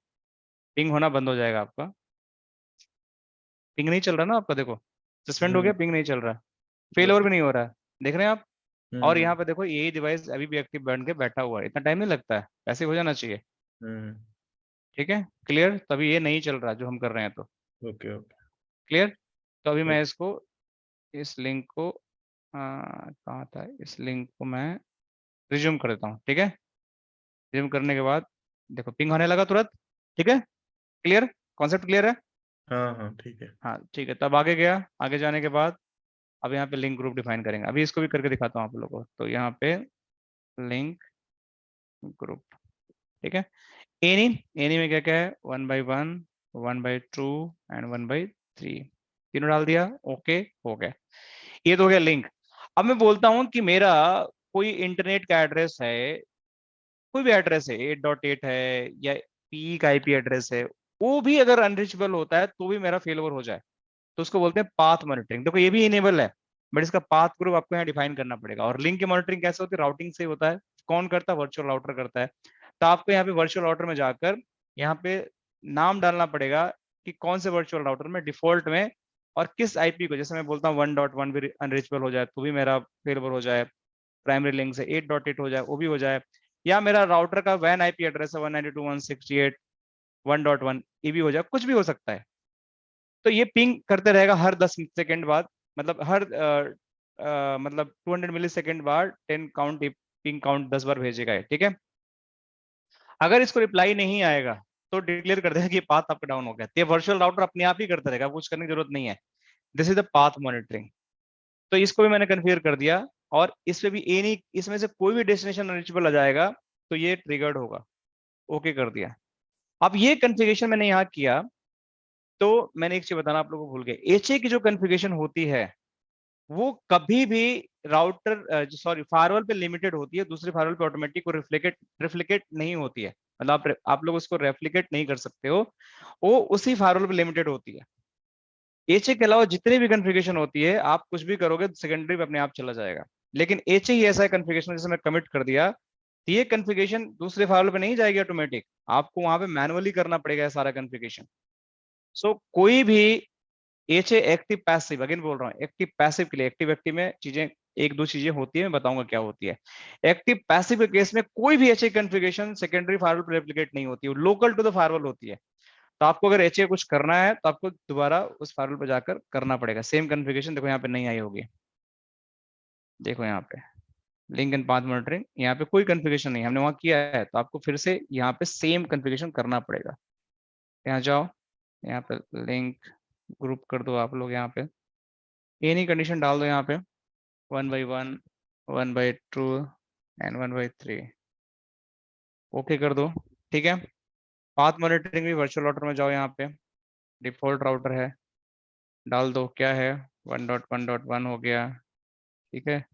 पिंग होना बंद हो जाएगा आपका, पिंग नहीं चल रहा ना आपका, देखो सस्पेंड हो गया, हम्म पिंग नहीं चल रहा, फेल ओवर भी नहीं हो रहा है, देख रहे हैं आप। और हम्म यहाँ पे देखो यही डिवाइस अभी भी एक्टिव बन के बैठा हुआ है, इतना टाइम नहीं लगता है, ऐसे हो जाना चाहिए, हम्म। ठीक है क्लियर। तभी ये नहीं चल रहा जो हम कर रहे हैं, तो ओके ओके। क्लियर। तो अभी मैं इसको, इस लिंक को कहाँ था, इस लिंक को मैं रिज्यूम कर देता हूँ, ठीक है। रिज्यूम करने के बाद देखो पिंग होने लगा तुरंत, ठीक है, क्लियर, कॉन्सेप्ट क्लियर है। हाँ हाँ ठीक है। हाँ ठीक है, तब आगे गया, आगे जाने के बाद अब यहाँ पे लिंक ग्रुप डिफाइन करेंगे, अभी इसको भी करके दिखाता हूँ आप लोगों को। तो यहाँ पे लिंक ग्रुप, ठीक है, एनी, एनी में क्या क्या है, 1/1, 1/2 एंड 1/3, तीनों डाल दिया, ओके हो गया, ये तो हो गया लिंक। अब मैं बोलता हूँ कि मेरा कोई इंटरनेट का एड्रेस है, कोई भी एड्रेस है, 8.8 है या पी का आईपी एड्रेस है, वो भी अगर अनरीचेबल होता है तो भी मेरा फेल ओवर हो जाए, तो उसको बोलते हैं पाथ मॉनिटरिंग। देखो ये भी इनेबल है, बट इसका पाथ ग्रुप आपको यहाँ डिफाइन करना पड़ेगा। और लिंक की मॉनिटरिंग कैसे होती है, राउटिंग से होता है, कौन करता है, वर्चुअल राउटर करता है। तो आपको यहाँ पे वर्चुअल राउटर में जाकर यहाँ पे नाम डालना पड़ेगा कि कौन से वर्चुअल राउटर में डिफॉल्ट में और किस आईपी को, जैसे मैं बोलता हूँ 1.1 भी अनरीचेबल हो जाए तो भी मेरा फेल ओवर हो जाए, प्राइमरी लिंक से 8.8 हो जाए वो भी हो जाए, या मेरा राउटर का वैन आईपी एड्रेस है 192.168.1.1 ये भी हो जाए, कुछ भी हो सकता है। तो ये पिंग करते रहेगा हर 10 सेकंड बाद, मतलब हर मतलब 200 मिली सेकेंड बाद 10 काउंट, पिंग काउंट 10 बार भेजेगा ये, ठीक है। अगर इसको रिप्लाई नहीं आएगा तो डिक्लेयर कर देगा कि पाथ आपका डाउन हो गया, तो ये वर्चुअल राउटर अपने आप ही करता रहेगा, कुछ करने की जरूरत नहीं है। This is the path monitoring. तो इसको भी मैंने कन्फिगर कर दिया, और इसमें भी एनी, इसमें से कोई भी डेस्टिनेशन अनरीचेबल आ जाएगा तो ये ट्रिगर्ड होगा, ओके कर दिया। अब ये कन्फिगरेशन मैंने यहाँ किया, तो मैंने एक चीज बताना आप लोगों को भूल गए, एचए की जो कन्फिगरेशन होती है वो कभी भी राउटर सॉरी फायरवॉल पे लिमिटेड होती है, दूसरे फायरवॉल पे ऑटोमेटिक को रिफ्लिकेट नहीं होती है, मतलब आप लोग उसको रेप्लिकेट नहीं कर सकते हो, वो उसी फायरवॉल पे लिमिटेड होती है। एचए के अलावा जितनी भी कन्फिगरेशन होती है आप कुछ भी करोगे सेकेंडरी पे अपने आप चला जाएगा, लेकिन एचए ही ऐसा कन्फिगरेशन, जैसे मैं कमिट कर दिया तो ये कन्फिगरेशन दूसरे फायरवॉल पे नहीं जाएगी ऑटोमेटिक, आपको वहां पे मैनुअली करना पड़ेगा सारा कन्फिगरेशन। सो कोई भी एचए एक्टिव पैसिव, अगेन बोल रहा हूँ, एक्टिव पैसिव के लिए, एक्टिव एक्टिव में चीजें एक दो चीजें होती है, मैं बताऊंगा क्या होती है। एक्टिव पैसिव के केस में कोई भी एचए कॉन्फ़िगरेशन सेकेंडरी फायरवॉल पर रेप्लिकेट नहीं होती है, लोकल टू द फायरवॉल होती है। तो आपको अगर एचए कुछ करना है तो आपको दोबारा उस फायरवॉल पर जाकर करना पड़ेगा, सेम कॉन्फ़िगरेशन देखो यहाँ पे नहीं आई होगी, देखो यहाँ पे लिंक एंड पाथ मॉनिटरिंग, यहाँ पे कोई कॉन्फ़िगरेशन नहीं, हमने वहां किया है, तो आपको फिर से यहाँ पे सेम कॉन्फ़िगरेशन करना पड़ेगा। यहाँ जाओ, यहाँ पे लिंक ग्रुप कर दो आप लोग, यहाँ पे एनी कंडीशन डाल दो, यहाँ पे 1/1, 1/2 एंड 1/3, ओके कर दो, ठीक है। पाथ मॉनिटरिंग भी वर्चुअल राउटर में जाओ, यहाँ पे डिफॉल्ट राउटर है, डाल दो, क्या है 1.1.1 हो गया, ठीक है।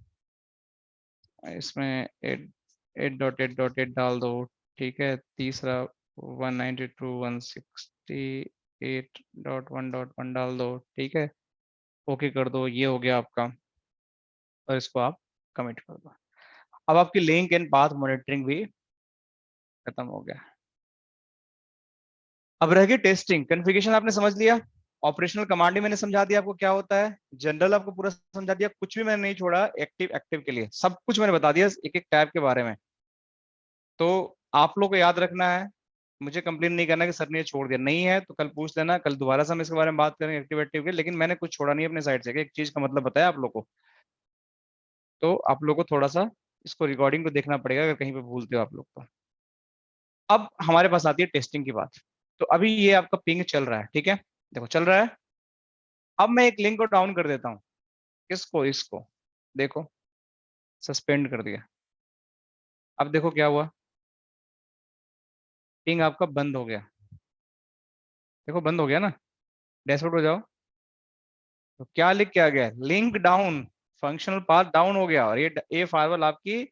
इसमें 8.8.8 डाल दो, ठीक है। तीसरा 192.168.1.1 डाल दो, ठीक है, ओके कर दो, ये हो गया आपका, और इसको आप कमिट कर दो। अब आपकी लिंक एंड पाथ मॉनिटरिंग भी खत्म हो गया। अब रह गई टेस्टिंग, कॉन्फ़िगरेशन आपने समझ लिया, ऑपरेशनल कमांड ही मैंने समझा दिया आपको क्या होता है, जनरल आपको पूरा समझा दिया, कुछ भी मैंने नहीं छोड़ा, एक्टिव एक्टिव के लिए सब कुछ मैंने बता दिया एक एक टैब के बारे में। तो आप लोग को याद रखना है, मुझे कंप्लेन नहीं करना कि सर ने ये छोड़ दिया, नहीं है तो कल पूछ लेना, कल दोबारा से हम इसके बारे में बात करेंगे एक्टिव एक्टिव के, लेकिन मैंने कुछ छोड़ा नहीं अपने साइड से, एक चीज का मतलब बताया आप लोग को। तो आप लोग को थोड़ा सा इसको रिकॉर्डिंग को देखना पड़ेगा अगर कहीं पे भूलते हो आप लोग तो। अब हमारे पास आती है टेस्टिंग की बात। तो अभी ये आपका पिंग चल रहा है, ठीक है, देखो चल रहा है। अब मैं एक लिंक को डाउन कर देता हूँ, किसको, इसको, देखो सस्पेंड कर दिया। अब देखो क्या हुआ, पिंग आपका बंद हो गया, देखो बंद हो गया ना। डैशबोर्ड हो जाओ, तो क्या लिख के आ गया, link down, functional path down हो गया। और ये फायरवॉल आपकी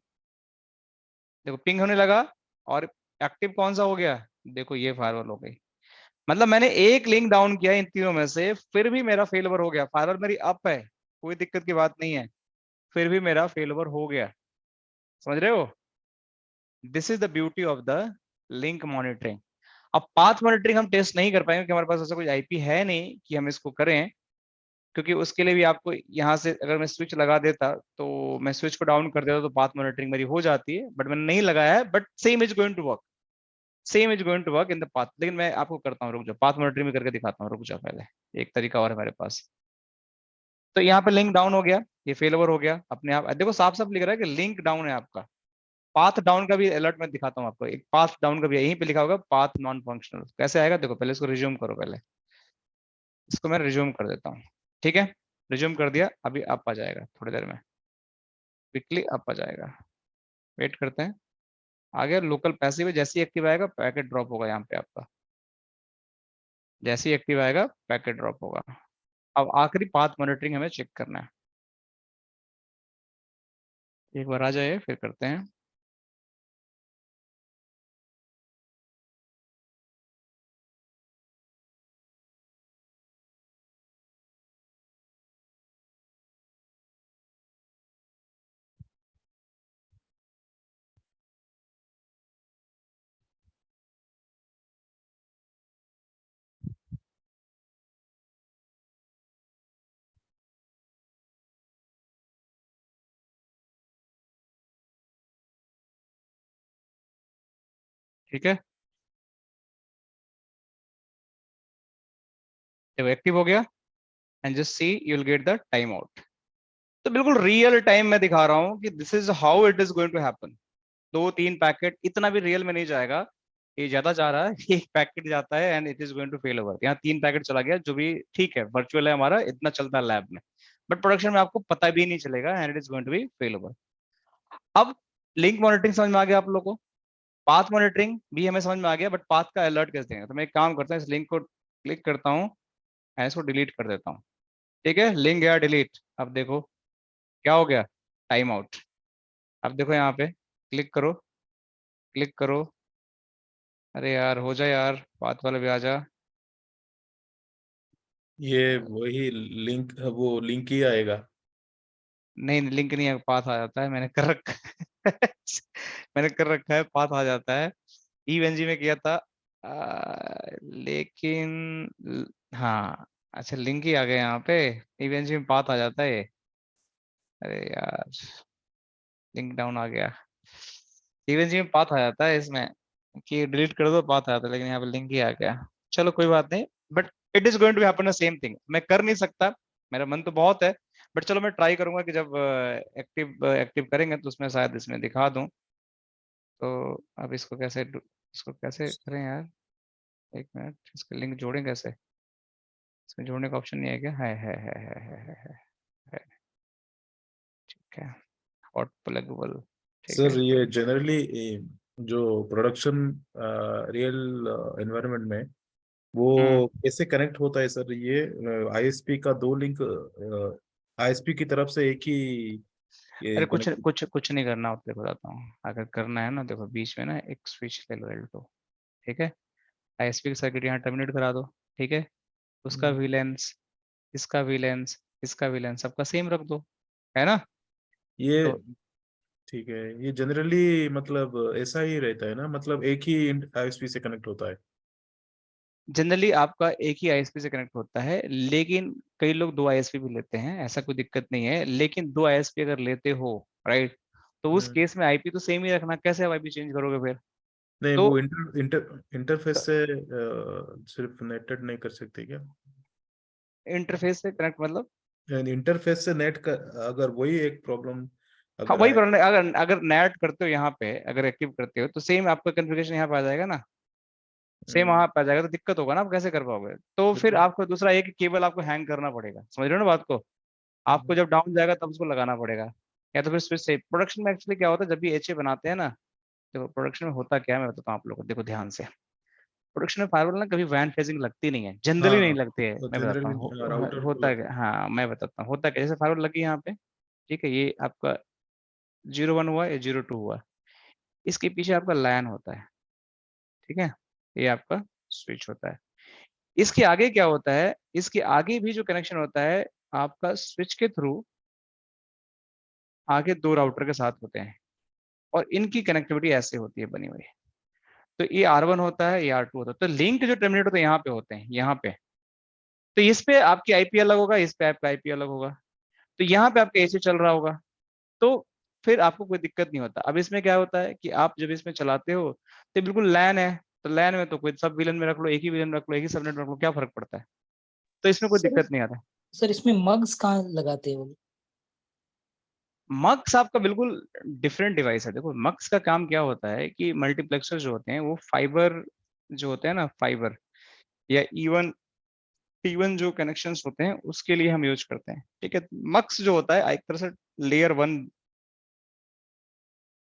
देखो पिंग होने लगा, और एक्टिव कौन सा हो गया, देखो ये फायरवॉल हो गई। मतलब मैंने एक लिंक डाउन किया इन तीनों में से, फिर भी मेरा फेलओवर हो गया। फायरवॉल मेरी अप है, कोई दिक्कत की बात नहीं है, फिर भी मेरा फेलओवर हो गया। समझ रहे हो, this is the beauty of the link monitoring. अब पाथ मॉनिटरिंग हम टेस्ट नहीं कर पाएंगे, क्योंकि हमारे पास ऐसा कुछ आईपी है नहीं कि हम इसको करें, क्योंकि उसके लिए भी आपको यहाँ से अगर मैं स्विच लगा देता, तो मैं स्विच को डाउन कर देता तो पाथ मॉनिटरिंग मेरी हो जाती है, बट मैंने नहीं लगाया है। But same is going to work, same is going to work in the path. लेकिन मैं आपको करता हूँ, रुक जाओ, पाथ मॉनिटरिंग में करके दिखाता हूँ, रुक जाओ, पहले एक तरीका और है मेरे पास। तो यहाँ पे लिंक डाउन हो गया, ये फेल ओवर हो गया अपने आप, देखो साफ साफ लिख रहा है कि लिंक डाउन है आपका। पाथ डाउन का भी अलर्ट मैं दिखाता हूँ आपको, एक पाथ डाउन का भी यहीं पे लिखा होगा, पाथ नॉन फंक्शनल। कैसे आएगा देखो, पहले इसको रिज्यूम करो, पहले इसको मैं रिज्यूम कर देता हूँ, ठीक है, रिज्यूम कर दिया। अभी अप आ जाएगा थोड़ी देर में, क्विकली अप आ जाएगा, वेट करते हैं। आ गया लोकल पैसिव है, जैसे ही एक्टिव आएगा पैकेट ड्रॉप होगा यहाँ पे आपका, जैसे ही एक्टिव आएगा पैकेट ड्रॉप होगा। अब आखिरी पाथ मॉनिटरिंग हमें चेक करना है, एक बार आ जाए फिर करते हैं। ठीक है, जब एक्टिव हो गया and just see you will get the time out. तो बिल्कुल रियल टाइम में दिखा रहा हूँ कि this is how it is going to happen. 2-3 packet, इतना भी रियल में नहीं जाएगा, ये ज्यादा जा रहा है। एक पैकेट जाता है and it is going to fail over. यहाँ 3 पैकेट चला गया, जो भी ठीक है, वर्चुअल है हमारा, इतना चलता है लैब में, बट प्रोडक्शन में आपको पता भी नहीं चलेगा and it is going to be fail over. अब लिंक मॉनिटरिंग समझ में आ गया आप लोगों को, पाथ मॉनिटरिंग भी हमें समझ में आ गया, बट पाथ का अलर्ट कैसे देंगे। तो मैं एक काम करता हूँ, इस लिंक को क्लिक करता हूँ एंड इसको डिलीट कर देता हूँ। ठीक है, लिंक गया डिलीट। अब देखो क्या हो गया, टाइम आउट। अब देखो यहाँ पे क्लिक करो, क्लिक करो, अरे यार हो जा यार, पाथ वाला भी आ जा। ये वही लिंक, वो लिंक ही आएगा। नहीं लिंक नहीं है, पाथ आ जाता है, मैंने कर रखा है। मैंने कर रखा है, पाथ आ जाता है। ईवेनजी में किया था, लेकिन हाँ, अच्छा लिंक ही आ गया यहाँ पे, ईवेनजी में पाथ आ जाता है। अरे यार, लिंक डाउन आ गया, ईवेनजी में पाथ आ जाता है इसमें, कि डिलीट कर दो पाथ आ जाता है, लेकिन यहाँ पे लिंक ही आ गया। चलो कोई बात नहीं, but it is going to happen the same thing. मैं कर नहीं सकता, मेरा मन तो बहुत है, बट चलो मैं ट्राई करूंगा कि जब एक्टिव एक्टिव करेंगे तो उसमें शायद इसमें दिखा दूं। तो अब इसको कैसे करें यार, एक मिनट, इसका लिंक जोड़ें कैसे, इसमें जोड़ने का ऑप्शन नहीं है क्या, है। ठीक है, हॉट प्लगबल, ठीक है। सर ये जनरली जो प्रोडक्शन रियल एनवायरनमेंट में हम्म, वो कैसे कनेक्ट होता है सर? ये आईएसपी का दो लिंक आईएसपी की तरफ से एक ही ये अरे कुछ कनेक्ट। कुछ कुछ नहीं करना होता है, बताता हूँ। अगर करना है ना, देखो बीच में ना एक स्विच ले लो L2, ठीक है, आईएसपी की सर्किट यहाँ टर्मिनेट करा दो, ठीक है, उसका वीलेंस, इसका वीलेंस, इसका वीलेंस, सबका सेम रख दो, है ना। ये तो ठीक है, ये जनरली मतलब ऐसा ही रहता है ना, मतलब एक ही आईएसपी से कनेक्ट होता है। जनरली आपका एक ही आईएसपी से कनेक्ट होता है, लेकिन कई लोग 2 आईएसपी भी लेते हैं, ऐसा कोई दिक्कत नहीं है। लेकिन 2 आईएसपी अगर लेते हो, राइट, तो उस हम्म। केस में आईपी तो सेम ही रखना। कैसे आप आईपी चेंज करोगे फिर। नहीं, तो वो इंटरफेस से सिर्फ नेटेड नहीं कर सकते क्या? इंटरफेस से कनेक्ट मतलब, इंटरफेस से नेट का अगर वही एक प्रॉब्लम हाँ अगर वही आए। प्रॉब्लम है। अगर अगर नेट करते हो यहाँ पे, अगर एक्टिव करते हो, तो सेम आपका कन्फिग्रेशन यहाँ पे आ जाएगा ना। सेम आप आ जाएगा तो दिक्कत होगा ना, आप कैसे कर पाओगे? तो फिर आपको दूसरा एक केबल आपको हैंग करना पड़ेगा, समझ रहे हो ना बात को? आपको जब डाउन जाएगा तब उसको लगाना पड़ेगा, या तो फिर स्विच से। प्रोडक्शन में एक्चुअली क्या होता है, जब भी एचए बनाते हैं ना, तो प्रोडक्शन में होता क्या है मैं बताता हूँ आप लोगों को, देखो ध्यान से। प्रोडक्शन में फायरवॉल ना कभी वैन फेजिंग लगती नहीं है, जनरली नहीं हाँ लगती है। मैं बताता जनरली हूँ राउटर को होता क्या, हाँ मैं बताता हूँ होता क्या। जैसे फायरवॉल लगी यहाँ पे, ठीक है, ये आपका 01 हुआ या 02 हुआ, इसके पीछे आपका लैन होता है, ठीक है, ये आपका स्विच होता है। इसके आगे क्या होता है, इसके आगे भी जो कनेक्शन होता है आपका स्विच के थ्रू आगे 2 राउटर के साथ होते हैं, और इनकी कनेक्टिविटी ऐसे होती है बनी हुई। तो ये R1 होता है, ये R2 होता है। तो लिंक जो टर्मिनेट होते हैं यहाँ पे होते हैं, यहाँ पे। तो इस पे आपकी आईपी अलग होगा, इस पे आपका आईपी अलग होगा। तो यहाँ पे आपका एसी चल रहा होगा, तो फिर आपको कोई दिक्कत नहीं होता। अब इसमें क्या होता है कि आप जब इसमें चलाते हो तो बिल्कुल लैन है, तो लैन में तो कोई सब विलन में रख लो, एक ही विलन में रख लो, एक ही सबनेट में रख लो, क्या फर्क पड़ता है? तो इसमें कोई सर दिक्कत नहीं आता। सर इसमें मग्स कहाँ लगाते हो? मक्स आपका बिल्कुल डिफरेंट डिवाइस है। देखो मक्स का काम क्या होता है कि मल्टीप्लेक्सर जो होते हैं वो फाइबर जो होते हैं ना, फाइबर या इवन टी1 जो कनेक्शंस होते हैं उसके लिए हम यूज करते हैं, ठीक है। मक्स जो होता है एक तरह से लेयर 1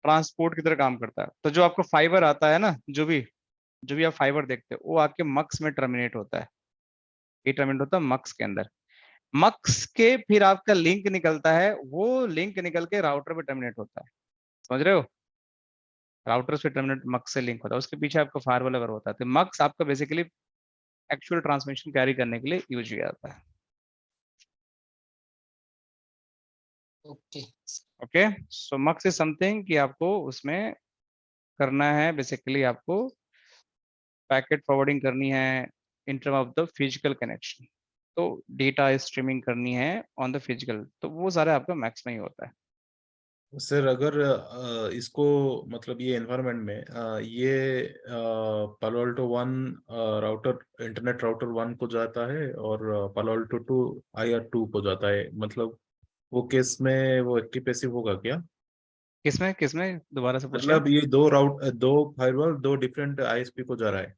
ट्रांसपोर्ट की तरह काम करता है। तो जो आपको फाइबर आता है ना, जो भी आप फाइबर देखते हो वो आपके मक्स में टर्मिनेट होता है, ये टर्मिनेट होता है मक्स के अंदर। मक्स के फिर आपका लिंक निकलता है, वो लिंक निकल के राउटर पे टर्मिनेट होता है, समझ रहे हो? राउटर से टर्मिनेट मक्स से लिंक होता है, उसके पीछे आपका फायरवॉल अगर होता है। तो मक्स आपका बेसिकली एक्चुअल ट्रांसमिशन कैरी करने के लिए यूज किया जाता है। Okay. Okay, so mux is something कि आपको उसमें करना है, बेसिकली आपको पैकेट फॉरवर्डिंग करनी है इन term of the physical connection. तो डेटा स्ट्रीमिंग करनी है ऑन द फिजिकल, तो वो सारा आपका मैक्स में ही होता है। सर अगर इसको मतलब ये एनवायरनमेंट में ये पालो अल्टो 1 राउटर इंटरनेट राउटर 1 को जाता है और पालो अल्टो 2 IR2 को जाता है, मतलब वो केस में वो एक्टिव पैसिव होगा क्या? किसमें किसमें दोबारा से पूछिए। मतलब ये दो फायरवॉल दो डिफरेंट ISP को जा रहा है,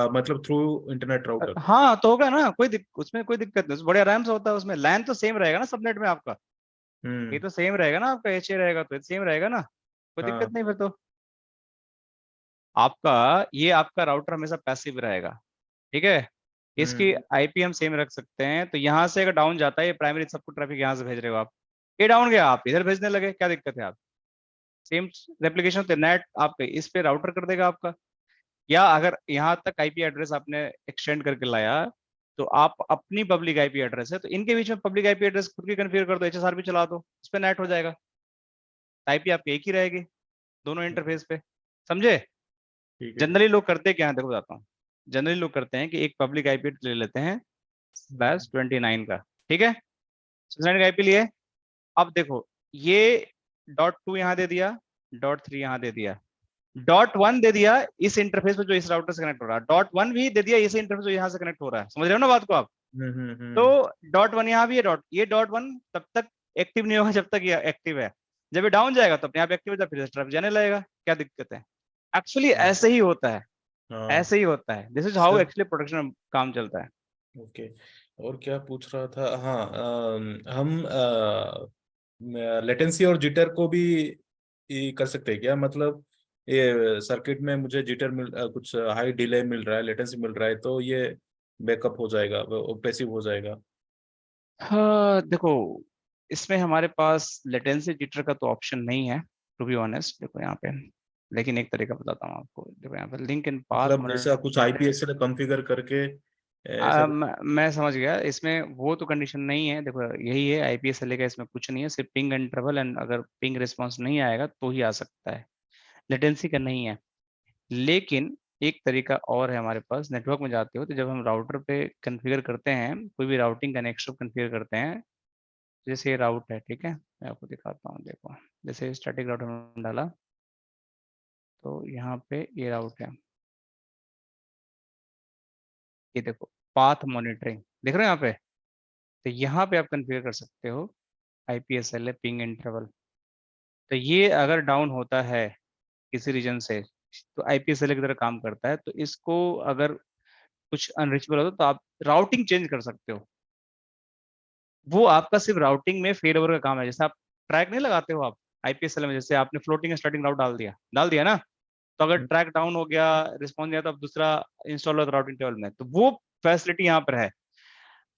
मतलब थ्रू इंटरनेट राउटर। हाँ तो होगा ना, उसमें कोई दिक्कत नहीं, बड़े आराम से होता है। उसमें लैन तो सेम रहेगा ना सबनेट में आपका, ये हम्म। तो सेम रहेगा ना, आपका एचए रहेगा तो सेम रहेगा ना, कोई दिक्कत हाँ। नहीं फिर तो। आपका ये आपका राउटर हमेशा पैसिव रहेगा, ठीक है। इसकी हम्म। आईपी हम सेम रख सकते हैं। तो यहाँ से अगर डाउन जाता है, ये प्राइमरी सबको ट्रैफिक यहाँ से भेज रहे हो आप, ये डाउन गया आप इधर भेजने लगे, क्या दिक्कत है? आप सेम रेप्लिकेशन होते नेट आपके इस पे राउटर कर देगा आपका। या अगर यहाँ तक आईपी एड्रेस आपने एक्सटेंड करके लाया, तो आप अपनी पब्लिक आईपी एड्रेस है तो इनके बीच में पब्लिक आईपी एड्रेस खुद की कन्फिगर कर दो, एचएसआर भी चला दो, उस पर नेट हो जाएगा। आईपी आपकी एक ही रहेगी दोनों इंटरफेस पे, समझे? ठीक है। जनरली लोग करते क्या है, देखो बताता हूँ। जनरली लोग करते हैं कि एक पब्लिक आईपी ले लेते हैं बस 29 का, ठीक है, 29 का आईपी लिए। अब देखो ये .2 यहाँ दे दिया, .3 यहाँ दे दिया, .1 दे दिया इस इंटरफेस पे जो इस राउटर से कनेक्ट हो रहा है, .1 भी दे दिया इस इंटरफेस जो यहाँ से कनेक्ट हो रहा है, समझ रहे हो ना बात को आप? तो .1 यहाँ भी है, ये .1 तब तक एक्टिव नहीं होगा जब तक ये एक्टिव है। जब ये डाउन जाएगा तो अपने आप एक्टिव हो जाए, फिर ट्रैफिक जाने लगेगा, क्या दिक्कत है? एक्चुअली ऐसे ही होता है, हाँ ऐसे ही होता है। This is how sir. Actually production काम चलता है। ओके। और क्या पूछ रहा था, हाँ हम लेटेंसी और जिटर को भी ये कर सकते हैं क्या? मतलब ये सर्किट में मुझे जिटर कुछ हाई डिले मिल रहा है, लेटेंसी मिल रहा है, तो ये बैकअप हो जाएगा, वो पैसिव हो जाएगा? हाँ देखो, इसमें हमारे पास लेटेंसी जिटर का तो ऑप्शन नहीं है टू बी ऑनेस्ट। देखो यहाँ पे, लेकिन एक तरीका बताता हूँ आपको। देखो यहाँ पे लिंक इन पाथ मतलब ऐसा कुछ मॉनिटरिंग, IPS कॉन्फ़िगर करके ऐसा कुछ? मैं समझ गया। इसमें वो तो कंडीशन नहीं है, देखो यही है आईपीएस से लेकर, इसमें कुछ नहीं है, सिर्फ पिंग इंटरवल एंड अगर पिंग रिस्पांस नहीं आएगा तो ही आ सकता है, लेटेंसी का नहीं है। लेकिन एक तरीका और है हमारे पास, नेटवर्क में जाते हो तो जब हम राउटर पे कॉन्फ़िगर करते हैं, कोई भी राउटिंग कनेक्शन कॉन्फ़िगर करते हैं, जैसे ये राउट है, ठीक है, मैं आपको दिखाता हूँ। देखो जैसे स्टैटिक राउटर में डाला तो यहाँ पे ये राउट है, ये देखो पाथ मॉनिटरिंग देख रहे हो यहाँ पे। तो यहाँ पे आप कॉन्फ़िगर कर सकते हो IPSLA पिंग इंटरवल। तो ये अगर डाउन होता है किसी रीजन से, तो IPSLA की तरह काम करता है। तो इसको अगर कुछ अनरीचेबल हो तो आप राउटिंग चेंज कर सकते हो। वो आपका सिर्फ राउटिंग में फेल ओवर का काम है। जैसे आप ट्रैक नहीं लगाते हो आप IPSLA में, जैसे आपने फ्लोटिंग स्टार्टिंग राउट डाल दिया ना, तो अगर ट्रैक डाउन हो गया, रिस्पॉन्स दिया, तो अब दूसरा इंस्टॉल हो राउटिंग टेबल में, तो वो फैसिलिटी यहाँ पर है।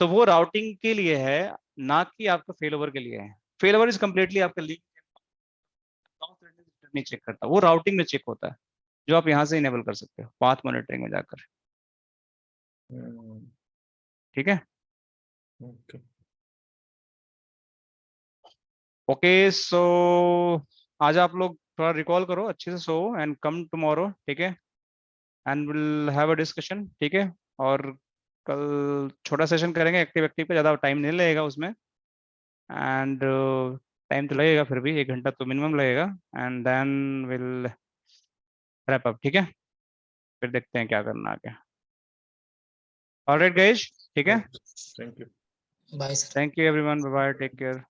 तो वो राउटिंग के लिए है, ना कि आपका फेल ओवर के लिए है। फेल ओवर इज कम्प्लीटली आपका लीक नहीं चेक करता, वो राउटिंग में चेक होता है, जो आप यहाँ से इनेबल कर सकते हो पाथ मॉनिटरिंग में जाकर। ठीक है, ओके ओके। सो आज आप लोग थोड़ा रिकॉल करो अच्छे से, सो एंड कम टुमारो, ठीक है, and will have a discussion, ठीक है। और कल छोटा सेशन करेंगे एक्टिव एक्टिव पे, ज़्यादा टाइम नहीं लगेगा उसमें, एंड टाइम तो लगेगा फिर भी 1 घंटा तो मिनिमम लगेगा, and then will wrap up, ठीक है। फिर देखते हैं क्या करना आगे। ऑलराइट गाइस, ठीक है, thank you bye sir. Thank you everyone, bye bye, take care.